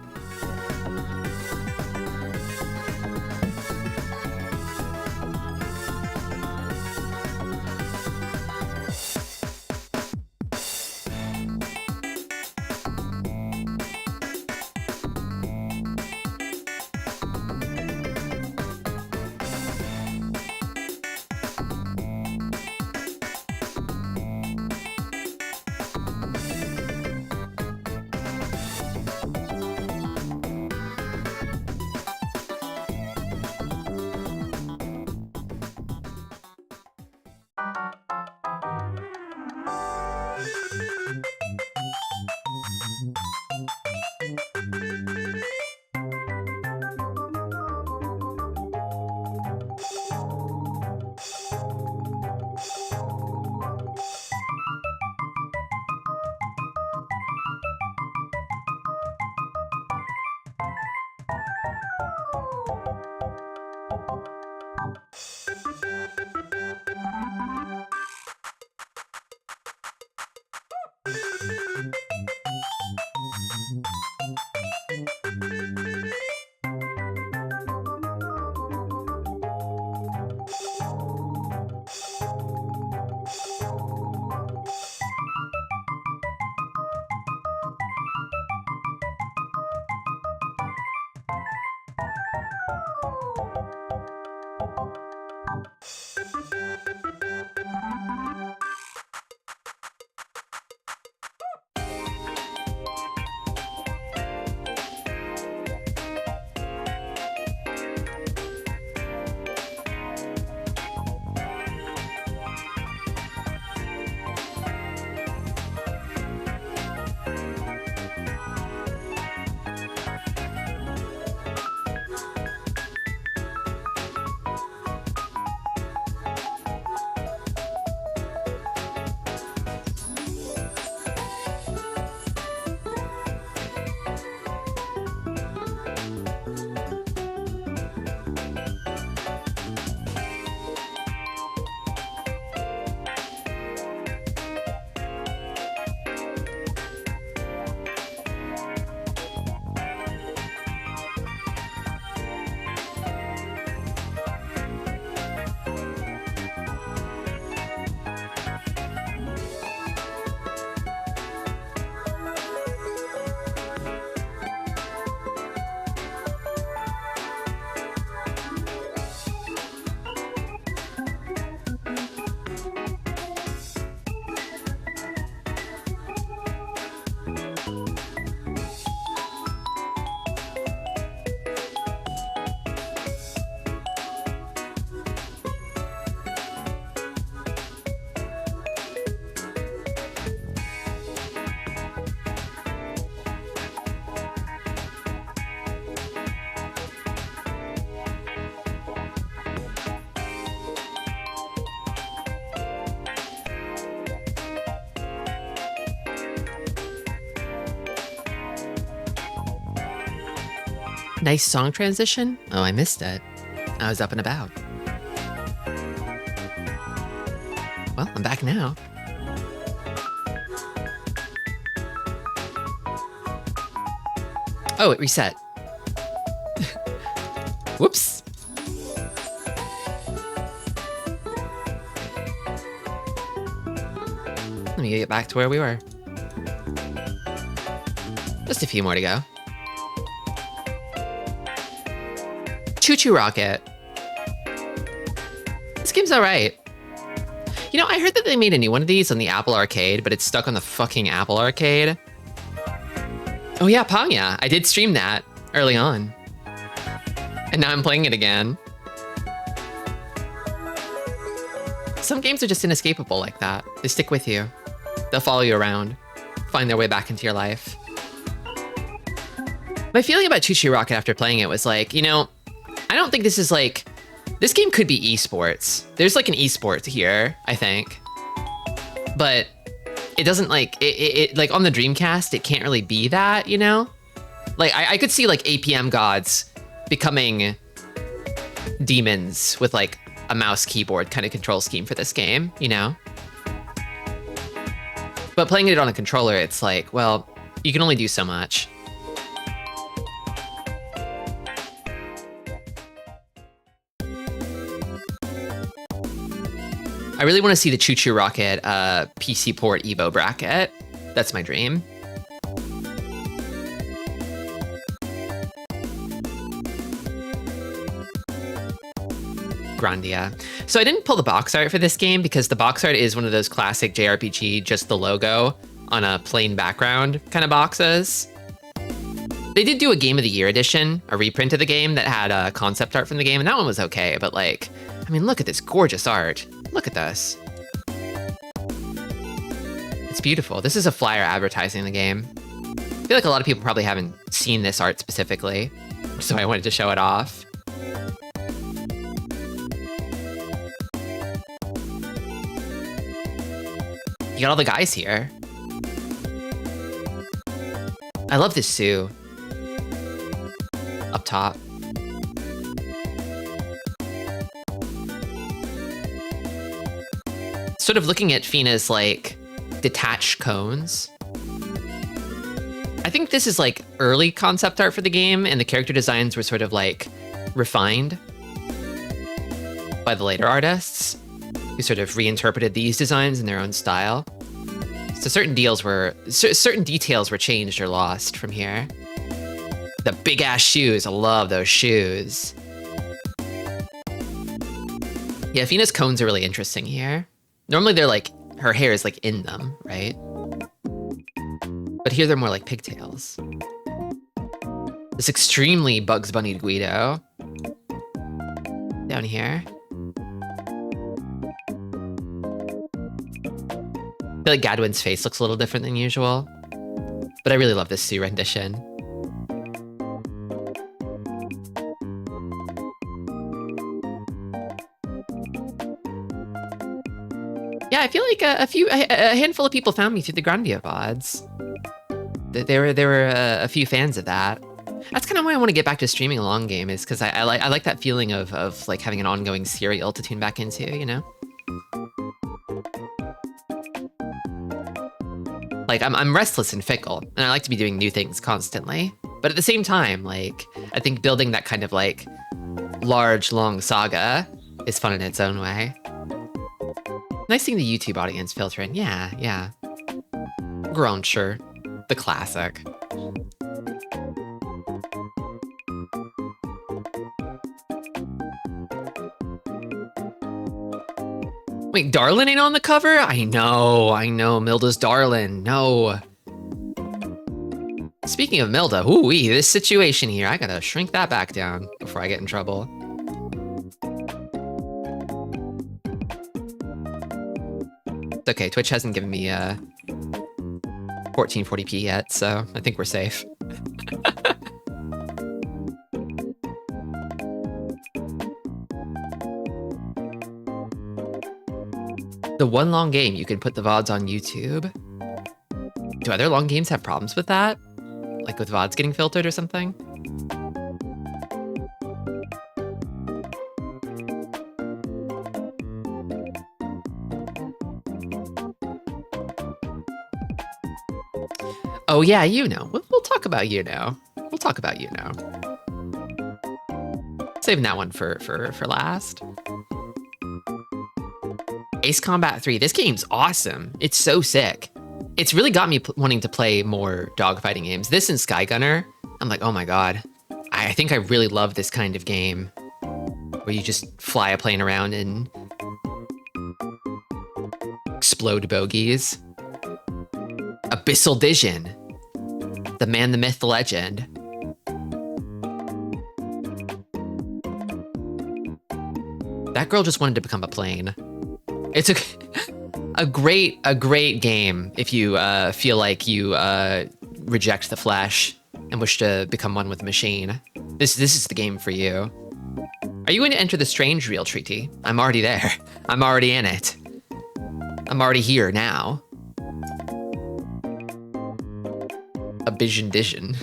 Nice song transition? Oh, I missed it. I was up and about. Well, I'm back now. Oh, it reset. Whoops. Let me get back to where we were. Just a few more to go. Choo-Choo Rocket. This game's alright. You know, I heard that they made a new one of these on the Apple Arcade, but it's stuck on the fucking Apple Arcade. Oh yeah, Panya. I did stream that early on. And now I'm playing it again. Some games are just inescapable like that. They stick with you. They'll follow you around, find their way back into your life. My feeling about Choo-Choo Rocket after playing it was like, you know, I don't think this is like, this game could be esports. There's like an esport here, I think. But it doesn't like, it like on the Dreamcast, it can't really be that, you know? Like I could see like APM gods becoming demons with like a mouse keyboard kind of control scheme for this game, you know? But playing it on a controller, it's like, well, you can only do so much. I really want to see the Choo-Choo Rocket PC port Evo bracket. That's my dream. Grandia. So I didn't pull the box art for this game because the box art is one of those classic JRPG, just the logo on a plain background kind of boxes. They did do a Game of the Year edition, a reprint of the game that had concept art from the game, and that one was okay, but like, I mean, look at this gorgeous art. Look at this. It's beautiful. This is a flyer advertising the game. I feel like a lot of people probably haven't seen this art specifically, so I wanted to show it off. You got all the guys here. I love this Sue. Up top. Sort of looking at Fina's like detached cones. I think this is like early concept art for the game, and the character designs were sort of like refined by the later artists, who sort of reinterpreted these designs in their own style. So certain details were changed or lost from here. The big ass shoes, I love those shoes. Yeah, Fina's cones are really interesting here. Normally they're like, her hair is like in them, right? But here they're more like pigtails. This extremely Bugs Bunny Guido. Down here. I feel like Gadwin's face looks a little different than usual, but I really love this Sue rendition. Yeah, I feel like a handful of people found me through the Grandia VODs. There were a few fans of that. That's kind of why I want to get back to streaming a long game, is because I like that feeling of like having an ongoing serial to tune back into, you know? Like, I'm restless and fickle, and I like to be doing new things constantly. But at the same time, like, I think building that kind of, like, large, long saga is fun in its own way. Nice seeing the YouTube audience filter in. Yeah, yeah. Gruncher. The classic. Wait, Darlin ain't on the cover? I know, Milda's Darlin, no. Speaking of Milda, ooh-wee, this situation here, I gotta shrink that back down before I get in trouble. It's okay, Twitch hasn't given me 1440p yet, so I think we're safe. The one long game, you can put the VODs on YouTube. Do other long games have problems with that? Like with VODs getting filtered or something? Oh yeah, you know. We'll talk about you know. We'll talk about you know. Saving that one for last. Ace Combat 3. This game's awesome. It's so sick. It's really got me wanting to play more dogfighting games. This and Sky Gunner, I'm like, oh my god. I think I really love this kind of game where you just fly a plane around and explode bogeys. Abyssal Vision. The man, the myth, the legend. That girl just wanted to become a plane. It's a great game if you feel like you reject the flesh and wish to become one with the machine. This is the game for you. Are you going to enter the strange reel, Tristi? I'm already there. I'm already in it. I'm already here now. Abyssal Vision.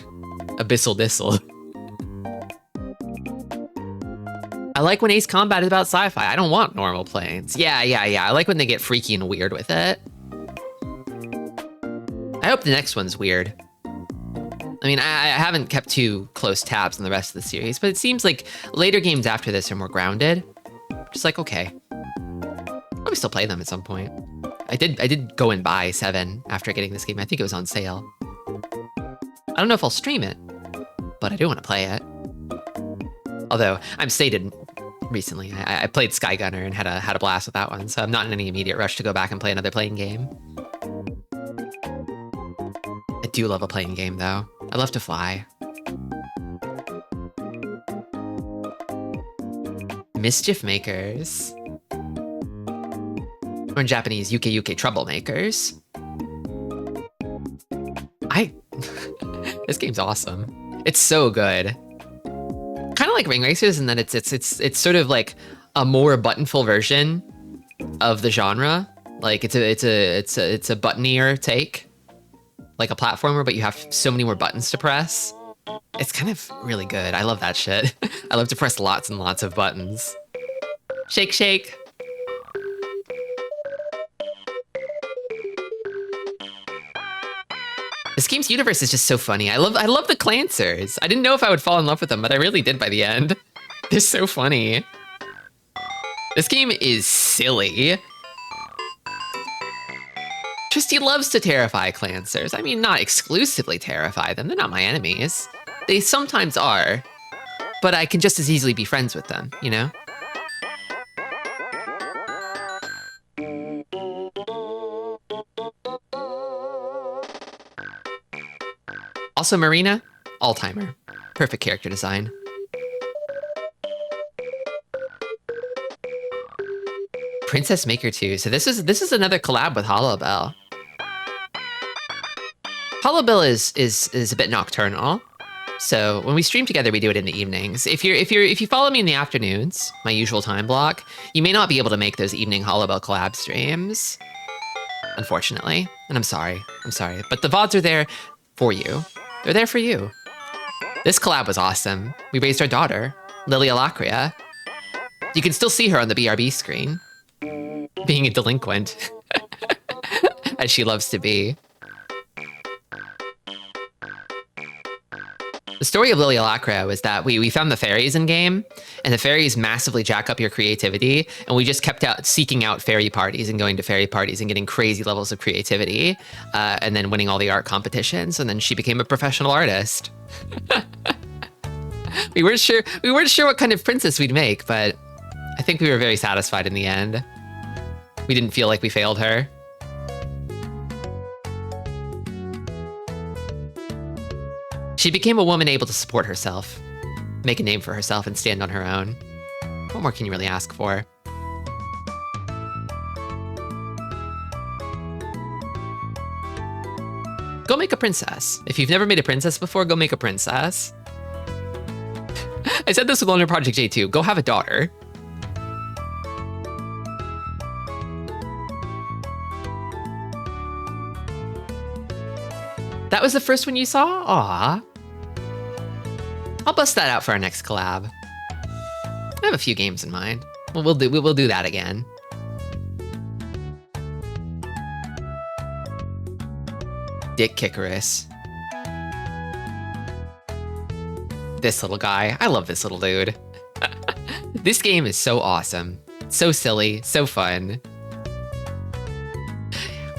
Abyssal Dissel. I like when Ace Combat is about sci-fi. I don't want normal planes. Yeah. I like when they get freaky and weird with it. I hope the next one's weird. I mean, I haven't kept too close tabs on the rest of the series, but it seems like later games after this are more grounded. Just like, okay. Probably still play them at some point. I did go and buy 7 after getting this game. I think it was on sale. I don't know if I'll stream it, but I do want to play it. Although I'm sated recently. I played Sky Gunner and had a blast with that one, so I'm not in any immediate rush to go back and play another plane game. I do love a plane game though. I love to fly. Mischief Makers. Or in Japanese, UK Troublemakers. This game's awesome. It's so good. Kind of like Ring Racers in that it's sort of like a more buttonful version of the genre. Like it's a buttonier take, like a platformer, but you have so many more buttons to press. It's kind of really good. I love that shit. I love to press lots and lots of buttons. Shake, shake. This game's universe is just so funny. I love the Clancers. I didn't know if I would fall in love with them, but I really did by the end. They're so funny. This game is silly. Tristi loves to terrify Clancers. I mean, not exclusively terrify them. They're not my enemies. They sometimes are, but I can just as easily be friends with them, you know? Also, Marina, all-timer. Perfect character design. Princess Maker 2. So this is another collab with Hollow Bell. Hollow Bell is a bit nocturnal. So when we stream together, we do it in the evenings. If you follow me in the afternoons, my usual time block, you may not be able to make those evening Hollow Bell collab streams, unfortunately. And I'm sorry. But the VODs are there for you. They're there for you. This collab was awesome. We raised our daughter, Lilia Lacria. You can still see her on the BRB screen, being a delinquent, as she loves to be. The story of Lilia Lacria was that we found the fairies in game, and the fairies massively jack up your creativity, and we just kept seeking out fairy parties and going to fairy parties and getting crazy levels of creativity, and then winning all the art competitions, and then she became a professional artist. We weren't sure what kind of princess we'd make, but I think we were very satisfied in the end. We didn't feel like we failed her. She became a woman able to support herself, make a name for herself, and stand on her own. What more can you really ask for? Go make a princess. If you've never made a princess before, go make a princess. I said this with Lunar Project J too. Go have a daughter. That was the first one you saw? Aw. I'll bust that out for our next collab. I have a few games in mind. We'll do that again. Dick Kickerus. this little guy. I love this little dude. This game is so awesome. So silly, so fun.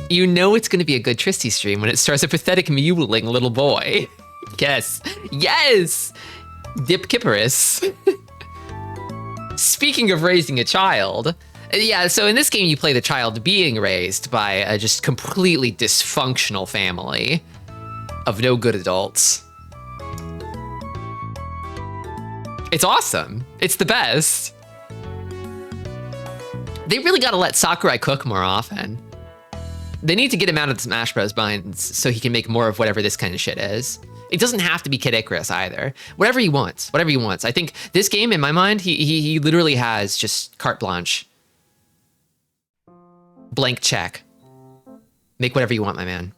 You know it's going to be a good Tristi stream when it stars a pathetic mewling little boy. Yes, yes! Dip Kipperus. Speaking of raising a child, yeah, so in this game you play the child being raised by a just completely dysfunctional family of no good adults. It's awesome. It's the best. They really gotta let Sakurai cook more often. They need to get him out of the Smash Bros. Binds so he can make more of whatever this kind of shit is. It doesn't have to be Kid Icarus either. Whatever he wants, whatever he wants. I think this game, in my mind, he literally has just carte blanche. Blank check. Make whatever you want, my man.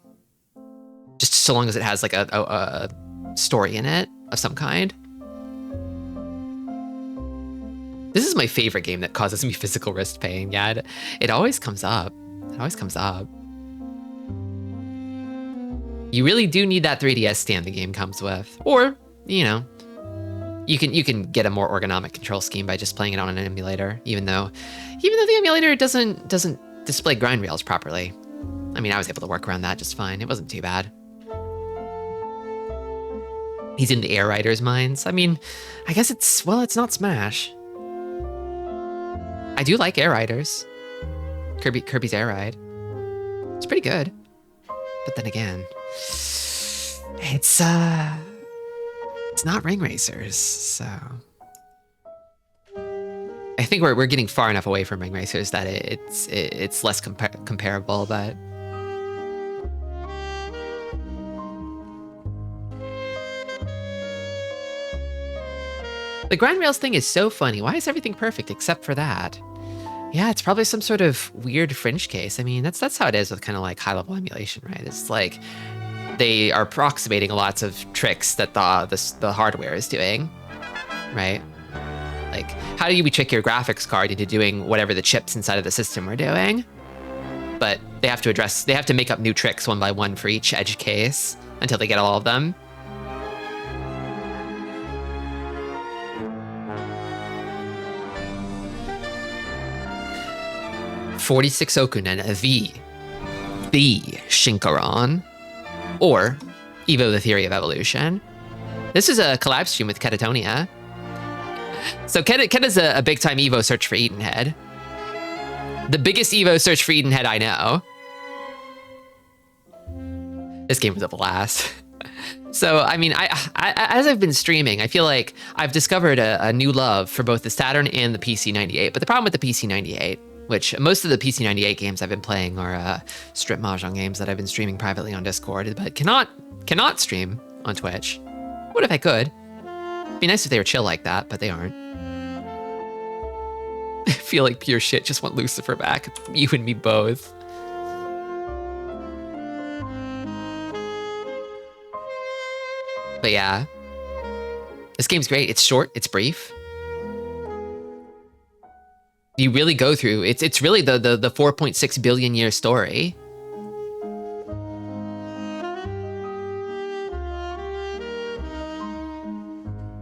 Just so long as it has like a story in it of some kind. This is my favorite game that causes me physical wrist pain. Yeah, it always comes up. It always comes up. You really do need that 3DS stand the game comes with. Or, you know, you can get a more ergonomic control scheme by just playing it on an emulator, even though the emulator doesn't display grind rails properly. I mean, I was able to work around that just fine. It wasn't too bad. He's in the Air Riders' minds. I mean, I guess it's not Smash. I do like Air Riders. Kirby's Air Ride. It's pretty good. But then again, it's not Ring Racers, so I think we're getting far enough away from Ring Racers that it's less comparable, but the grind rails thing is so funny. Why is everything perfect except for that? Yeah, it's probably some sort of weird fringe case. I mean, that's how it is with kind of like high-level emulation, right? It's like they are approximating lots of tricks that the hardware is doing, right? Like, how do we trick your graphics card into doing whatever the chips inside of the system are doing? But they have to make up new tricks one by one for each edge case until they get all of them. "46 Okunen, the Shinkaran," or Evo: The Theory of Evolution. This is a collab stream with Ketatonia. So Keta's a big-time Evo search for Eatonhead. The biggest Evo search for Eatonhead I know. This game was a blast. So, I mean, I as I've been streaming, I feel like I've discovered a new love for both the Saturn and the PC-98. But the problem with the PC-98, which most of the PC-98 games I've been playing are strip mahjong games that I've been streaming privately on Discord, but cannot stream on Twitch. What if I could? It'd be nice if they were chill like that, but they aren't. I feel like pure shit, just want Lucifer back. You and me both. But yeah, this game's great. It's short, it's brief. You really go through, it's really the 4.6 billion year story.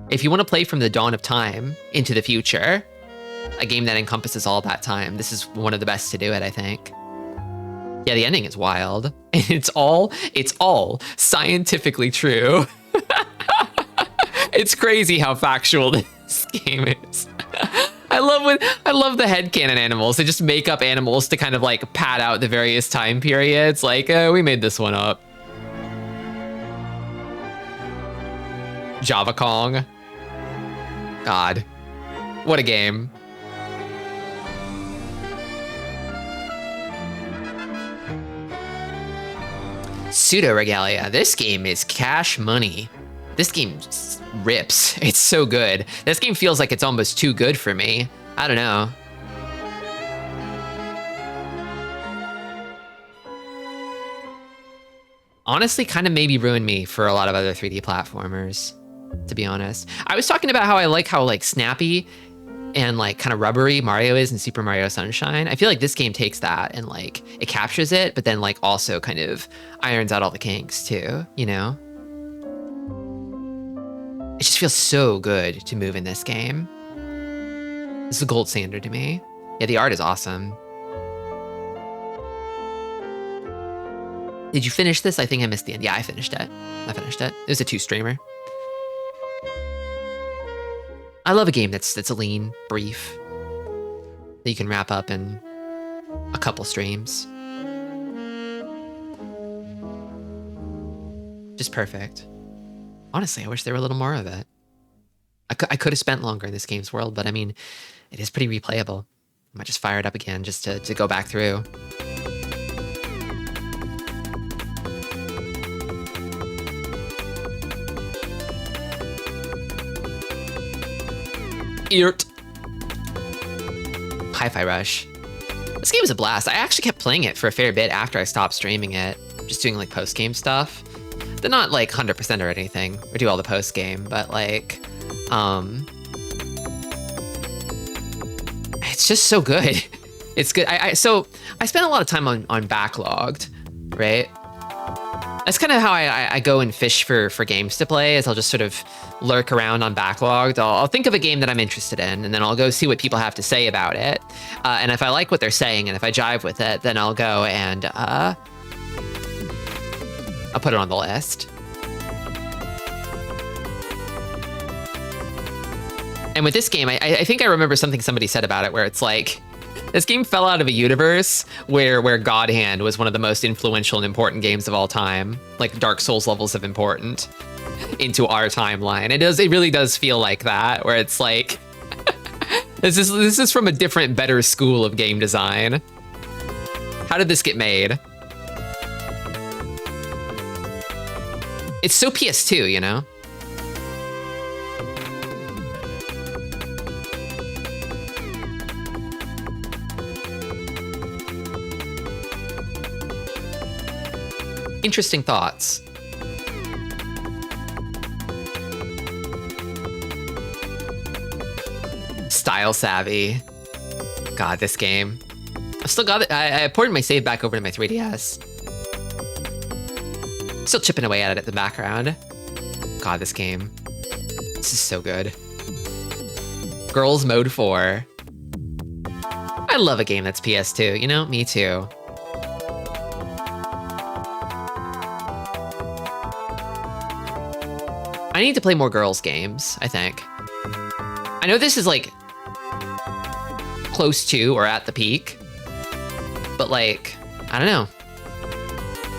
If you want to play from the dawn of time into the future, a game that encompasses all that time, this is one of the best to do it, I think. Yeah, the ending is wild. And it's all scientifically true. It's crazy how factual this game is. I love the headcanon animals. They just make up animals to kind of like pad out the various time periods. Like, we made this one up. Java Kong. God, what a game. Pseudo Regalia. This game is cash money. This game rips. It's so good. This game feels like it's almost too good for me. I don't know. Honestly, kind of maybe ruined me for a lot of other 3D platformers, to be honest. I was talking about how I like how like snappy and like kind of rubbery Mario is in Super Mario Sunshine. I feel like this game takes that and like it captures it, but then like also kind of irons out all the kinks too, you know? just feels so good to move in this game. This is a gold standard to me. Yeah, the art is awesome. Did you finish this? I think I missed the end. Yeah, I finished it. It was a 2-streamer. I love a game that's lean, brief, that you can wrap up in a couple streams. Just perfect. Honestly, I wish there were a little more of it. I could have spent longer in this game's world, but I mean, it is pretty replayable. I might just fire it up again just to go back through. Eert. Hi-Fi Rush. This game was a blast. I actually kept playing it for a fair bit after I stopped streaming it. Just doing like post-game stuff. They're not like 100% or anything, or do all the post-game, but like, it's just so good. It's good. So I spent a lot of time on Backlogged, right? That's kind of how I go and fish for games to play, is I'll just sort of lurk around on Backlogged. I'll think of a game that I'm interested in, and then I'll go see what people have to say about it. And if I like what they're saying, and if I jive with it, then I'll go and I'll put it on the list. And with this game, I think I remember something somebody said about it, where it's like, this game fell out of a universe where God Hand was one of the most influential and important games of all time, like Dark Souls levels of important, into our timeline. It really does feel like that, where it's like, this is from a different, better school of game design. How did this get made? It's so PS2, you know? Interesting thoughts. Style savvy. God, this game. I still got it. I ported my save back over to my 3DS. Still chipping away at it in the background. God, this game. This is so good. Girls Mode 4. I love a game that's PS2, you know? Me too. I need to play more girls games, I think. I know this is like close to or at the peak, but like, I don't know.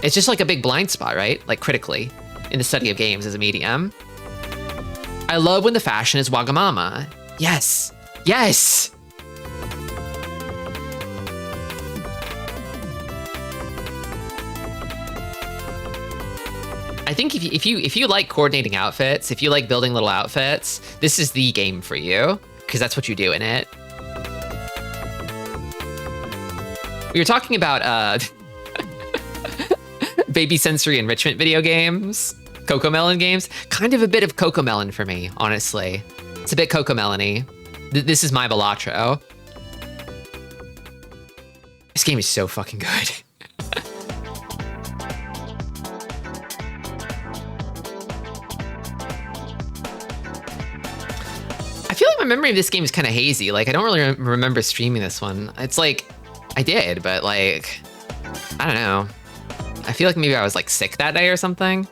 It's just like a big blind spot, right? Like critically, in the study of games as a medium. I love when the fashion is Wagamama. Yes, yes! I think if you like coordinating outfits, if you like building little outfits, this is the game for you, because that's what you do in it. We were talking about baby sensory enrichment video games, Cocomelon games. Kind of a bit of Cocomelon for me, honestly. It's a bit Cocomelon-y. This is my Balatro. This game is so fucking good. I feel like my memory of this game is kind of hazy. Like, I don't really remember streaming this one. It's like, I did, but like, I don't know. I feel like maybe I was like sick that day or something.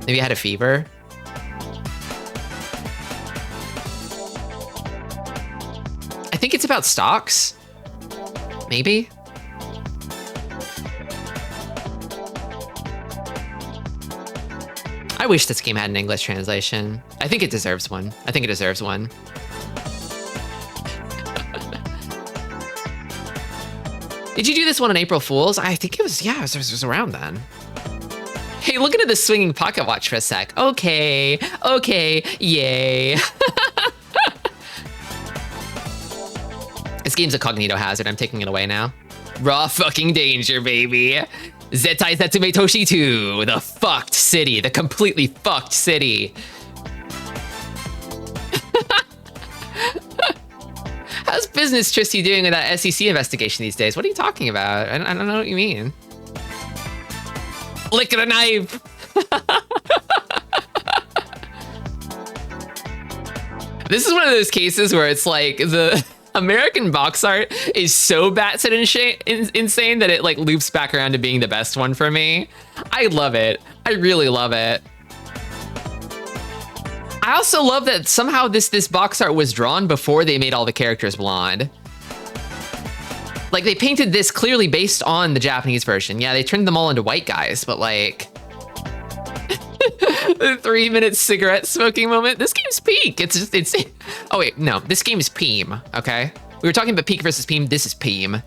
Maybe I had a fever. I think it's about stocks. Maybe. I wish this game had an English translation. I think it deserves one. I think it deserves one. Did you do this one on April Fool's? I think it was, yeah, it was around then. Hey, look at this swinging pocket watch for a sec. Okay, yay. This game's a cognito hazard. I'm taking it away now. Raw fucking danger, baby. Zetai Setsume Toshi 2, the fucked city, the completely fucked city. How's business Tristi doing with that SEC investigation these days? What are you talking about? I don't know what you mean. Lick the knife. This is one of those cases where it's like the American box art is so batshit insane that it like loops back around to being the best one for me. I love it. I really love it. I also love that somehow this box art was drawn before they made all the characters blonde. Like, they painted this clearly based on the Japanese version. Yeah, they turned them all into white guys, but like... the 3-minute cigarette smoking moment. This game's peak. It's oh wait, no, this game is Peem, okay? We were talking about peak versus Peem. This is Peem.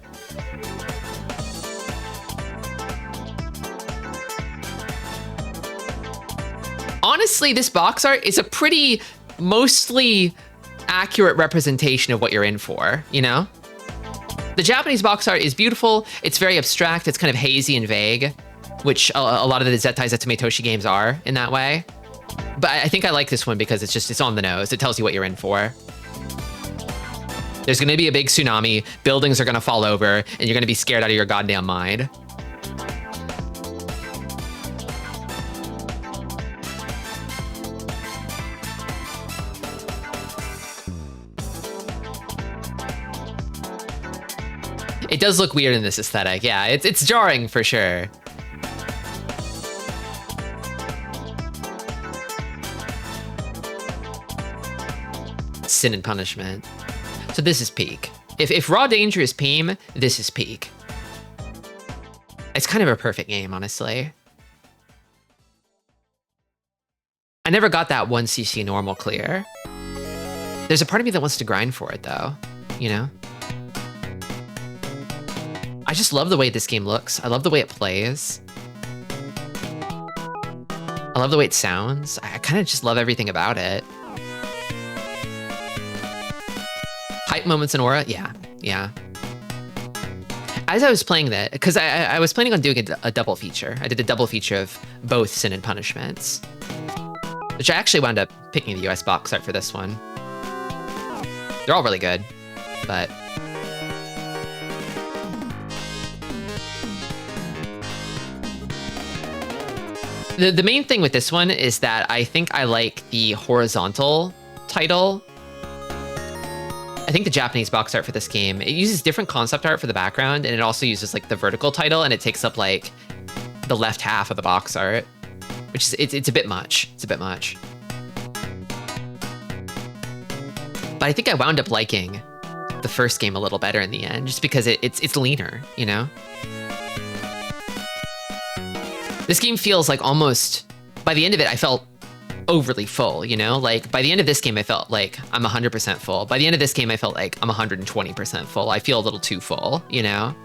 Honestly, this box art is a pretty mostly accurate representation of what you're in for, you know? The Japanese box art is beautiful. It's very abstract. It's kind of hazy and vague, which a lot of the Zettai Zetsume Toshi games are in that way. But I think I like this one because it's on the nose. It tells you what you're in for. There's gonna be a big tsunami, buildings are gonna fall over, and you're gonna be scared out of your goddamn mind. It does look weird in this aesthetic. Yeah, it's jarring for sure. Sin and Punishment. So this is peak. If Raw Danger is Peem, this is peak. It's kind of a perfect game, honestly. I never got that 1cc normal clear. There's a part of me that wants to grind for it though, you know? I just love the way this game looks. I love the way it plays. I love the way it sounds. I kind of just love everything about it. Hype moments and aura, yeah. As I was playing that, because I was planning on doing a double feature. I did a double feature of both Sin and Punishments, which I actually wound up picking the US box art for this one. They're all really good, but... The main thing with this one is that I think I like the horizontal title. I think the Japanese box art for this game, it uses different concept art for the background, and it also uses like the vertical title, and it takes up like the left half of the box art, which is, it's a bit much. It's a bit much. But I think I wound up liking the first game a little better in the end, just because it's leaner, you know? This game feels like almost, by the end of it, I felt overly full, you know? Like, by the end of this game, I felt like I'm 100% full. By the end of this game, I felt like I'm 120% full. I feel a little too full, you know?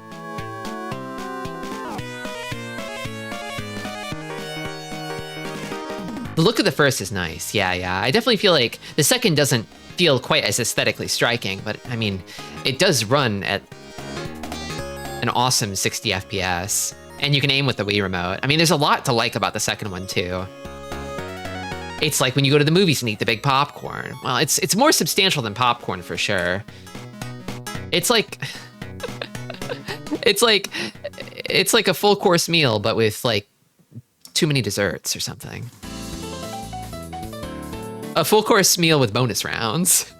The look of the first is nice, yeah. I definitely feel like the second doesn't feel quite as aesthetically striking, but I mean, it does run at an awesome 60 FPS. And you can aim with the Wii remote. I mean, there's a lot to like about the second one, too. It's like when you go to the movies and eat the big popcorn. Well, it's more substantial than popcorn, for sure. It's like... it's like a full course meal, but with, like, too many desserts or something. A full course meal with bonus rounds.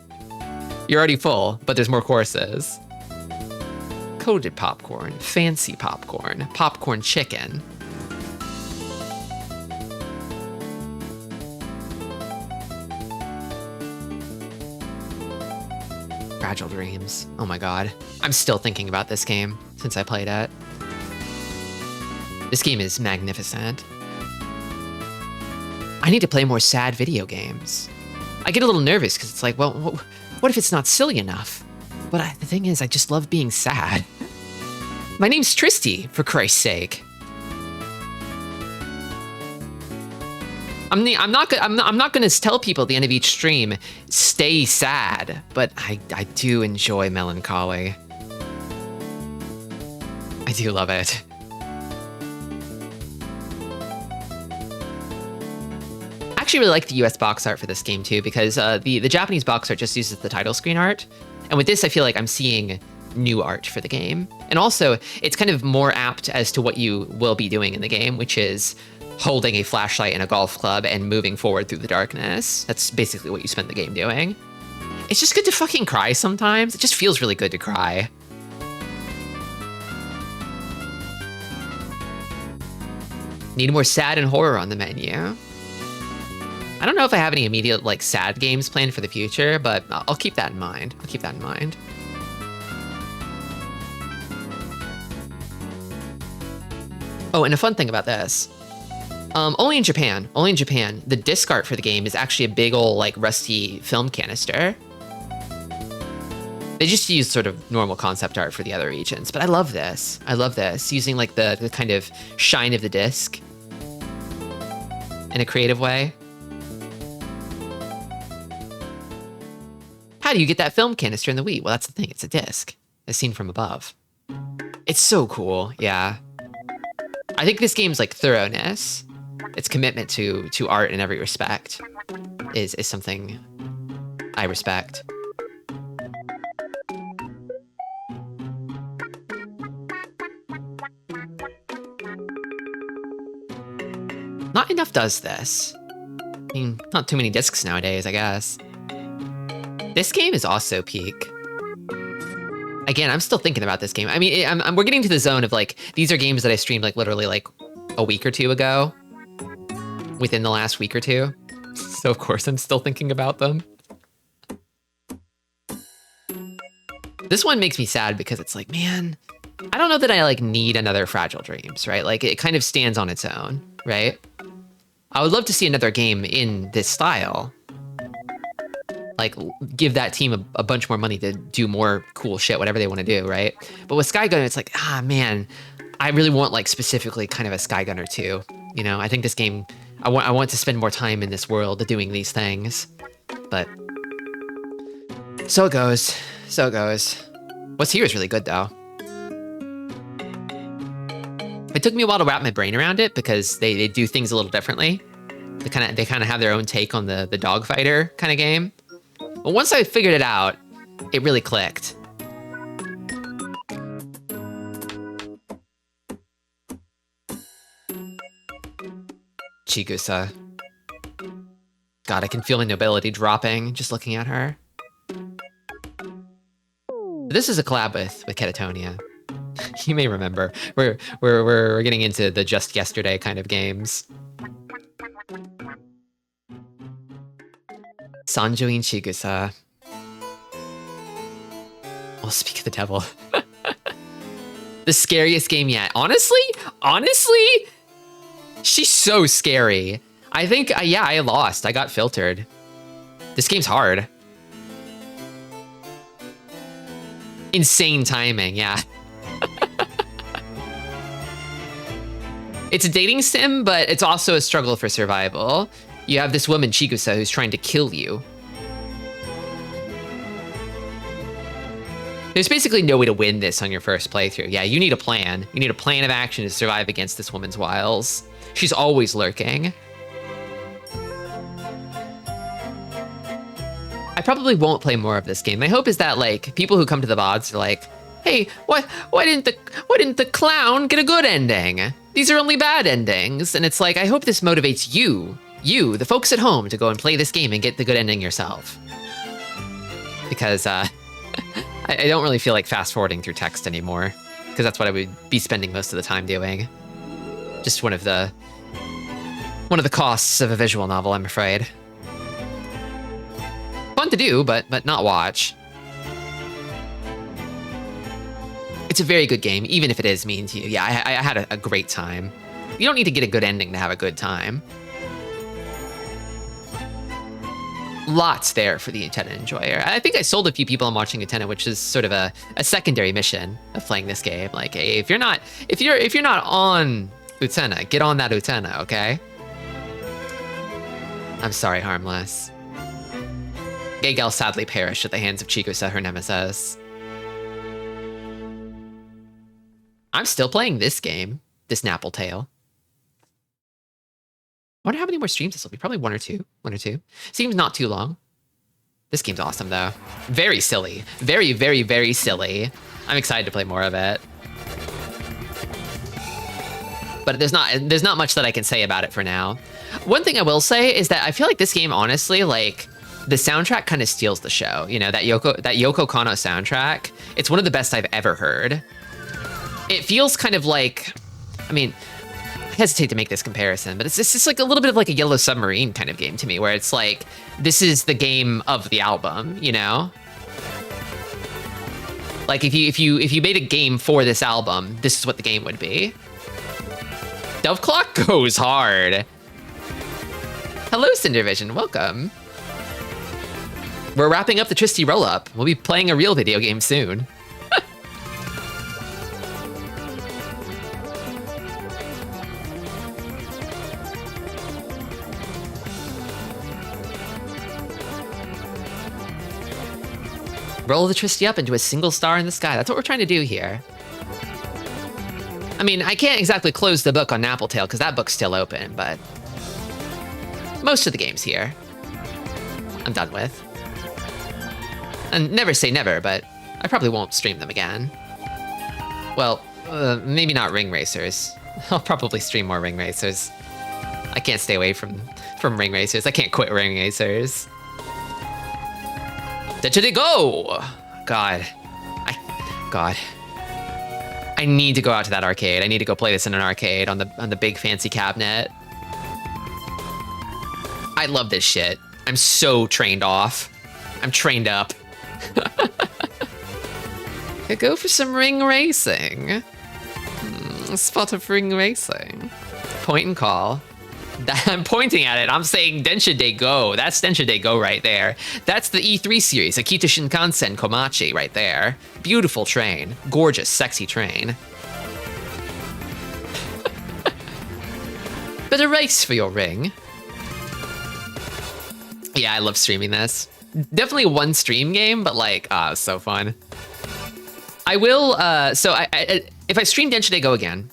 You're already full, but there's more courses. Coated popcorn, fancy popcorn, popcorn chicken. Fragile Dreams. Oh my god. I'm still thinking about this game since I played it. This game is magnificent. I need to play more sad video games. I get a little nervous because it's like, well, what if it's not silly enough? But the thing is, I just love being sad. My name's Tristi, for Christ's sake. I'm not gonna tell people at the end of each stream, stay sad, but I do enjoy melancholy. I do love it. I actually really like the US box art for this game too, because the Japanese box art just uses the title screen art. And with this, I feel like I'm seeing new art for the game. And also, it's kind of more apt as to what you will be doing in the game, which is holding a flashlight and a golf club and moving forward through the darkness. That's basically what you spend the game doing. It's just good to fucking cry sometimes. It just feels really good to cry. Need more sad and horror on the menu. I don't know if I have any immediate, like, sad games planned for the future, but I'll keep that in mind. I'll keep that in mind. Oh, and a fun thing about this. Only in Japan, the disc art for the game is actually a big ol', like, rusty film canister. They just use sort of normal concept art for the other regions, but I love this. I love this, using, like, the kind of shine of the disc in a creative way. How do you get that film canister in the Wii? Well, that's the thing, it's a disc, as seen from above. It's so cool, yeah. I think this game's, like, thoroughness, its commitment to art in every respect is something I respect. Not enough does this. I mean, not too many discs nowadays, I guess. This game is also peak. Again, I'm still thinking about this game. I mean, we're getting to the zone of, like, these are games that I streamed, like, literally, like, a week or two ago. Within the last week or two. So, of course, I'm still thinking about them. This one makes me sad because it's like, man, I don't know that I, like, need another Fragile Dreams, right? Like, it kind of stands on its own, right? I would love to see another game in this style. Like, give that team a bunch more money to do more cool shit, whatever they want to do, right? But with Skygunner, it's like, ah, man, I really want, like, specifically kind of a Skygunner 2. You know, I think this game, I want to spend more time in this world doing these things. But so it goes. So it goes. What's here is really good, though. It took me a while to wrap my brain around it because they do things a little differently. They kind of have their own take on the dogfighter kind of game. But once I figured it out, it really clicked. Chigusa. God, I can feel my nobility dropping just looking at her. This is a collab with Catatonia. You may remember. We're getting into the just yesterday kind of games. Sanjuin Chigusa. Oh, speak of the devil. The scariest game yet. Honestly, she's so scary. I think, yeah, I lost. I got filtered. This game's hard. Insane timing, yeah. It's a dating sim, but it's also a struggle for survival. You have this woman, Chigusa, who's trying to kill you. There's basically no way to win this on your first playthrough. Yeah, you need a plan. You need a plan of action to survive against this woman's wiles. She's always lurking. I probably won't play more of this game. My hope is that, like, people who come to the VODs are like, hey, why didn't the clown get a good ending? These are only bad endings. And it's like, I hope this motivates you, the folks at home, to go and play this game and get the good ending yourself. Because I don't really feel like fast forwarding through text anymore, because that's what I would be spending most of the time doing. Just one of the costs of a visual novel, I'm afraid. Fun to do, but not watch. It's a very good game, even if it is mean to you. Yeah, I had a great time. You don't need to get a good ending to have a good time. Lots there for the Utena enjoyer. I think I sold a few people on watching Utena, which is sort of a secondary mission of playing this game. Like, hey, if you're not on Utena, get on that Utena, okay? I'm sorry, Harmless. Gagal sadly perished at the hands of Chigusa, her nemesis. I'm still playing this game, this Napple Tale. I wonder how many more streams this will be. Probably one or two. Seems not too long. This game's awesome, though. Very silly. Very, very, very silly. I'm excited to play more of it. But there's not much that I can say about it for now. One thing I will say is that I feel like this game, honestly, like, the soundtrack kind of steals the show. You know, that Yoko Kanno soundtrack, it's one of the best I've ever heard. It feels kind of like, I mean, I hesitate to make this comparison, but it's just like a little bit of like a Yellow Submarine kind of game to me, where it's like, this is the game of the album, you know? Like if you made a game for this album, this is what the game would be. Dove Clock goes hard. Hello, Cindervision, welcome. We're wrapping up the Tristi roll-up. We'll be playing a real video game soon. Roll the Tristi up into a single star in the sky. That's what we're trying to do here. I mean, I can't exactly close the book on Appletail because that book's still open, but most of the games here, I'm done with. And never say never, but I probably won't stream them again. Well, maybe not Ring Racers. I'll probably stream more Ring Racers. I can't stay away from Ring Racers. I can't quit Ring Racers. There they go! God. I need to go out to that arcade. I need to go play this in an arcade on the big fancy cabinet. I love this shit. I'm so trained off. I'm trained up. Could go for some ring racing. A spot of ring racing. Point and call. I'm pointing at it. I'm saying Densha de Go. That's Densha de Go right there. That's the E3 series, Akita Shinkansen Komachi right there. Beautiful train. Gorgeous, sexy train. But a race for your ring. Yeah, I love streaming this. Definitely one stream game, but like, it's so fun. I will, if I stream Densha de Go again,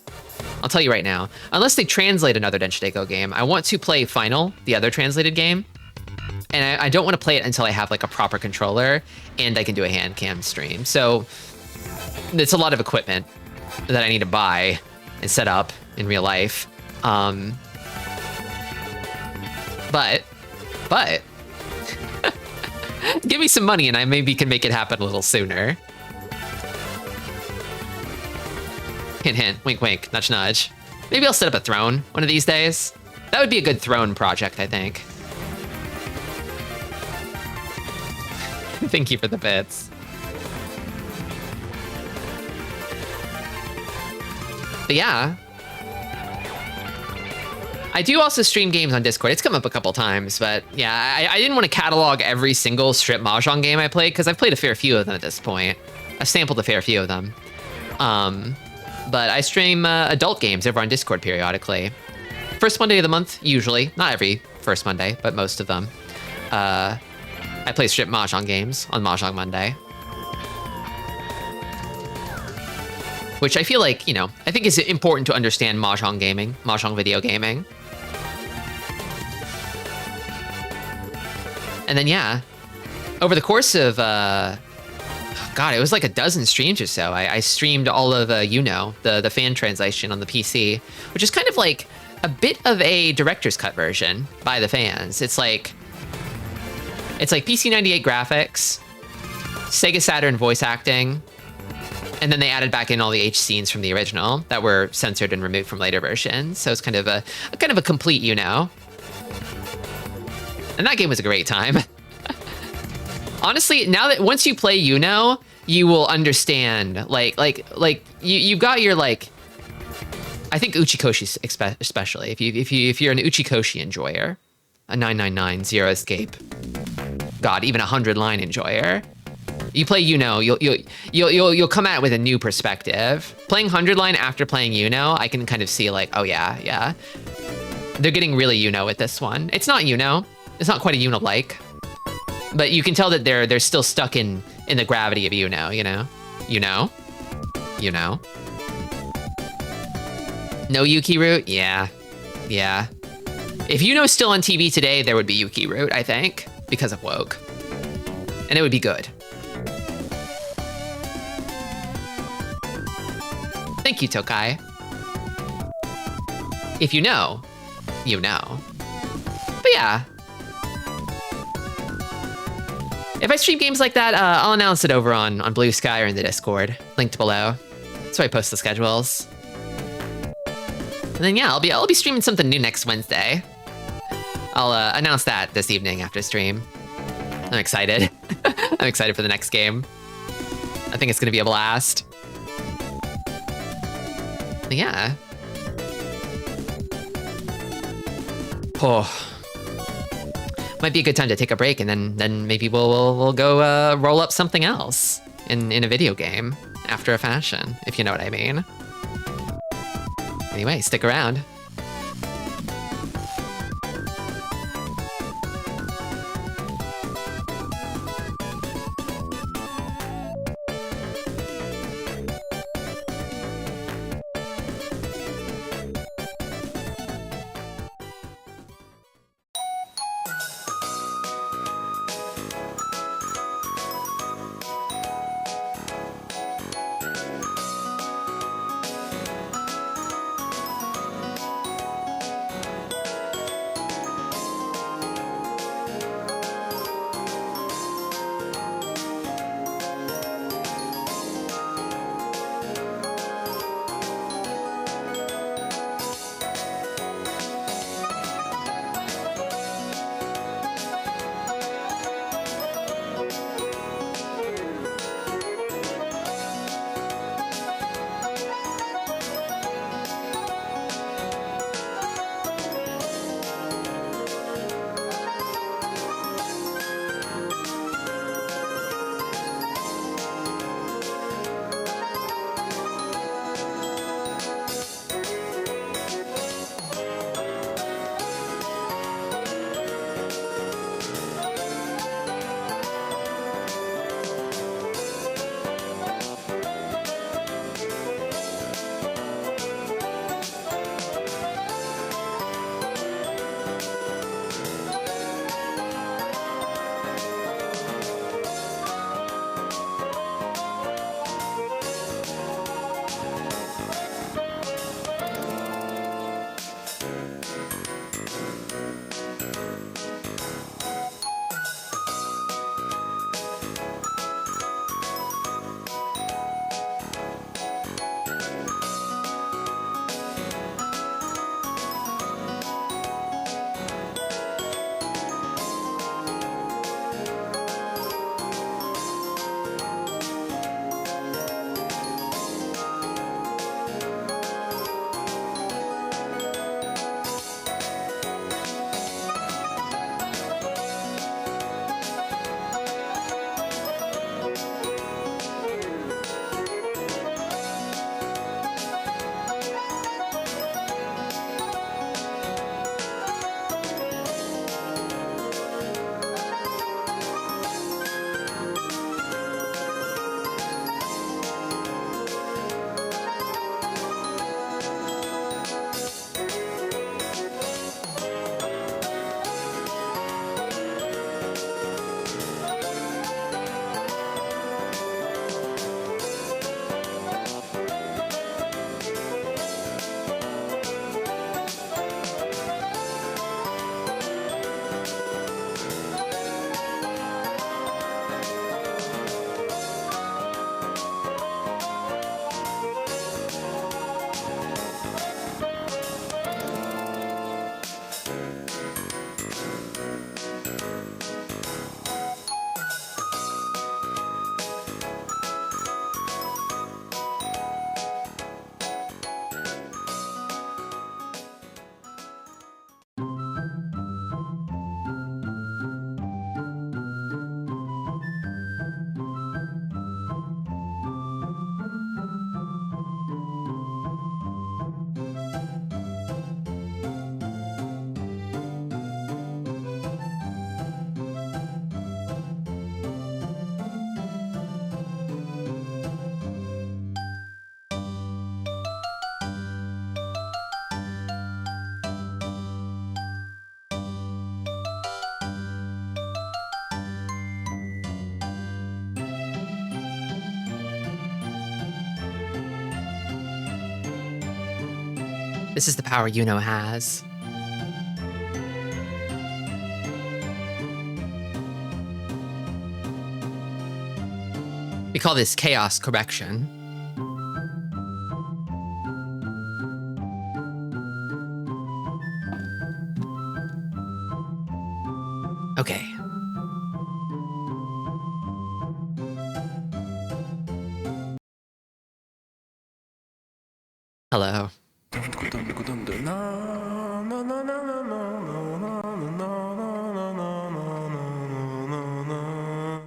I'll tell you right now, unless they translate another Densha de Go game, I want to play Final, the other translated game. And I don't want to play it until I have like a proper controller and I can do a hand cam stream. So it's a lot of equipment that I need to buy and set up in real life. But give me some money and I maybe can make it happen a little sooner. Hint, hint, wink, wink, nudge, nudge. Maybe I'll set up a throne one of these days. That would be a good throne project, I think. Thank you for the bits. But yeah. I do also stream games on Discord. It's come up a couple times, but yeah, I didn't want to catalog every single strip Mahjong game I played because I've played a fair few of them at this point. I've sampled a fair few of them. But I stream adult games over on Discord periodically. First Monday of the month, usually. Not every first Monday, but most of them. I play strip Mahjong games on Mahjong Monday. Which I feel like, you know, I think is important to understand Mahjong gaming, Mahjong video gaming. And then, yeah, over the course of, God, it was like a dozen streams or so. I streamed all of, the fan translation on the PC, which is kind of like a bit of a director's cut version by the fans. It's like PC98 graphics, Sega Saturn voice acting, and then they added back in all the H scenes from the original that were censored and removed from later versions. So it's kind of a complete, And that game was a great time. Honestly, now that once you play you will understand, like you got your, like, I think Uchikoshi especially, if you're an Uchikoshi enjoyer, a 999 Zero Escape, God, even a 100-line enjoyer, you play you'll come at it with a new perspective. Playing 100-line after playing I can kind of see like, oh yeah, they're getting really with this one. It's not it's not quite a like. But you can tell that they're still stuck in the gravity of you know. No Yuki route? Yeah. If is still on TV today, there would be Yuki route, I think, because of woke. And it would be good. Thank you, Tokai. If you know. But yeah. If I stream games like that, I'll announce it over on Blue Sky or in the Discord, linked below. That's where I post the schedules. And then yeah, I'll be streaming something new next Wednesday. I'll announce that this evening after stream. I'm excited. I'm excited for the next game. I think it's gonna be a blast. But yeah. Oh. Might be a good time to take a break, and then maybe we'll go roll up something else in a video game after a fashion, if you know what I mean. Anyway, stick around. This is the power Yuno has. We call this chaos correction. Okay. Hello.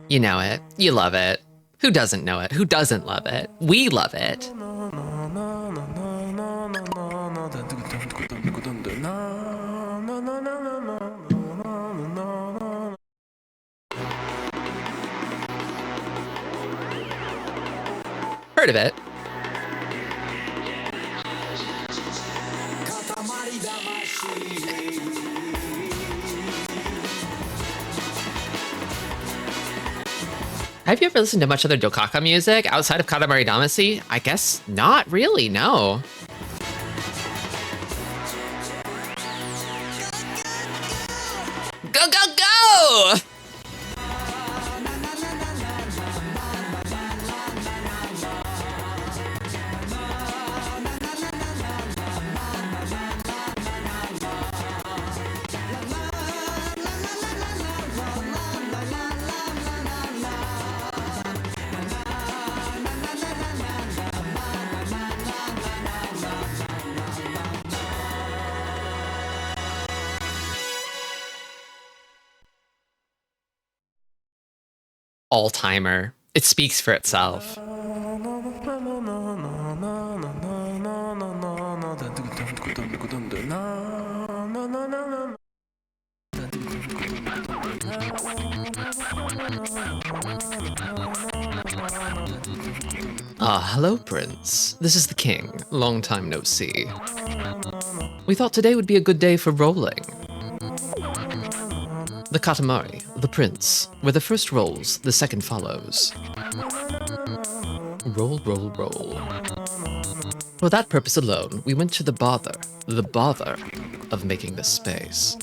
You know it. You love it. Who doesn't know it? Who doesn't love it? We love it. Heard of it. Katamari Damacy. Have you ever listened to much other Dokaka music outside of Katamari Damacy? I guess not really, no. Go, go, go! All-timer. It speaks for itself. Ah, hello, Prince. This is the King. Long time no see. We thought today would be a good day for rolling. The Katamari, the Prince, where the first rolls, the second follows. Roll, roll, roll. For that purpose alone, we went to the bother of making this space.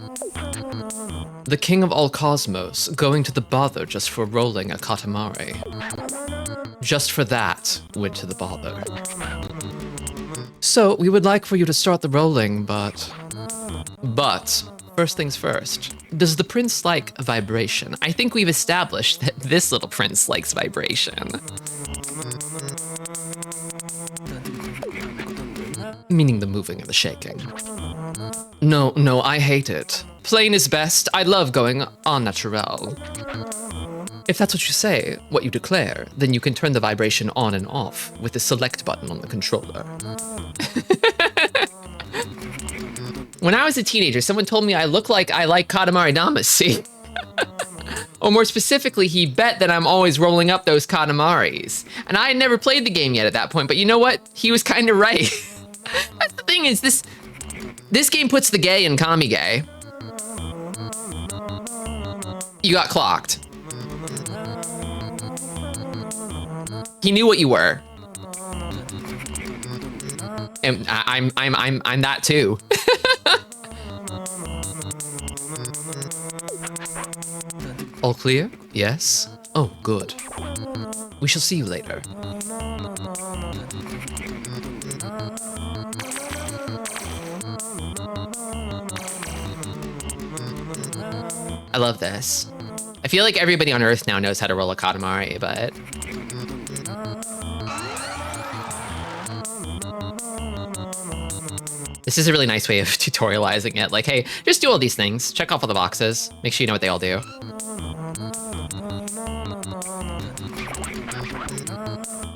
The king of all cosmos going to the bother just for rolling a Katamari. Just for that, went to the bother. So, we would like for you to start the rolling, but, first things first, does the prince like vibration? I think we've established that this little prince likes vibration. Meaning the moving and the shaking. No, I hate it. Plain is best. I love going en naturel. If that's what you say, what you declare, then you can turn the vibration on and off with the select button on the controller. When I was a teenager, someone told me I look like I like Katamari Damacy. Or more specifically, he bet that I'm always rolling up those Katamaris. And I had never played the game yet at that point, but you know what? He was kind of right. That's the thing is, this game puts the gay in Kami gay. You got clocked. He knew what you were. And I'm that too. All clear? Yes? Oh, good. We shall see you later. I love this. I feel like everybody on Earth now knows how to roll a Katamari, but... This is a really nice way of tutorializing it. Like, hey, just do all these things. Check off all the boxes. Make sure you know what they all do.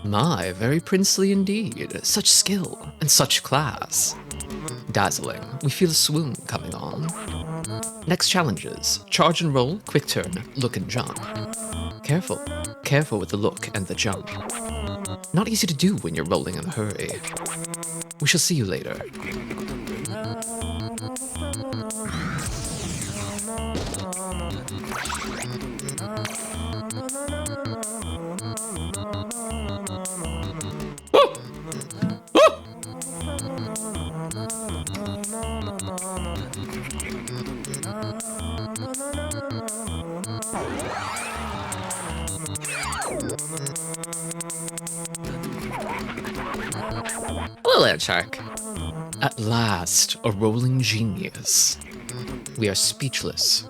My, very princely indeed. Such skill and such class. Dazzling. We feel a swoon coming on. Next challenges. Charge and roll, quick turn, look and jump. Careful. Careful with the look and the jump. Not easy to do when you're rolling in a hurry. We shall see you later. chit-chat shark. At last, a rolling genius. We are speechless.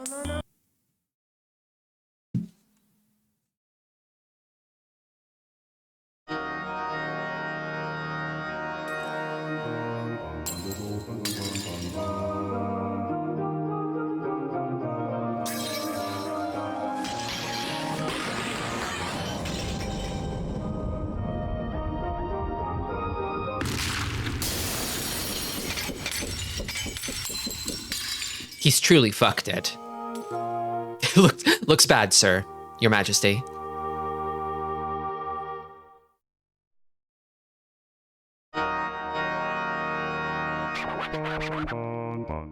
He's truly fucked it. Looks bad, sir, Your Majesty.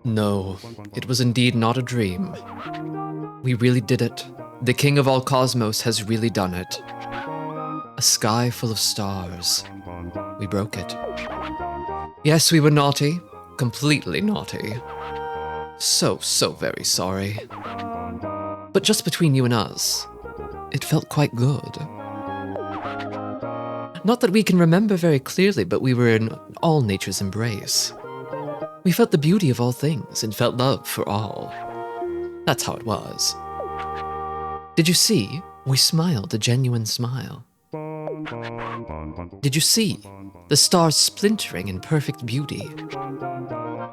No, it was indeed not a dream. We really did it. The king of all cosmos has really done it. A sky full of stars. We broke it. Yes, we were naughty. Completely naughty. So very sorry. But just between you and us, it felt quite good. Not that we can remember very clearly, but we were in all nature's embrace. We felt the beauty of all things and felt love for all. That's how it was. Did you see? We smiled a genuine smile. Did you see? The stars splintering in perfect beauty.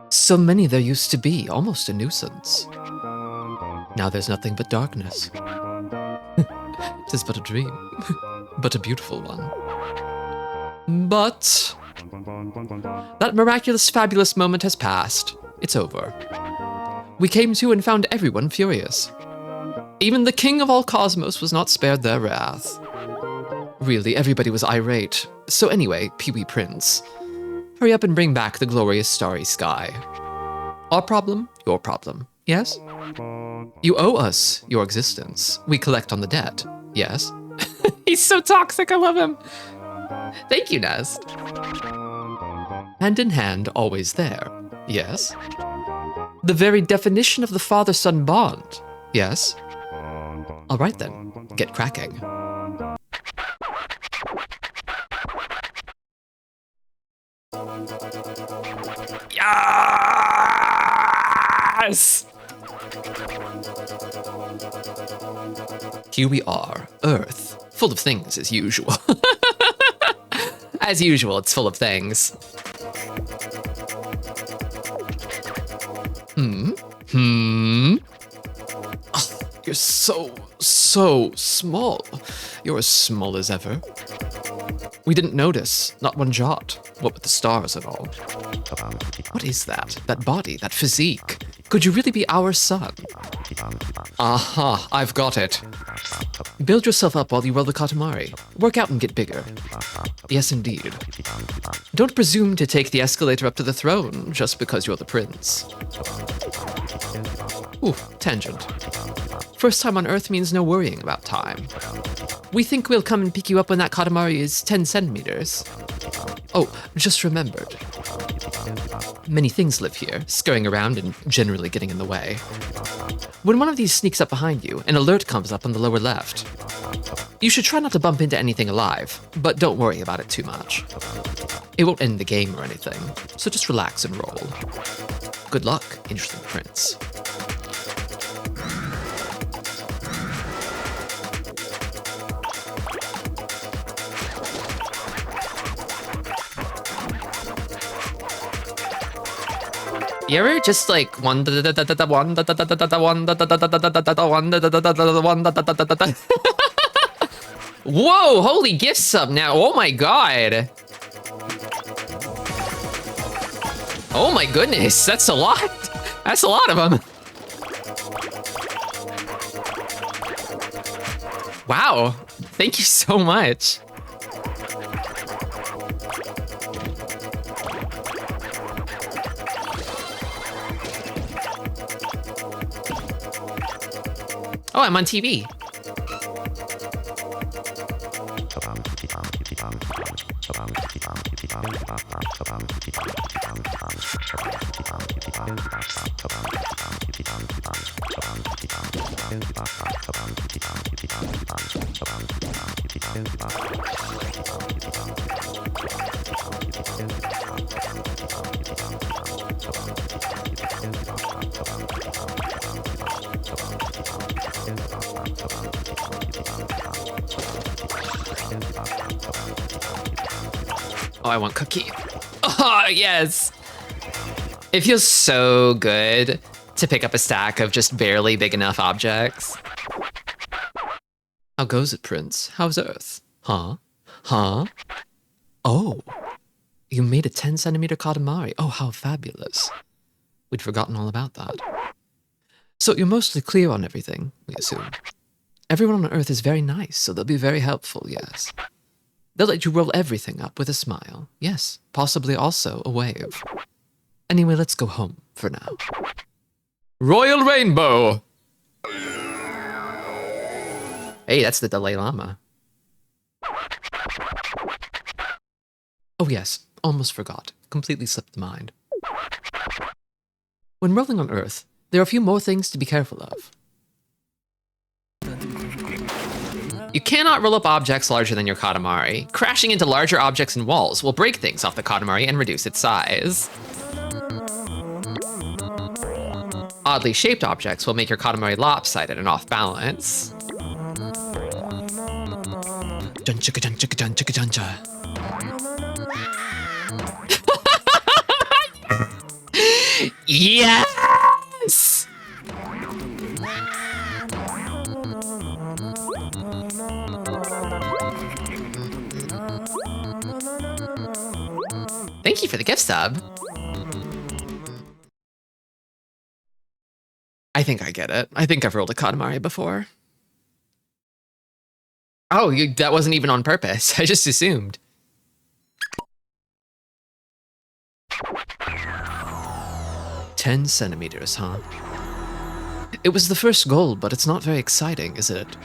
So many there used to be, almost a nuisance. Now there's nothing but darkness. 'Tis but a dream, but a beautiful one. But that miraculous, fabulous moment has passed. It's over. We came to and found everyone furious. Even the king of all cosmos was not spared their wrath. Really, everybody was irate. So anyway, Pee-wee Prince, hurry up and bring back the glorious starry sky. Our problem, your problem, yes? You owe us your existence. We collect on the debt, yes? He's so toxic, I love him. Thank you, Nest. Hand in hand, always there, yes? The very definition of the father-son bond, yes? All right then, get cracking. Yes! Here we are, Earth, full of things as usual. As usual, it's full of things. Oh, you're so small. You're as small as ever. We didn't notice, not one jot, what with the stars and all. What is that? That body, that physique? Could you really be our son? Aha, I've got it. Build yourself up while you roll the Katamari. Work out and get bigger. Yes, indeed. Don't presume to take the escalator up to the throne just because you're the prince. Ooh, tangent. First time on Earth means no worrying about time. We think we'll come and pick you up when that Katamari is 10 centimeters. Oh, just remembered. Many things live here, scurrying around and generally getting in the way. When one of these sneaks up behind you, an alert comes up on the lower left. You should try not to bump into anything alive, but don't worry about it too much. It won't end the game or anything, so just relax and roll. Good luck, interesting prince. You ever just like Whoa, holy gift sub now. Oh my god. Oh my goodness, that's a lot. That's a lot of them. Wow, thank you so much. Oh, I'm on TV. Oh, I want cookie. Oh, yes. It feels so good to pick up a stack of just barely big enough objects. How goes it, Prince? How's Earth? Huh? Huh? Oh, you made a 10-centimeter Katamari. Oh, how fabulous. We'd forgotten all about that. So you're mostly clear on everything, we assume. Everyone on Earth is very nice, so they'll be very helpful, yes. They'll let you roll everything up with a smile. Yes, possibly also a wave. Anyway, let's go home for now. Royal Rainbow! Hey, that's the Dalai Lama. Oh yes, almost forgot. Completely slipped the mind. When rolling on Earth, there are a few more things to be careful of. You cannot roll up objects larger than your Katamari. Crashing into larger objects and walls will break things off the Katamari and reduce its size. Oddly shaped objects will make your Katamari lopsided and off balance. Dun chicka dun chicka dun chicka dun cha. Yes! Thank you for the gift sub. I think I get it. I think I've rolled a Katamari before. Oh, that wasn't even on purpose. I just assumed. "10 centimeters, huh? It was the first goal, but it's not very exciting, is it?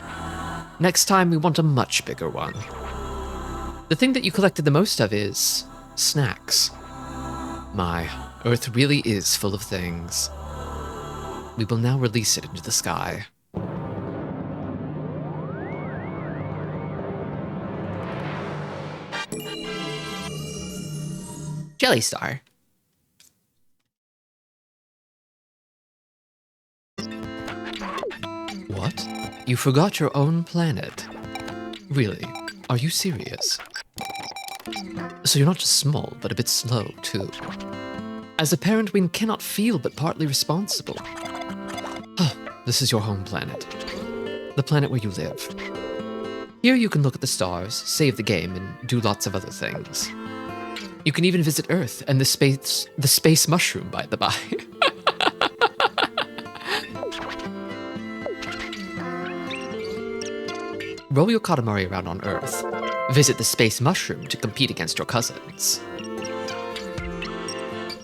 Next time we want a much bigger one. The thing that you collected the most of is snacks. My, Earth really is full of things. We will now release it into the sky." Jelly Star. What? You forgot your own planet? Really? Are you serious? So you're not just small, but a bit slow, too. As a parent, we cannot feel but partly responsible. This is your home planet. The planet where you live. Here you can look at the stars, save the game, and do lots of other things. You can even visit Earth and the space mushroom, by the by. Roll your Katamari around on Earth. Visit the space mushroom to compete against your cousins.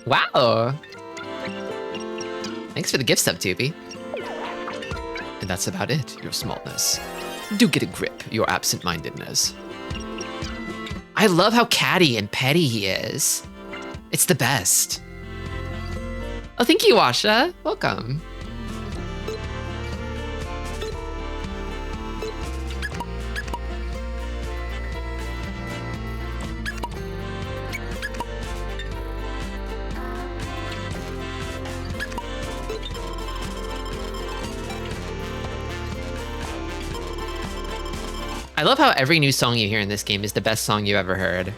Wow! Thanks for the gift sub, Tubi. And that's about it, your smallness. Do get a grip, your absent-mindedness. I love how catty and petty he is. It's the best. Oh, thank you, Washa. Welcome. I love how every new song you hear in this game is the best song you ever heard.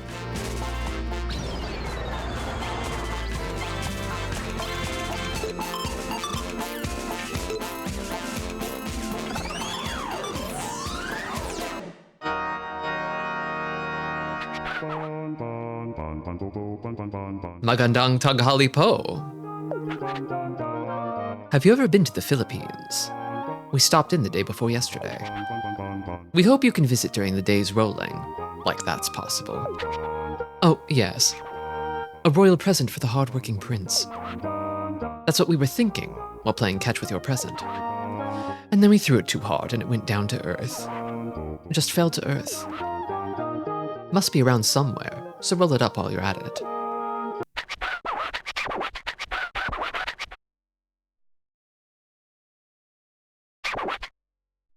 Magandang Taghali Po. Have you ever been to the Philippines? We stopped in the day before yesterday. We hope you can visit during the day's rolling, like that's possible. Oh, yes. A royal present for the hard-working prince. That's what we were thinking while playing catch with your present. And then we threw it too hard and it went down to earth. It just fell to earth. Must be around somewhere, so roll it up while you're at it.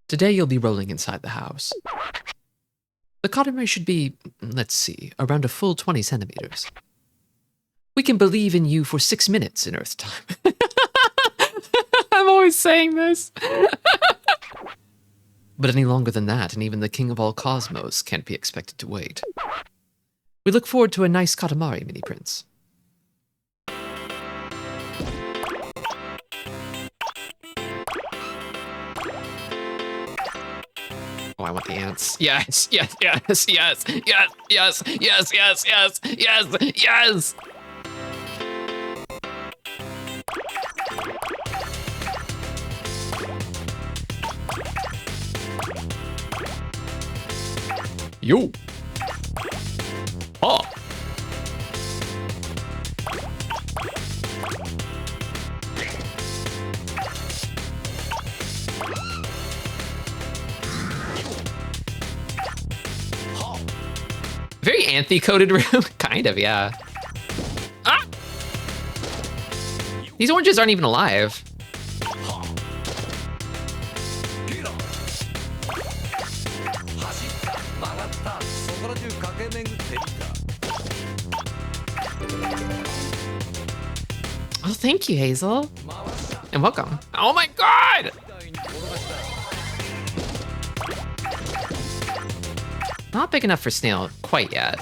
Today you'll be rolling inside the house. The Katamari should be, let's see, around a full 20 centimeters. We can believe in you for 6 minutes in Earth time. I'm always saying this. But any longer than that, and even the king of all cosmos can't be expected to wait. We look forward to a nice Katamari, Mini Prince. Oh, I want the ants. Yes, yes, yes, yes, yes, yes, yes, yes, yes, yes, yes! Yo! Oh! Very anthe-coated room? Kind of, yeah. Ah! These oranges aren't even alive. Oh, thank you, Hazel. And welcome. Oh my god! Not big enough for snail quite yet.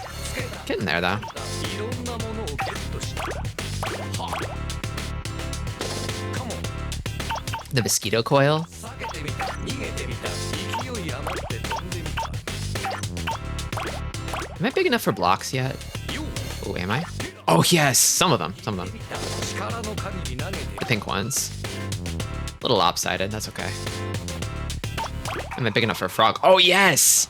Getting there, though. The mosquito coil. Am I big enough for blocks yet? Oh, am I? Oh, yes! Some of them. Some of them. The pink ones. A little lopsided. That's okay. Am I big enough for a frog? Oh, yes!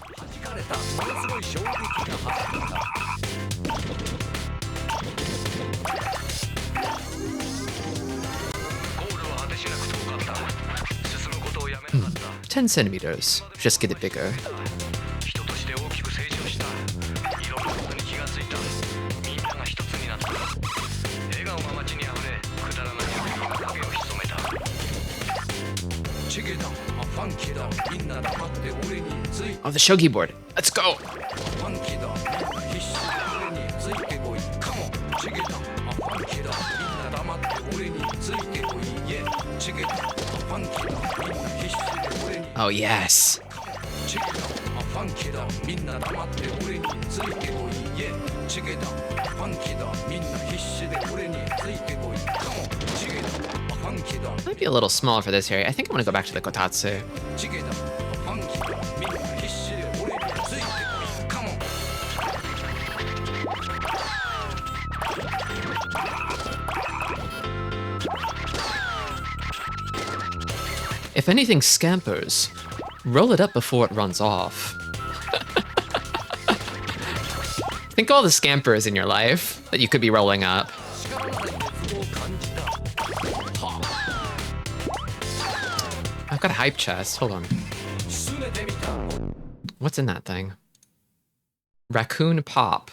Hmm. 10 centimeters. Just get it bigger. Oh, the shogi board. Let's go. Oh, yes. Might be a little small for this area. I think I'm gonna go back to the kotatsu. If anything scampers, roll it up before it runs off. Think all the scampers in your life that you could be rolling up. I've got a hype chest. Hold on. What's in that thing? Raccoon pop.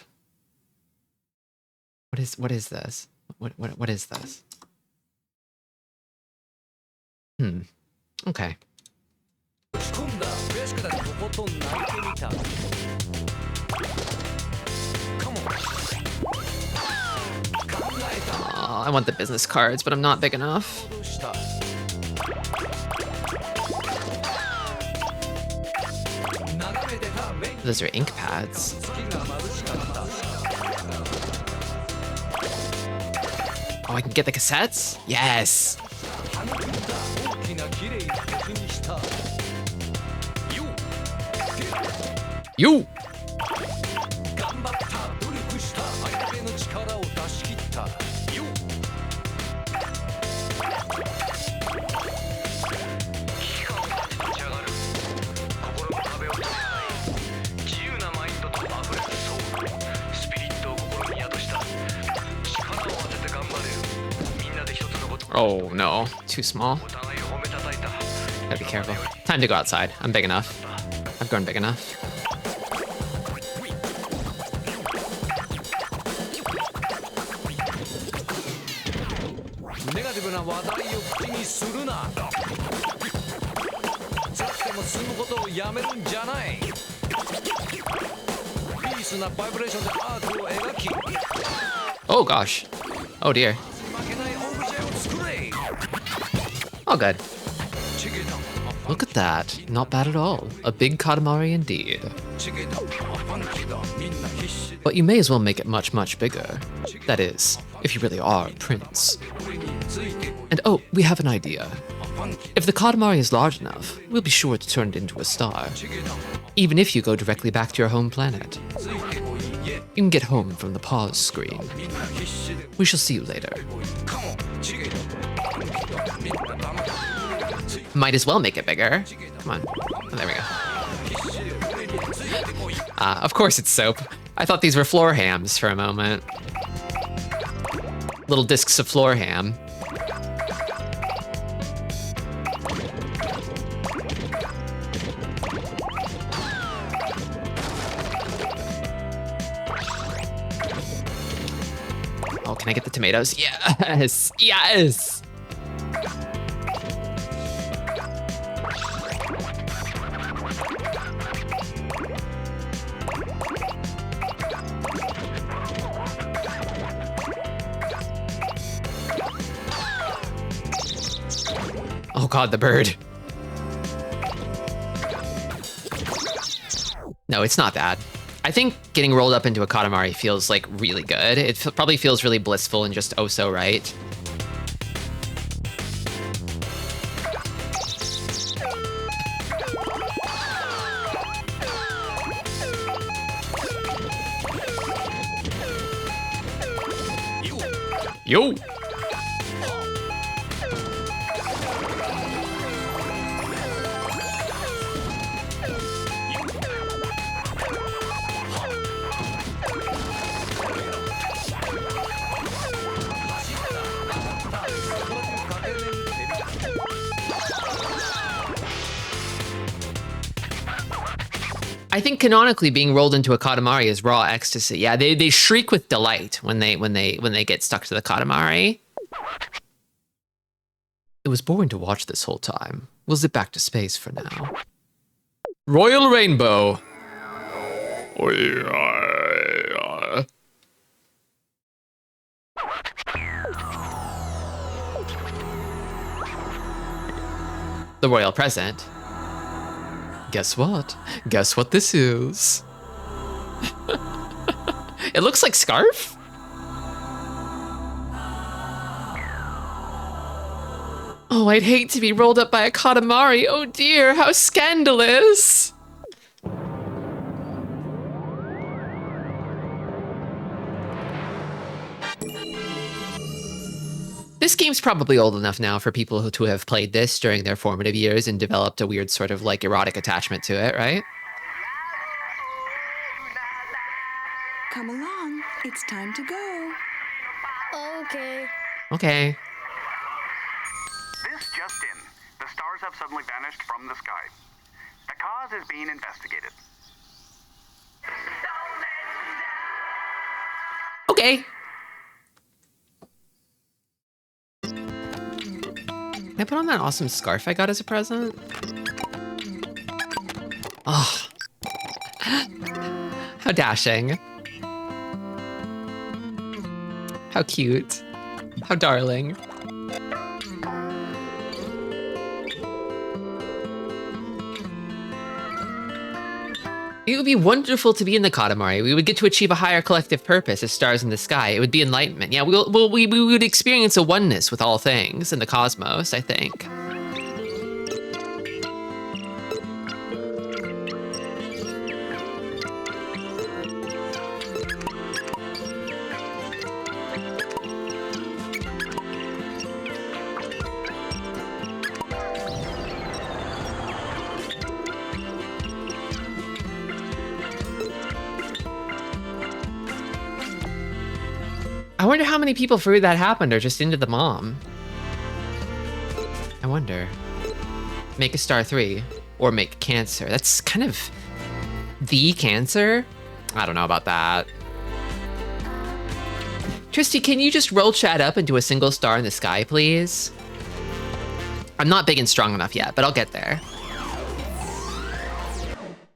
What is this? What is this? Okay. Oh, I want the business cards, but I'm not big enough. Those are ink pads. Oh, I can get the cassettes? Yes! You! Oh no, too small. Gotta be careful. Time to go outside. I'm big enough. I've grown big enough. Oh gosh. Oh dear. Oh good. Look at that. Not bad at all. A big Katamari indeed. But you may as well make it much, much bigger. That is, if you really are a prince. And oh, we have an idea. If the Katamari is large enough, we'll be sure to turn it into a star. Even if you go directly back to your home planet. You can get home from the pause screen. We shall see you later. Might as well make it bigger. Come on. Oh, there we go. Of course it's soap. I thought these were floor hams for a moment. Little discs of floor ham. Oh, can I get the tomatoes? Yes! Yes! Oh god, the bird. No, it's not bad. I think getting rolled up into a Katamari feels like really good. It probably feels really blissful and just oh so right. Yo! I think canonically being rolled into a Katamari is raw ecstasy. Yeah, they shriek with delight when they get stuck to the Katamari. It was boring to watch this whole time. We'll zip back to space for now. Royal Rainbow. The royal present. Guess what? Guess what this is? It looks like scarf? Oh, I'd hate to be rolled up by a Katamari. Oh dear, how scandalous. This game's probably old enough now for people who have played this during their formative years and developed a weird sort of like erotic attachment to it, right? Come along, it's time to go. Okay. Okay. This just in. The stars have suddenly vanished from the sky. The cause is being investigated. Okay. Can I put on that awesome scarf I got as a present? Oh. How dashing. How cute. How darling. It would be wonderful to be in the Katamari. We would get to achieve a higher collective purpose as stars in the sky. It would be enlightenment. Yeah, we would experience a oneness with all things in the cosmos, I think. I wonder how many people for who that happened are just into the mom. I wonder. Make a star 3 or make cancer. That's kind of the cancer. I don't know about that. Tristi, can you just roll chat up into a single star in the sky, please? I'm not big and strong enough yet, but I'll get there.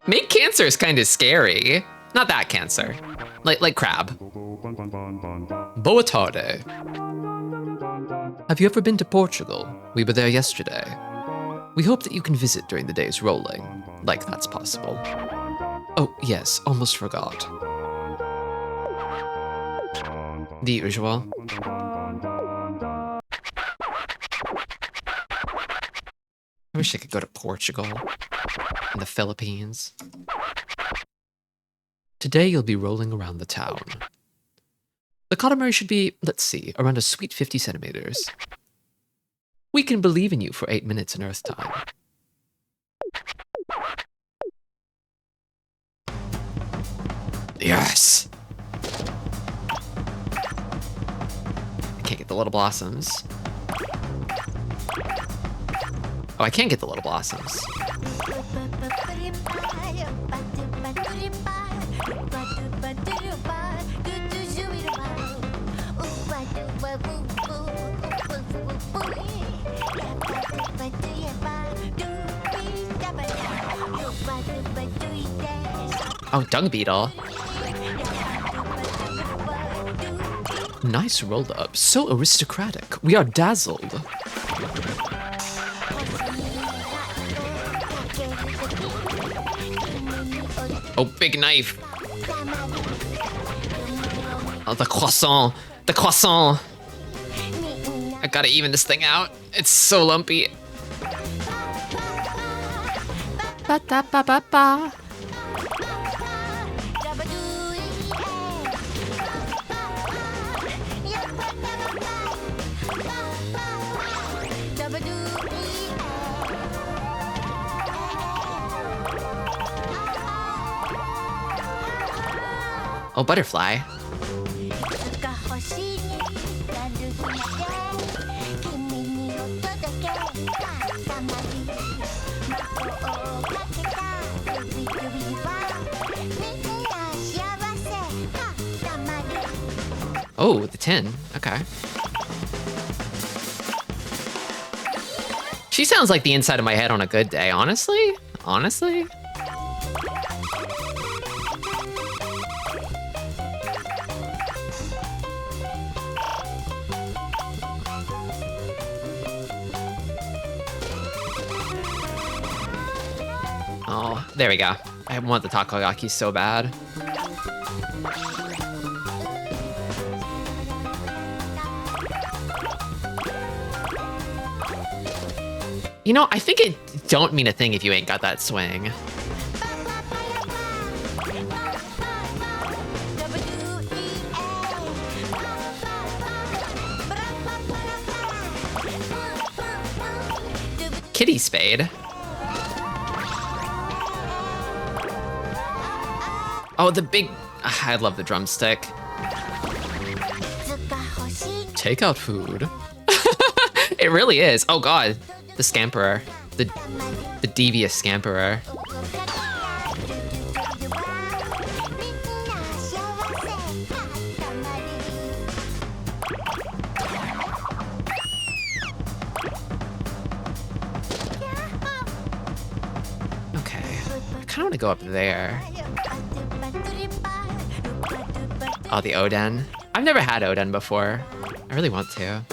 Make cancer is kind of scary. Not that cancer. Like crab. Boa tarde. Have you ever been to Portugal? We were there yesterday. We hope that you can visit during the days rolling, like that's possible. Oh, yes, almost forgot. The usual. I wish I could go to Portugal and the Philippines. Today you'll be rolling around the town. The Katamari should be, let's see, around a sweet 50 centimeters. We can believe in you for 8 minutes in Earth time. Yes! I can't get the little blossoms. Oh, I can get the little blossoms. Oh, dung beetle. Nice roll up. So aristocratic. We are dazzled. Oh, big knife. Oh, the croissant. The croissant. I gotta even this thing out. It's so lumpy. Ba-da-ba-ba-ba. Oh, butterfly. Oh, the tin. Okay. She sounds like the inside of my head on a good day, honestly. Honestly. Oh, there we go. I want the takoyaki so bad. You know, I think it don't mean a thing if you ain't got that swing. Kitty spade. Oh, the big... I love the drumstick. Takeout food. It really is. Oh god. The scamperer. The devious scamperer. Okay. I kind of want to go up there. Oh, the Oden. I've never had Oden before. I really want to.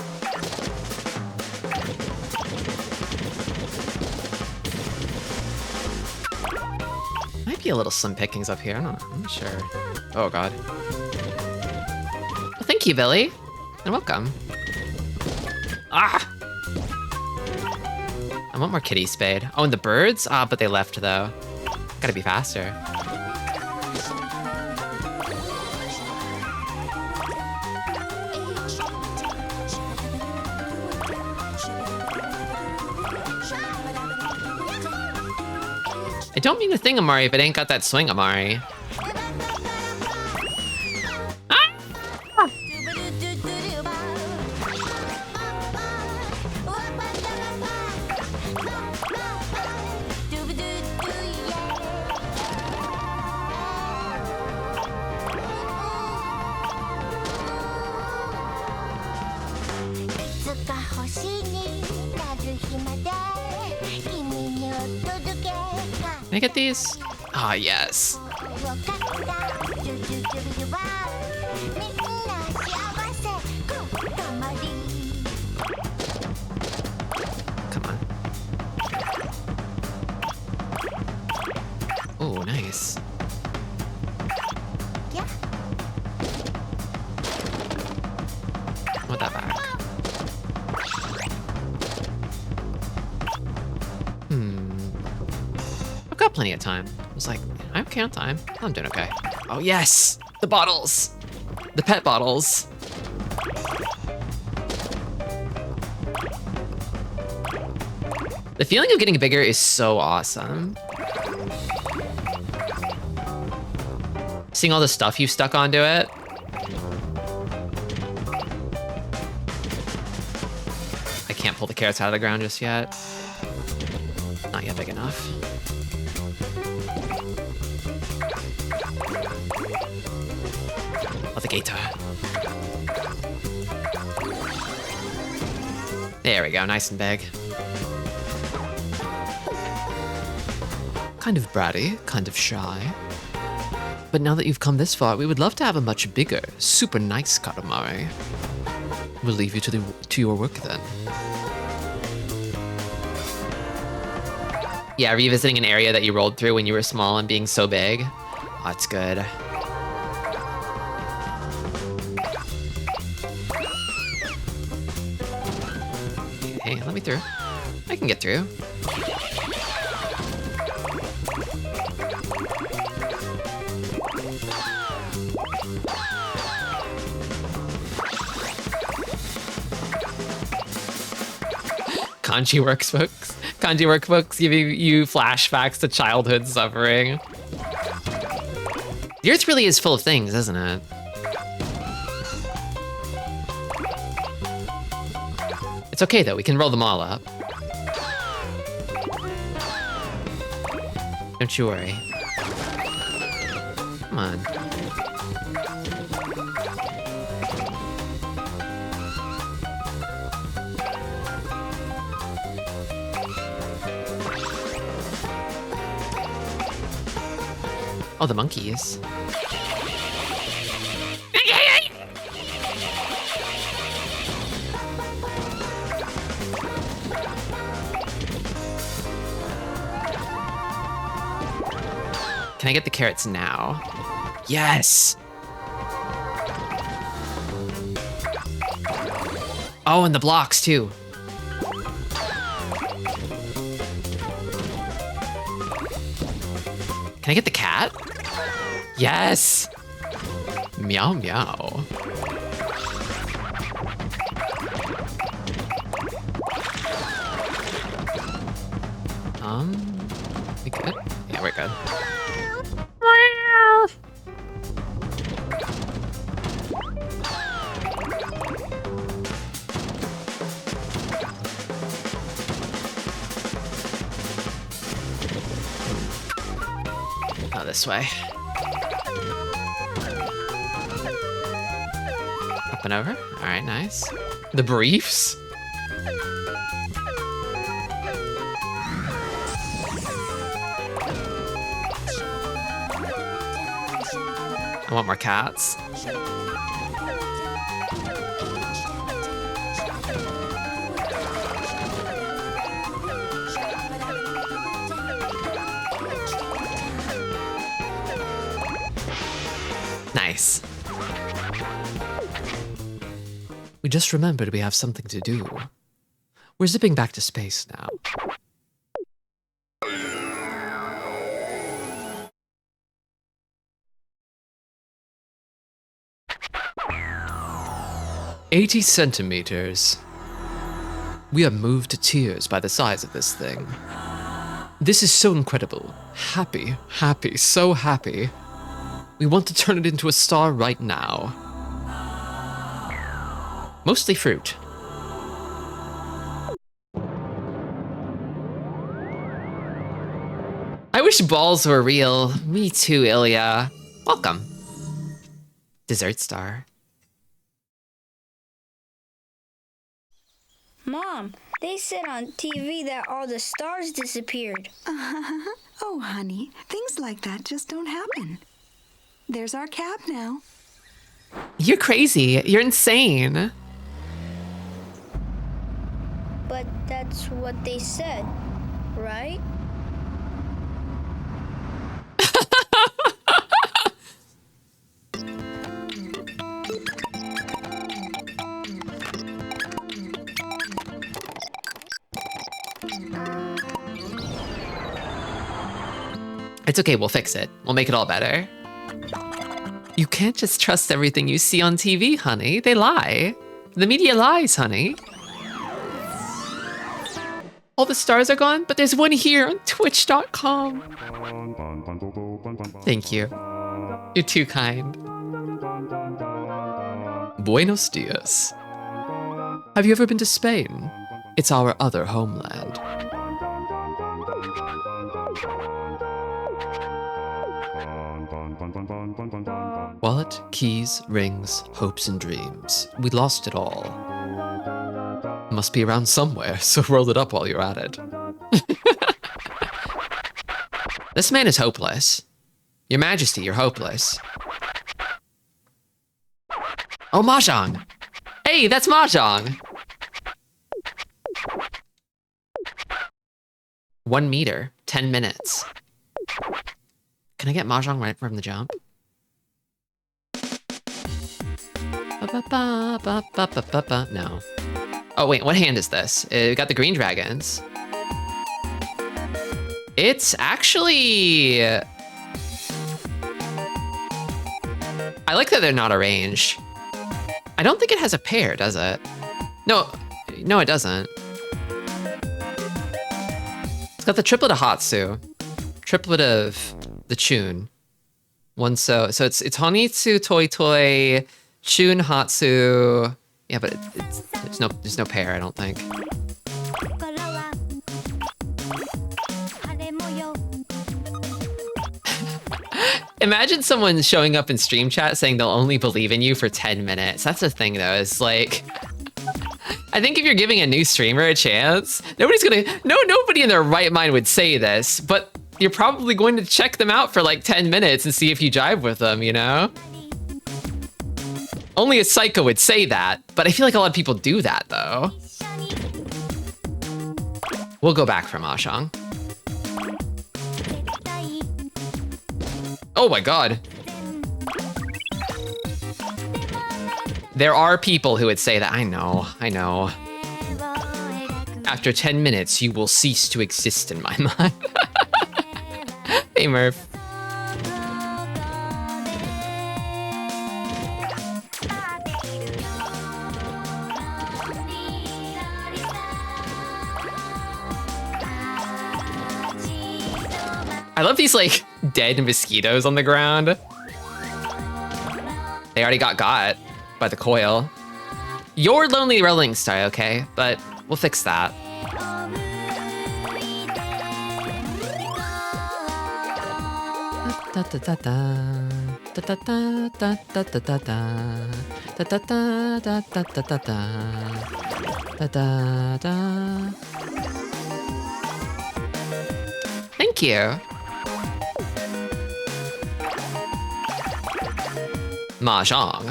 Might be a little slim pickings up here. I'm not sure. Oh, God. Well, thank you, Billy. And welcome. Ah! I want more kitty spade. Oh, and the birds? Ah, but they left, though. Gotta be faster. I don't mean to thing Amari if it ain't got that swing, Amari. Ah! Can I get these? Ah, yes. Come on. Oh, nice. I've got plenty of time. I was like, I have count time. I'm doing okay. Oh yes, the bottles. The pet bottles. The feeling of getting bigger is so awesome. Seeing all the stuff you stuck onto it. I can't pull the carrots out of the ground just yet. Not yet big enough. Alligator. There we go, nice and big. Kind of bratty, kind of shy. But now that you've come this far, we would love to have a much bigger, super nice Katamari. We'll leave you to your work then. Yeah, revisiting an area that you rolled through when you were small and being so big. Oh, that's good. Hey, let me through. I can get through. Kanji workbooks giving you flashbacks to childhood suffering. The Earth really is full of things, isn't it? It's okay though, we can roll them all up. Don't you worry. Come on. Oh, the monkeys. Can I get the carrots now? Yes! Oh, and the blocks too. Can I get the cat? Yes! Meow meow. We good? Yeah, we're good. Oh, this way. Up and over. All right, nice. The briefs? I want more cats. Nice. We just remembered we have something to do. We're zipping back to space now. "80 centimeters. We are moved to tears by the size of this thing. This is so incredible. Happy, happy, so happy. We want to turn it into a star right now. Mostly fruit. I wish balls were real. Me too, Ilya. Welcome. Dessert star. Mom, they said on TV that all the stars disappeared. Oh, honey, things like that just don't happen. There's our cab now. You're crazy. You're insane. But that's what they said, right? It's okay, we'll fix it. We'll make it all better. You can't just trust everything you see on TV, honey. They lie. The media lies, honey. All the stars are gone, but there's one here on twitch.com. Thank you. You're too kind. Buenos dias. Have you ever been to Spain? It's our other homeland. Wallet, keys, rings, hopes and dreams. We lost it all. Must be around somewhere, so roll it up while you're at it. This man is hopeless. Your Majesty, you're hopeless. Oh, Mahjong! Hey, that's Mahjong! 1 meter, 10 minutes. Can I get Mahjong right from the jump? No. Oh wait, what hand is this? We got the green dragons. It's actually... I like that they're not arranged. I don't think it has a pair, does it? No, it doesn't. It's got the triplet of Hatsu, triplet of the Chun. So it's Honitsu, Toi Toi, Chun, Hatsu. Yeah, but there's no pair, I don't think. Imagine someone showing up in stream chat saying they'll only believe in you for 10 minutes. That's the thing, though. It's like, I think if you're giving a new streamer a chance, nobody in their right mind would say this, but you're probably going to check them out for like 10 minutes and see if you jive with them, you know? Only a psycho would say that, but I feel like a lot of people do that, though. We'll go back for Mahjong. Oh my god. There are people who would say that. I know. After 10 minutes, you will cease to exist in my mind. Hey, Murph. I love these, like, dead mosquitoes on the ground. They already got by the coil. Your lonely rolling star, okay? But we'll fix that. Thank you. Mahjong.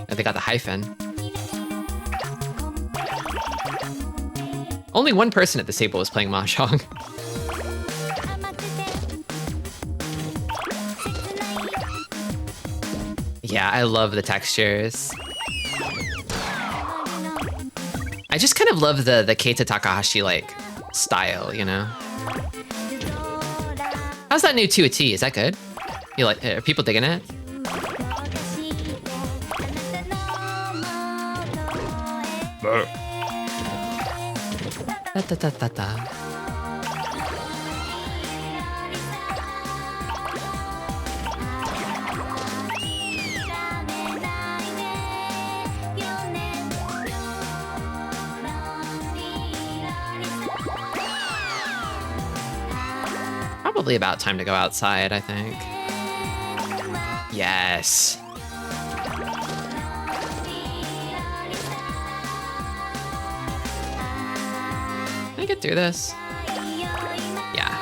They got the hyphen. Only one person at this table was playing Mahjong. Yeah, I love the textures. I just kind of love the Keita Takahashi, like, style, you know? How's that new 2-A-T? Is that good? You like, are people digging it? Probably about time to go outside, I think. Yes. Can I get through this? Yeah.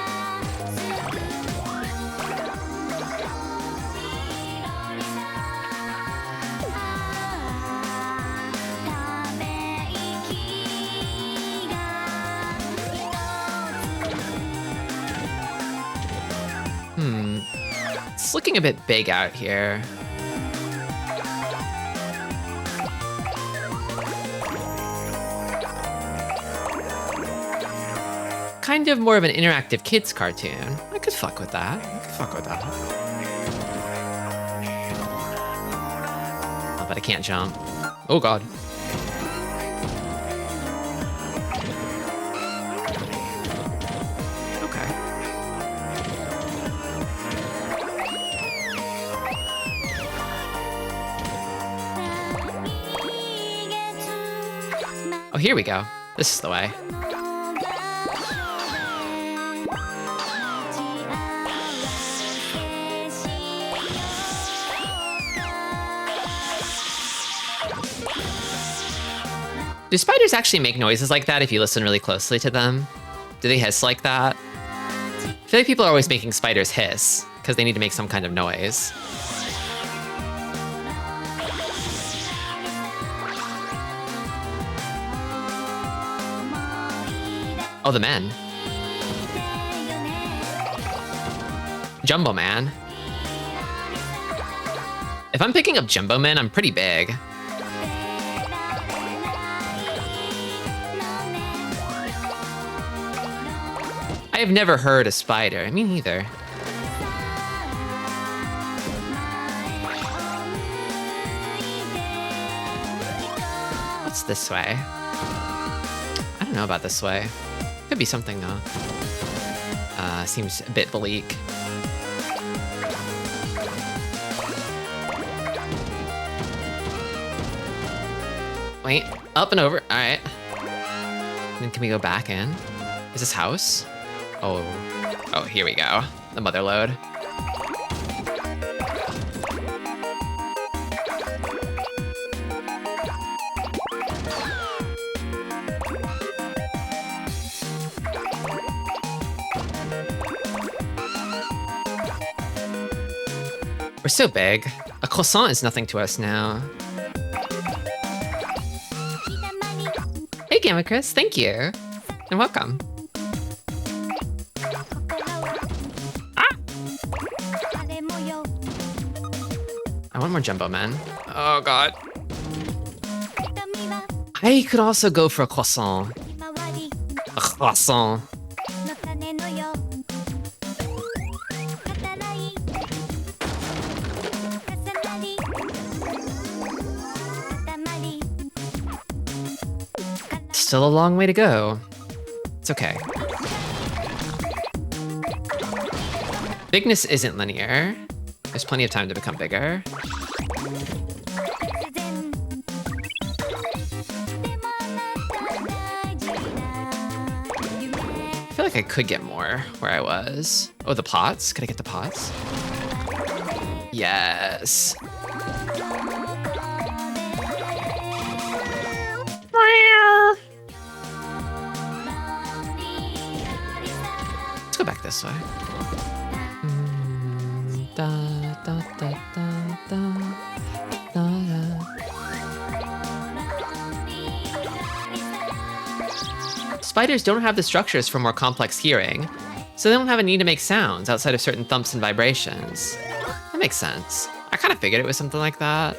It's looking a bit big out here. kind of more of an interactive kids cartoon. I could fuck with that. Oh, but I can't jump. Oh god. Okay. Oh, here we go. This is the way. Do spiders actually make noises like that if you listen really closely to them? Do they hiss like that? I feel like people are always making spiders hiss because they need to make some kind of noise. Oh, the men. Jumbo Man. If I'm picking up Jumbo Man, I'm pretty big. I have never heard a spider. Me neither. What's this way? I don't know about this way. Could be something though. Seems a bit bleak. Wait, up and over. All right. Then can we go back in? Is this house? Oh, here we go. The mother lode. We're so big. A croissant is nothing to us now. Hey, Gamma Chris, thank you. And welcome. I want more Jumbo Men. Oh god. I could also go for a croissant. A croissant. Still a long way to go. It's okay. Bigness isn't linear. There's plenty of time to become bigger. I feel like I could get more where I was. Oh, the pots? Could I get the pots? Yes. Let's go back this way. Da, da, da, da, da, da, da. Spiders don't have the structures for more complex hearing, so they don't have a need to make sounds outside of certain thumps and vibrations. That makes sense. I kind of figured it was something like that.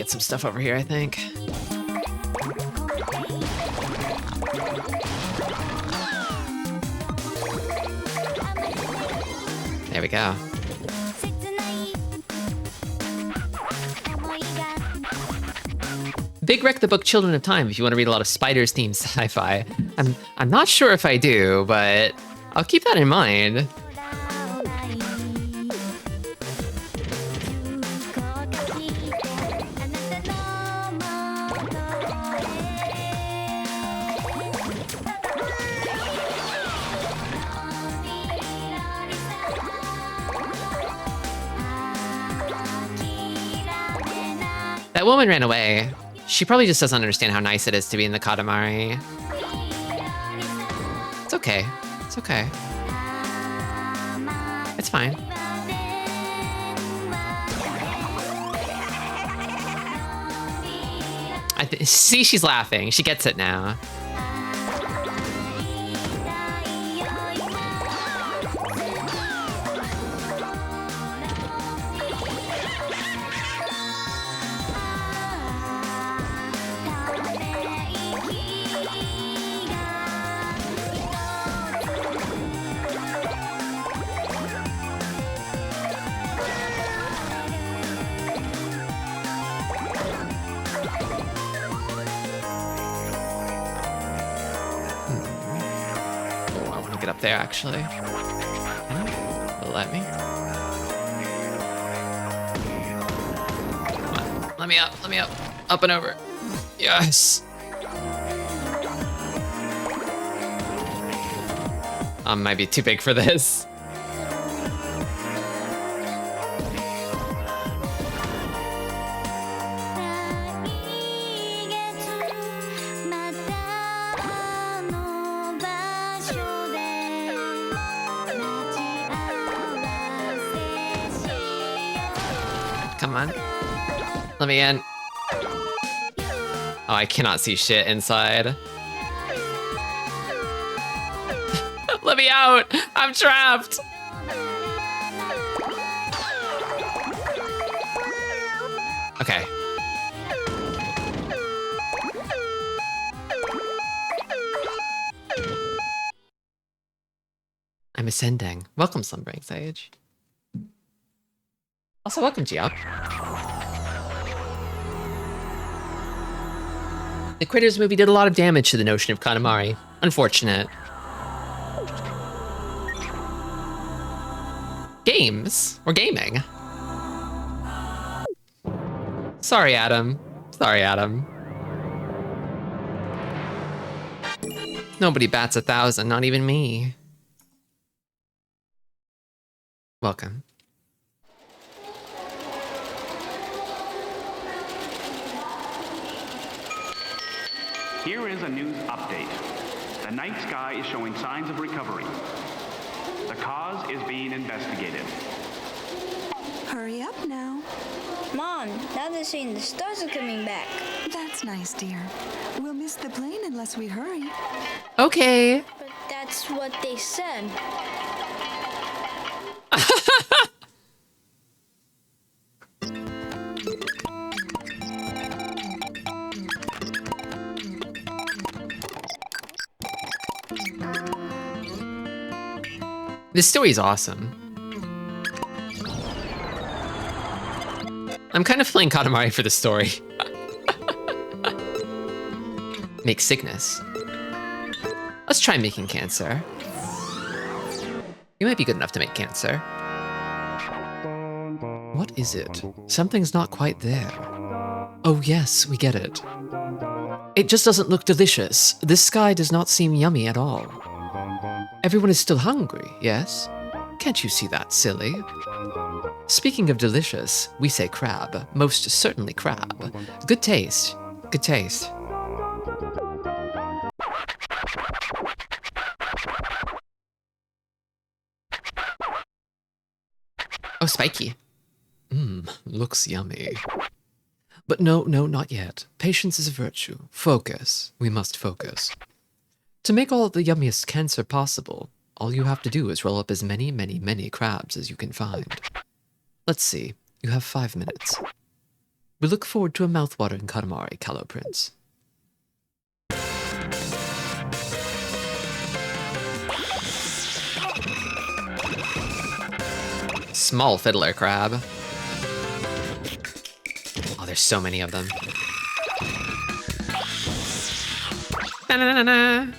Some stuff over here, I think. There we go. Big Wreck the book Children of Time if you want to read a lot of spiders themed sci-fi. I'm not sure if I do, but I'll keep that in mind. That woman ran away. She probably just doesn't understand how nice it is to be in the Katamari. It's okay. It's okay. It's fine. See, she's laughing. She gets it now. Get up there, actually. Let me. Come on. Let me up. Let me up. Up and over. Yes. Might be too big for this. Come on. Let me in. Oh, I cannot see shit inside. Let me out! I'm trapped! Okay. I'm ascending. Welcome, Slumbering Sage. Also, welcome, Giop. The Critters movie did a lot of damage to the notion of Katamari. Unfortunate. Games? Or gaming? Sorry, Adam. Sorry, Adam. Nobody bats 1,000, not even me. Welcome. Here is a news update. The night sky is showing signs of recovery. The cause is being investigated. Hurry up now. Mom, now they're saying the stars are coming back. That's nice, dear. We'll miss the plane unless we hurry. Okay. But that's what they said. This story's awesome. I'm kind of playing Katamari for the story. Make sickness. Let's try making cancer. You might be good enough to make cancer. What is it? Something's not quite there. Oh yes, we get it. It just doesn't look delicious. This sky does not seem yummy at all. Everyone is still hungry, yes? Can't you see that, silly? Speaking of delicious, we say crab. Most certainly crab. Good taste. Good taste. Oh, spiky. Looks yummy. But no, not yet. Patience is a virtue. Focus. We must focus. To make all the yummiest cancer possible, all you have to do is roll up as many crabs as you can find. Let's see. You have 5 minutes. We look forward to a mouthwatering Katamari, Callow Prince. Small fiddler crab. Oh, there's so many of them. Na-na-na-na.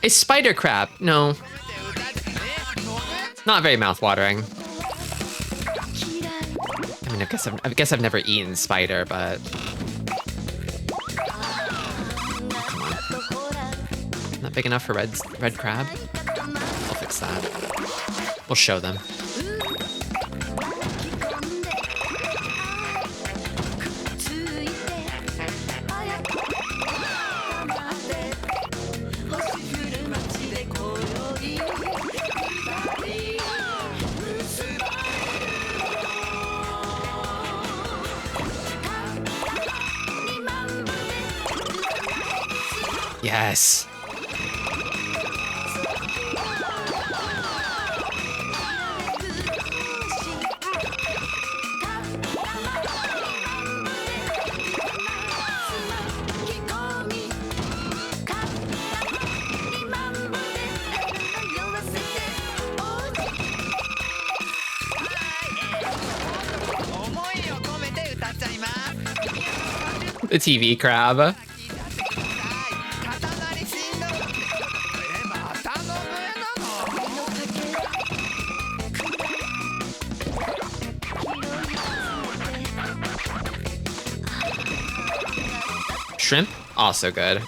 A spider crab? No. Not very mouth-watering. I mean, I guess I've never eaten spider, but... Come on. Not big enough for red crab? I'll fix that. We'll show them. Yes. The TV crab. Shrimp, also good.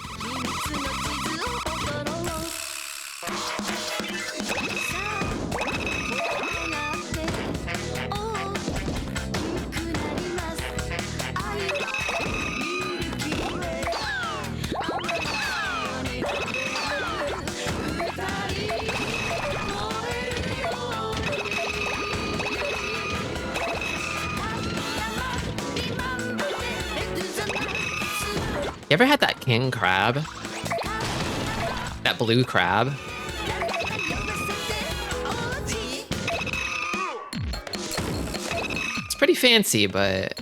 You ever had that king crab? That blue crab? It's pretty fancy, but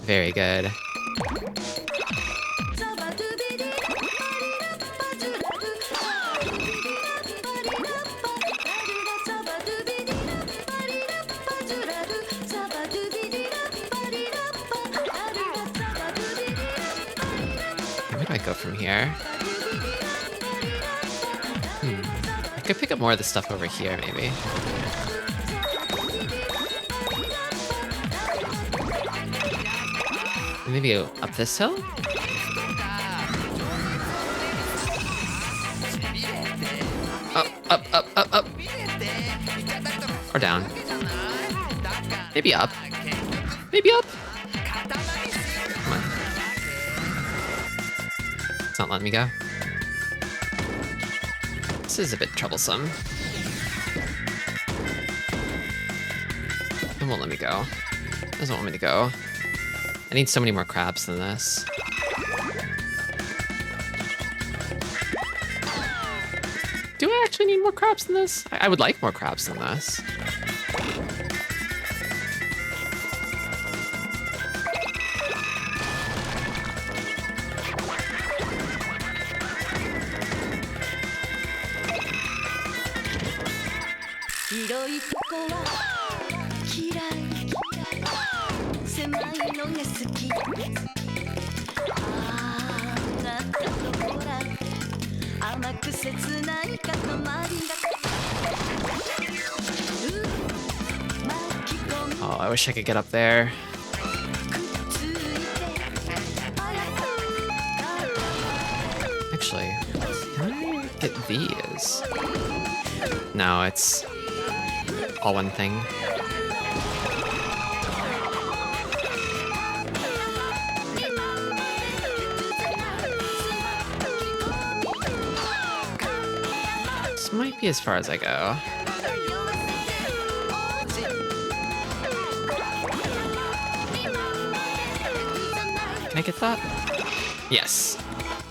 very good. Where do I go from here? I could pick up more of the stuff over here, maybe. Maybe go up this hill? Up. Or down. Maybe up. Maybe up. Come on. It's not letting me go. This is a bit troublesome. It won't let me go. It doesn't want me to go. I need so many more crabs than this. Do I actually need more crabs than this? I would like more crabs than this. Oh, I wish I could get up there. Actually, can I get these? No, it's all one thing. This might be as far as I go. Can I get that? Yes.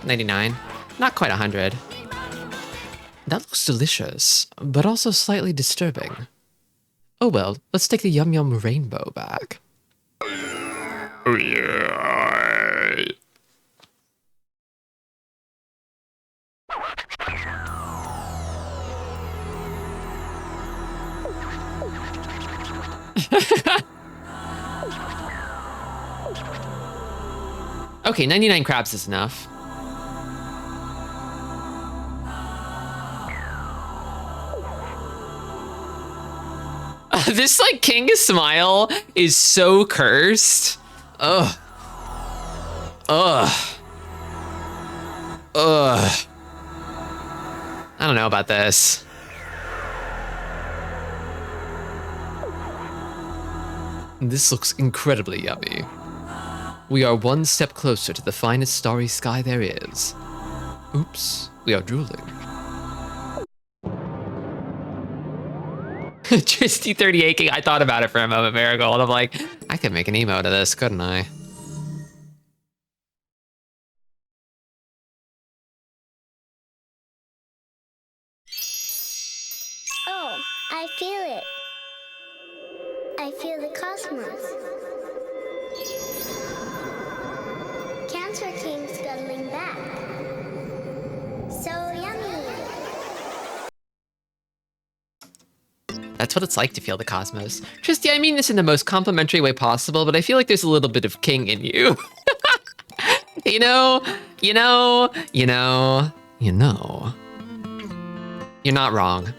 99. Not quite 100. That looks delicious, but also slightly disturbing. Oh well, let's take the Yum Yum Rainbow back. Oh yeah. Okay, 99 crabs is enough. This, like, King Smile is so cursed. Ugh. Ugh. Ugh. I don't know about this. This looks incredibly yummy. We are one step closer to the finest starry sky there is. Oops, we are drooling. Tristi 38 King, I thought about it for a moment, Marigold. I'm like, I could make an emote of this, couldn't I? I feel it. I feel the cosmos. Cancer came scuttling back. So yummy. That's what it's like to feel the cosmos. Tristi, I mean this in the most complimentary way possible, but I feel like there's a little bit of king in you. You know. You're not wrong.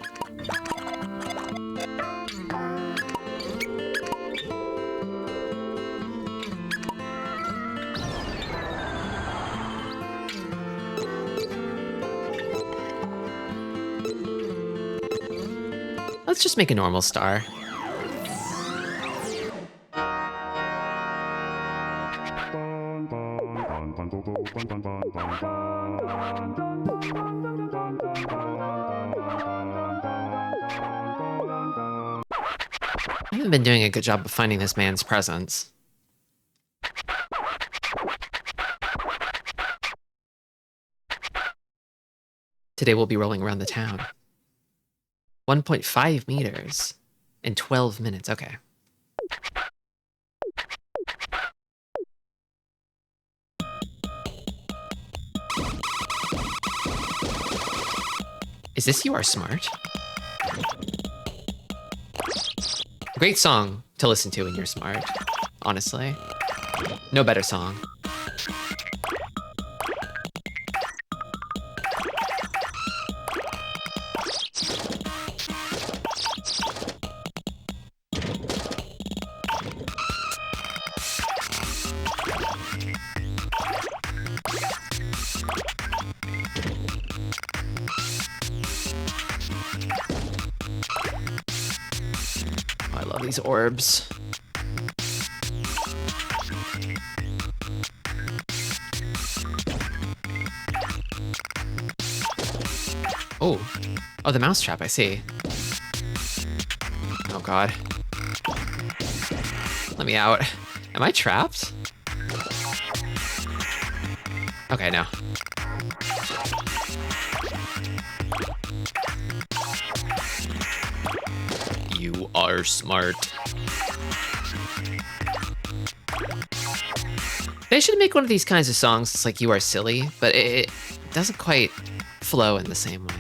Let's just make a normal star. I haven't been doing a good job of finding this man's presence. Today we'll be rolling around the town. 1.5 meters in 12 minutes. Okay. Is this You Are Smart? Great song to listen to when you're smart, honestly. No better song. I love these orbs. Oh, the mousetrap, I see. Oh God. Let me out. Am I trapped? Okay, no. You are smart. They should make one of these kinds of songs. It's like You Are Silly, but it doesn't quite flow in the same way.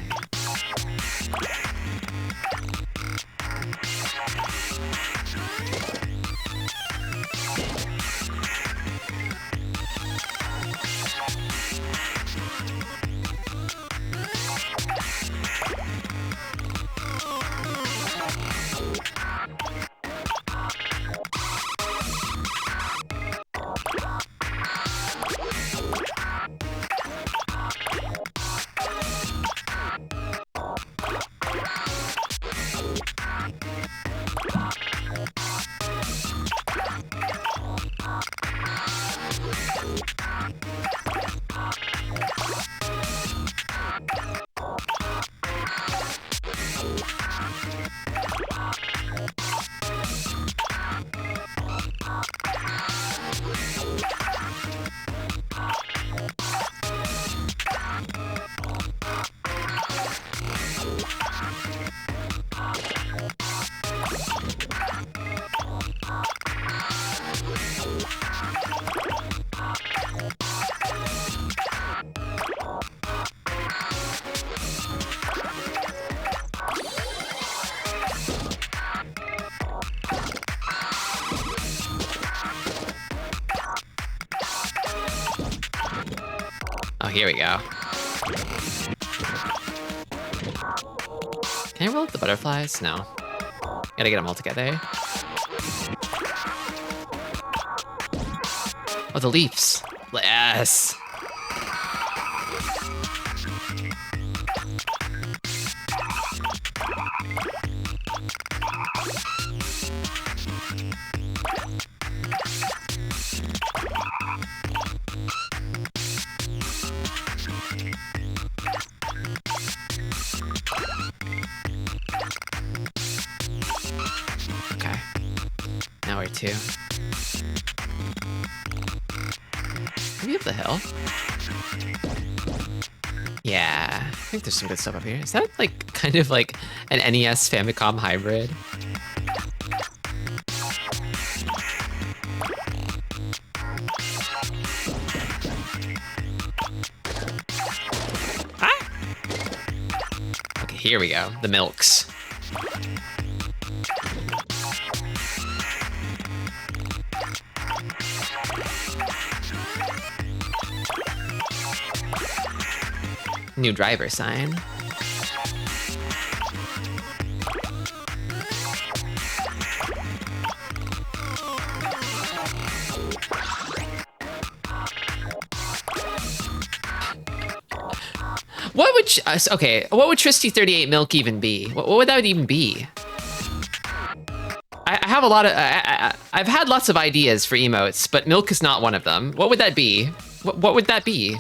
Oh, here we go. Can I roll up the butterflies? No. Gotta get them all together. Oh, the leaves. Yes. Okay. Now where to? Maybe up the hill? Yeah, I think there's some good stuff up here. Is that like kind of like an NES Famicom hybrid? Ah! Okay, here we go. The milks. New driver sign. What would okay? What would Tristi 38 milk even be? What would that even be? I have a lot of I've had lots of ideas for emotes, but milk is not one of them. What would that be? What would that be?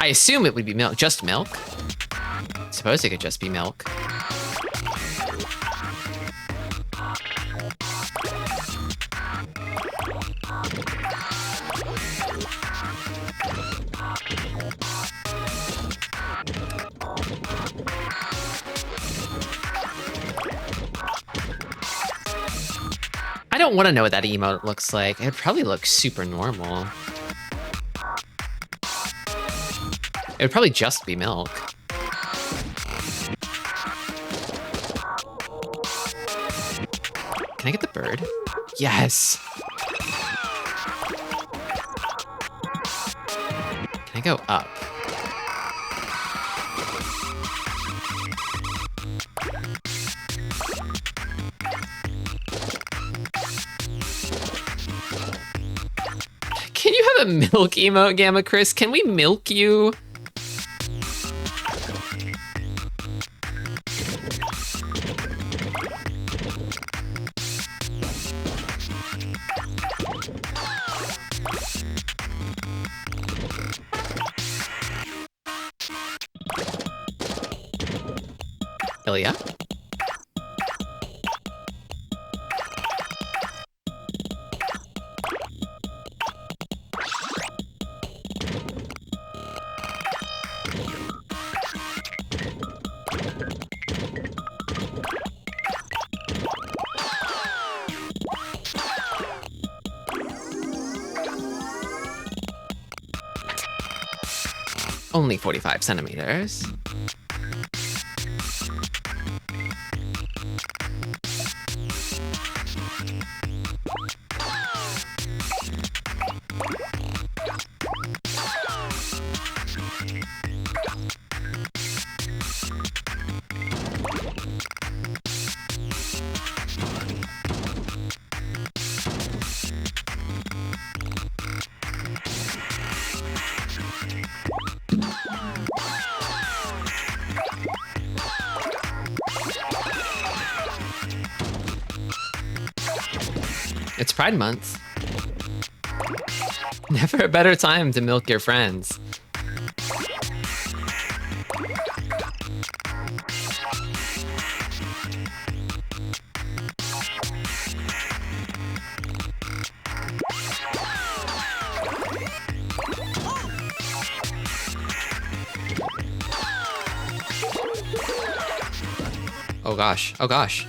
I assume it would be milk, just milk. I suppose it could just be milk. I don't want to know what that emote looks like. It probably looks super normal. It would probably just be milk. Can I get the bird? Yes! Can I go up? Can you have a milk emote, Gamma Chris? Can we milk you? Ilya? Only 45 centimeters. It's Pride Month. Never a better time to milk your friends. Oh gosh, oh gosh.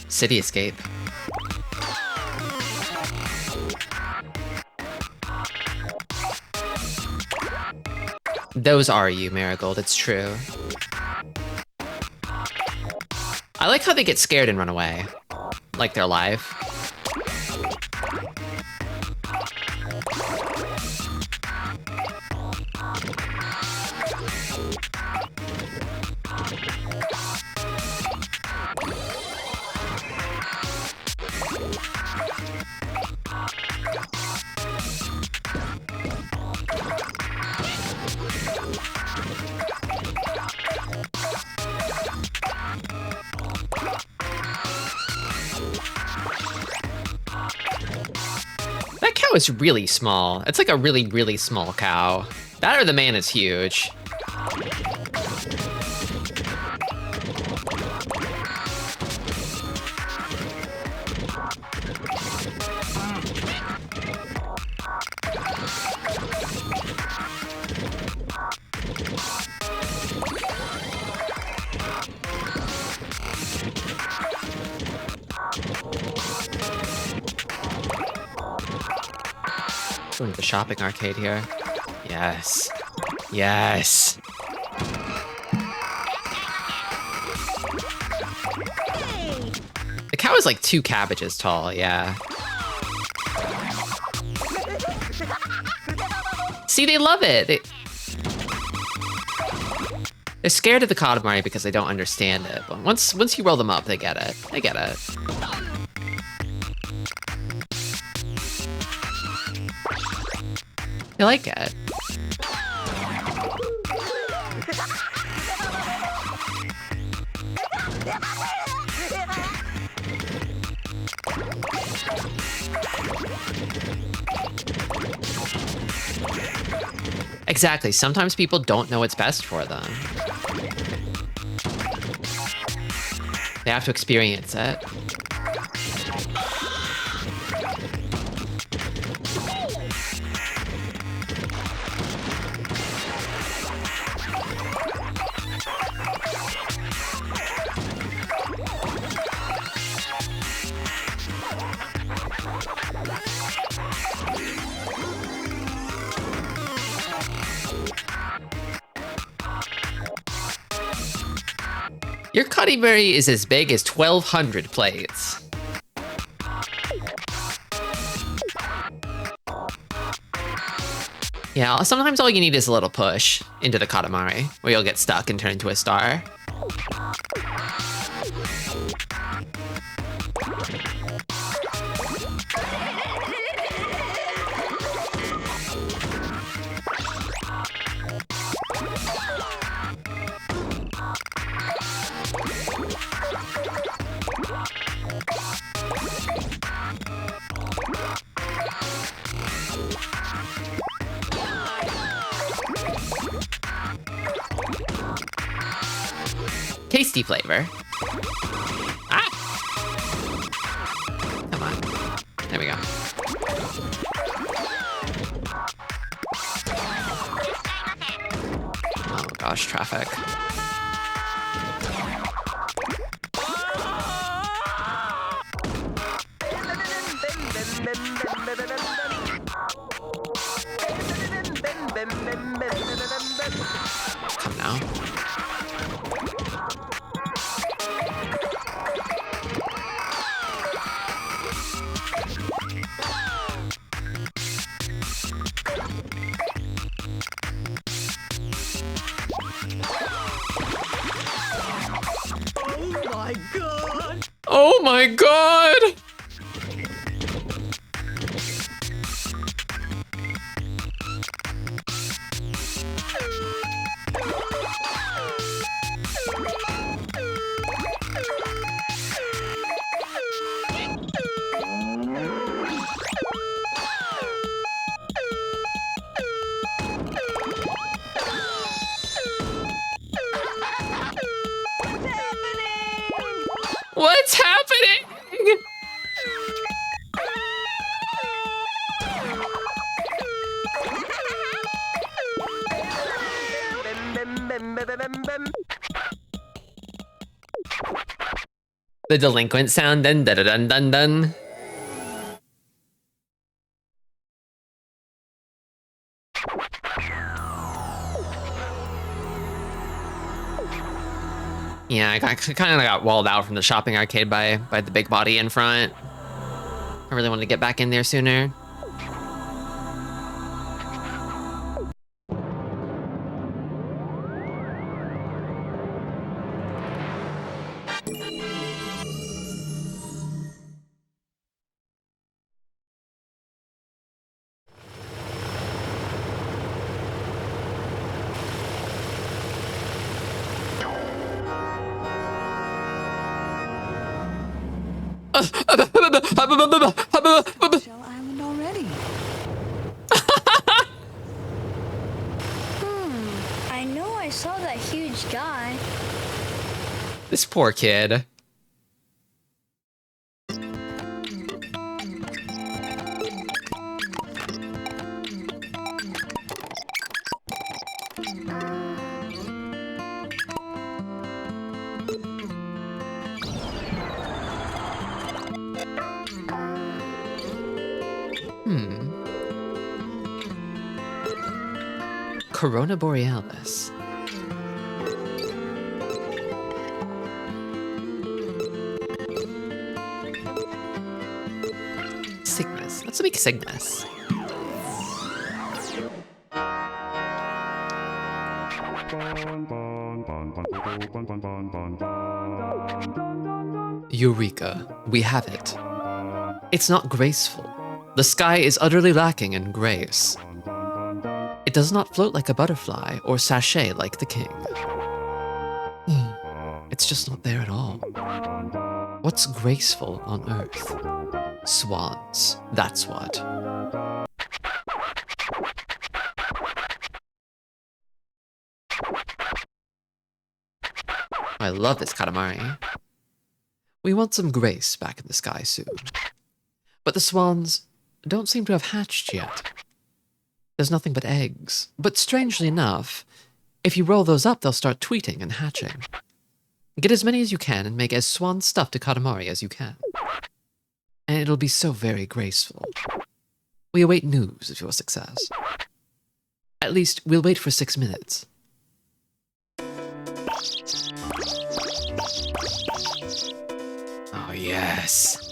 City escape. Those are you, Marigold, it's true. I like how they get scared and run away. Like they're alive. is really small. It's like a really, really small cow. That or the man is huge. Going to the shopping arcade here. Yes. Yes. The cow is like 2 cabbages tall, yeah. See, they love it. They're scared of the Katamari because they don't understand it. But once you roll them up, they get it. They get it. They like it. Exactly. Sometimes people don't know what's best for them. They have to experience it. Your Katamari is as big as 1,200 plates. Yeah, sometimes all you need is a little push into the Katamari, where you'll get stuck and turn into a star. Tasty flavor. Ah! Come on. There we go. Oh gosh, traffic. Come now. Oh my god! What's happening? The delinquent sound, dun dun dun dun dun. Yeah, I kind of got walled out from the shopping arcade by the big body in front. I really wanted to get back in there sooner. Shell Island already. I saw that huge guy. This poor kid. Corona Borealis. Cygnus. Let's make Cygnus. Eureka. We have it. It's not graceful. The sky is utterly lacking in grace. It does not float like a butterfly or sashay like the king. It's just not there at all. What's graceful on earth? Swans, that's what. I love this Katamari. We want some grace back in the sky soon. But the swans don't seem to have hatched yet. There's nothing but eggs. But strangely enough, if you roll those up, they'll start tweeting and hatching. Get as many as you can and make as swan stuffed a Katamari as you can. And it'll be so very graceful. We await news of your success. At least, we'll wait for 6 minutes. Oh, yes.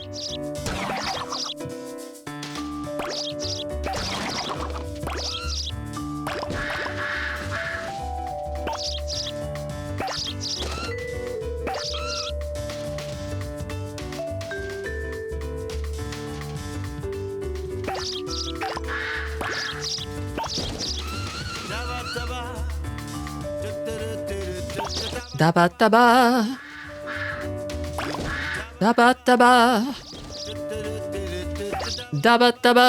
Daba daba. Daba daba. Daba daba.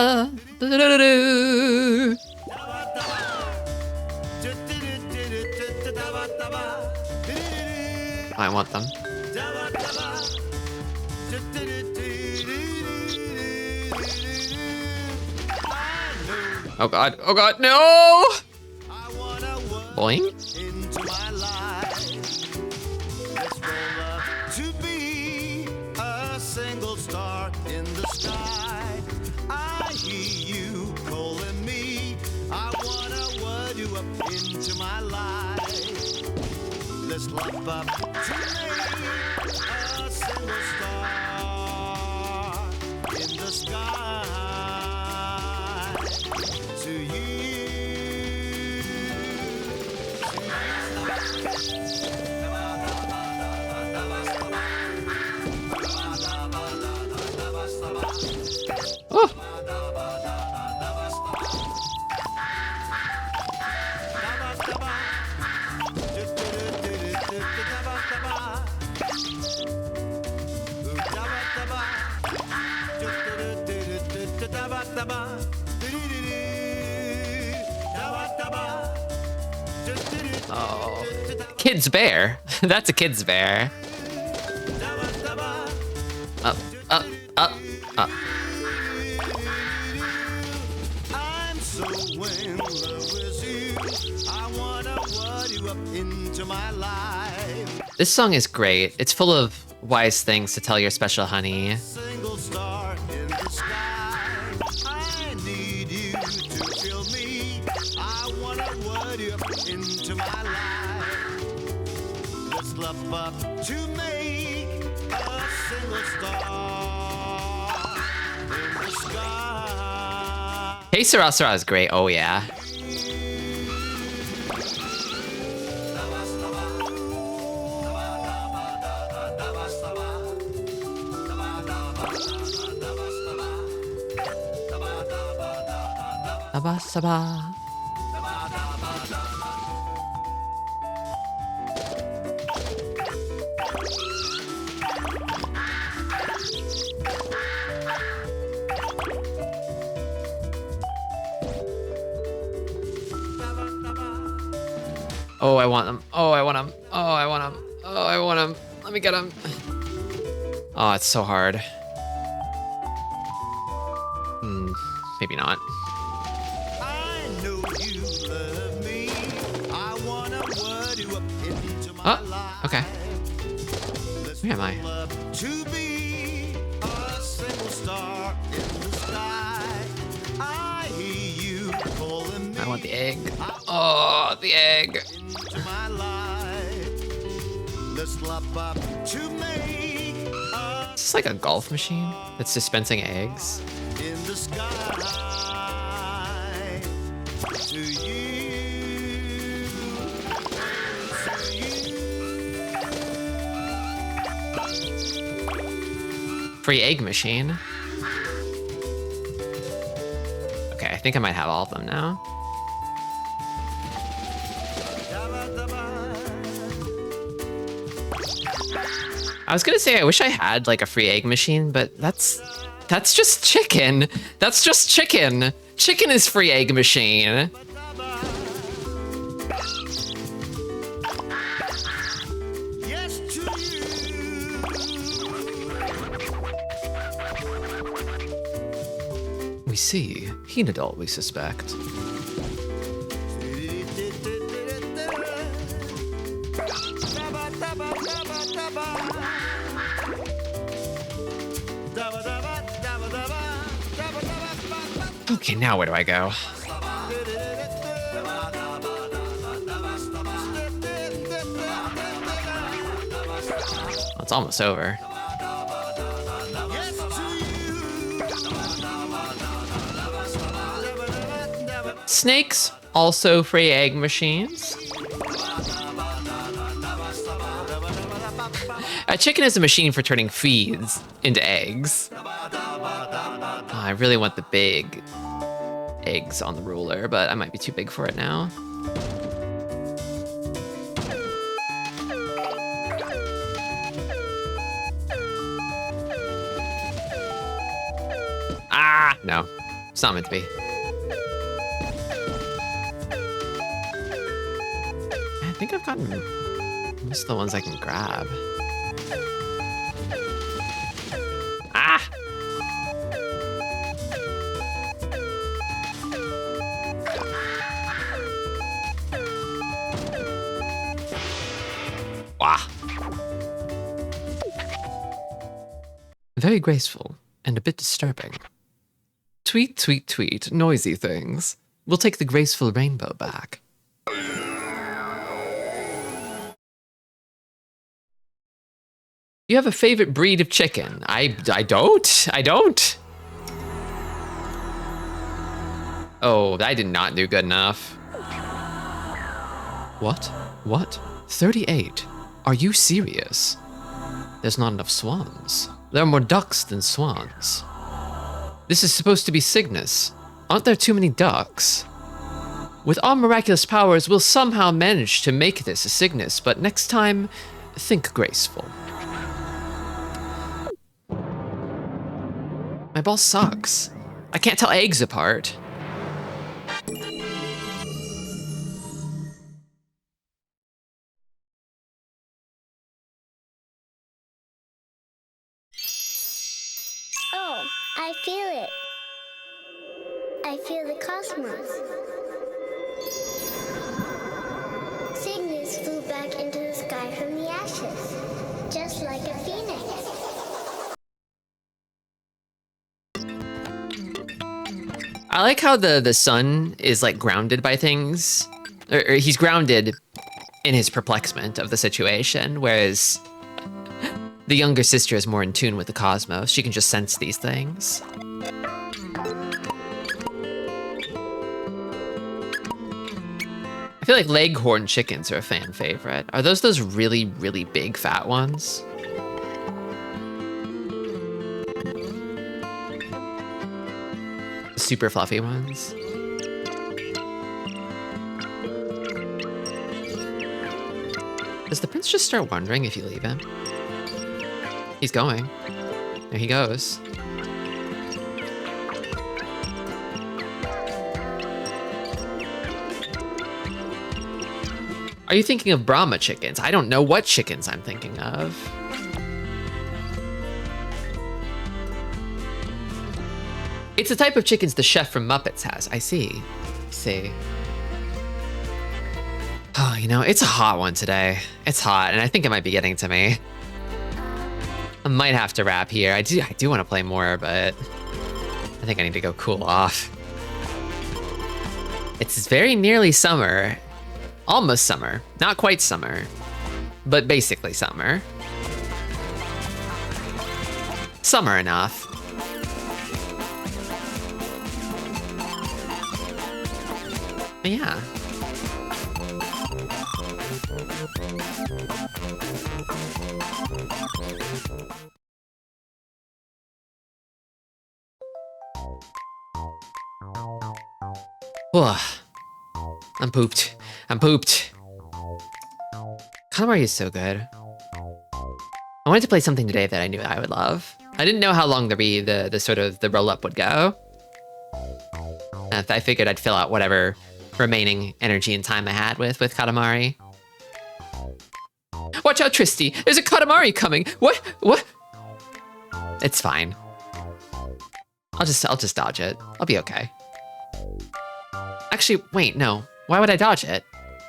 Do-do-do-do. I want them. Oh god, no! Boing? Love up to make a single star in the sky to you. Oh. Oh, kid's bear. That's a kid's bear. Up, up, up, up. I'm so in love with you. I wanna word you up into my life. This song is great. It's full of wise things to tell your special honey. Single star in the sky. I need you to feel me. I wanna word you up into my life. Let's love up to make a single star in the sky. Hey Sera Sera is great. Oh yeah. Saba saba. Oh, I want them. Oh, I want them. Oh, I want them. Oh, I want them. Let me get them. Oh, it's so hard. Maybe not. I know you love me. I wanna word you up into my Oh, life. okay. Where am I? Love to be a single star in the sky. I hear you calling me I want the egg. Oh, the egg. into my life. Let's love up to make a Is this like a golf machine that's dispensing eggs? in the sky. To you, Free egg machine. Okay, I think I might have all of them now. I was gonna say I wish I had like a free egg machine, but that's just chicken. That's just chicken. Chicken is free egg machine. yes to you. We see. Henadol, we suspect. Okay, now where do I go? Well, it's almost over. Snakes, also free egg machines. A chicken is a machine for turning feeds into eggs. Oh, I really want the big eggs on the ruler, but I might be too big for it now. Ah, no, it's not meant to be. I think I've gotten most of the ones I can grab. Ah! Wah! Very graceful and a bit disturbing. Tweet, tweet, tweet, noisy things. We'll take the graceful rainbow back. You have a favorite breed of chicken? I don't. Oh, I did not do good enough. What? 38? Are you serious? There's not enough swans. There are more ducks than swans. This is supposed to be Cygnus. Aren't there too many ducks? With our miraculous powers, we'll somehow manage to make this a Cygnus, but next time, think graceful. My ball sucks. I can't tell eggs apart. Oh, I feel it. I feel the cosmos. Cygnus flew back into the sky from the ashes, just like a phoenix. I like how the son is like grounded by things, or he's grounded in his perplexement of the situation, whereas the younger sister is more in tune with the cosmos. She can just sense these things. I feel like leghorn chickens are a fan favorite. Are those really, really big fat ones? Super fluffy ones. Does the prince just start wondering if you leave him? He's going. There he goes. Are you thinking of Brahma chickens? I don't know what chickens I'm thinking of. It's the type of chickens the chef from Muppets has. I see. Oh, you know, it's a hot one today. It's hot, and I think it might be getting to me. I might have to wrap here. I do want to play more, but I think I need to go cool off. It's very nearly summer. Almost summer. Not quite summer, but basically summer. Summer enough. But yeah. Ugh. I'm pooped. Katamari is so good. I wanted to play something today that I knew I would love. I didn't know how long the sort of the roll up would go. I figured I'd fill out whatever remaining energy and time I had with Katamari. Watch out, Tristi! There's a Katamari coming! What? It's fine. I'll just dodge it. I'll be okay. Actually, wait, no. Why would I dodge it?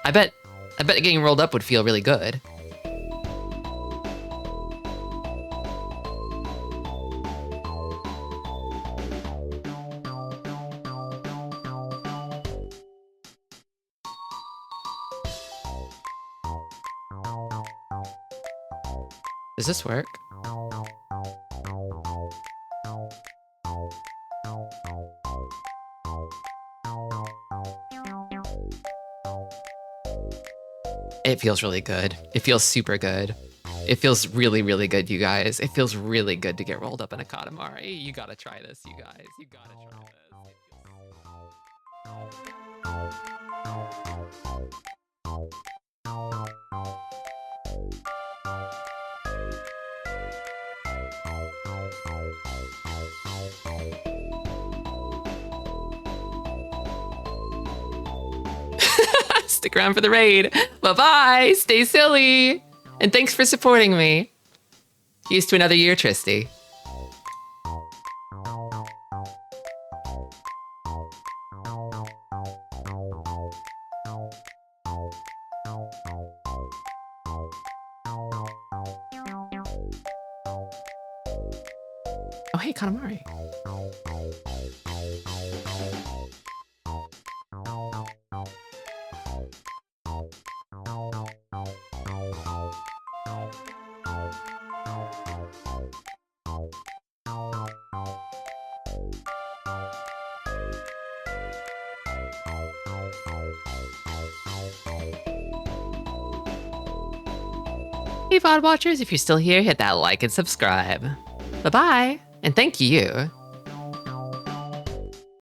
I bet getting rolled up would feel really good. Does this work? It feels really good. It feels super good. It feels really, really good, you guys. It feels really good to get rolled up in a Katamari. You gotta try this, you guys. You gotta try this. Stick around for the raid. Bye-bye. Stay silly. And thanks for supporting me. Here's to another year, Tristi. Oh, hey, Katamari. Hey VOD watchers, if you're still here, hit that like and subscribe. Bye-bye, and thank you.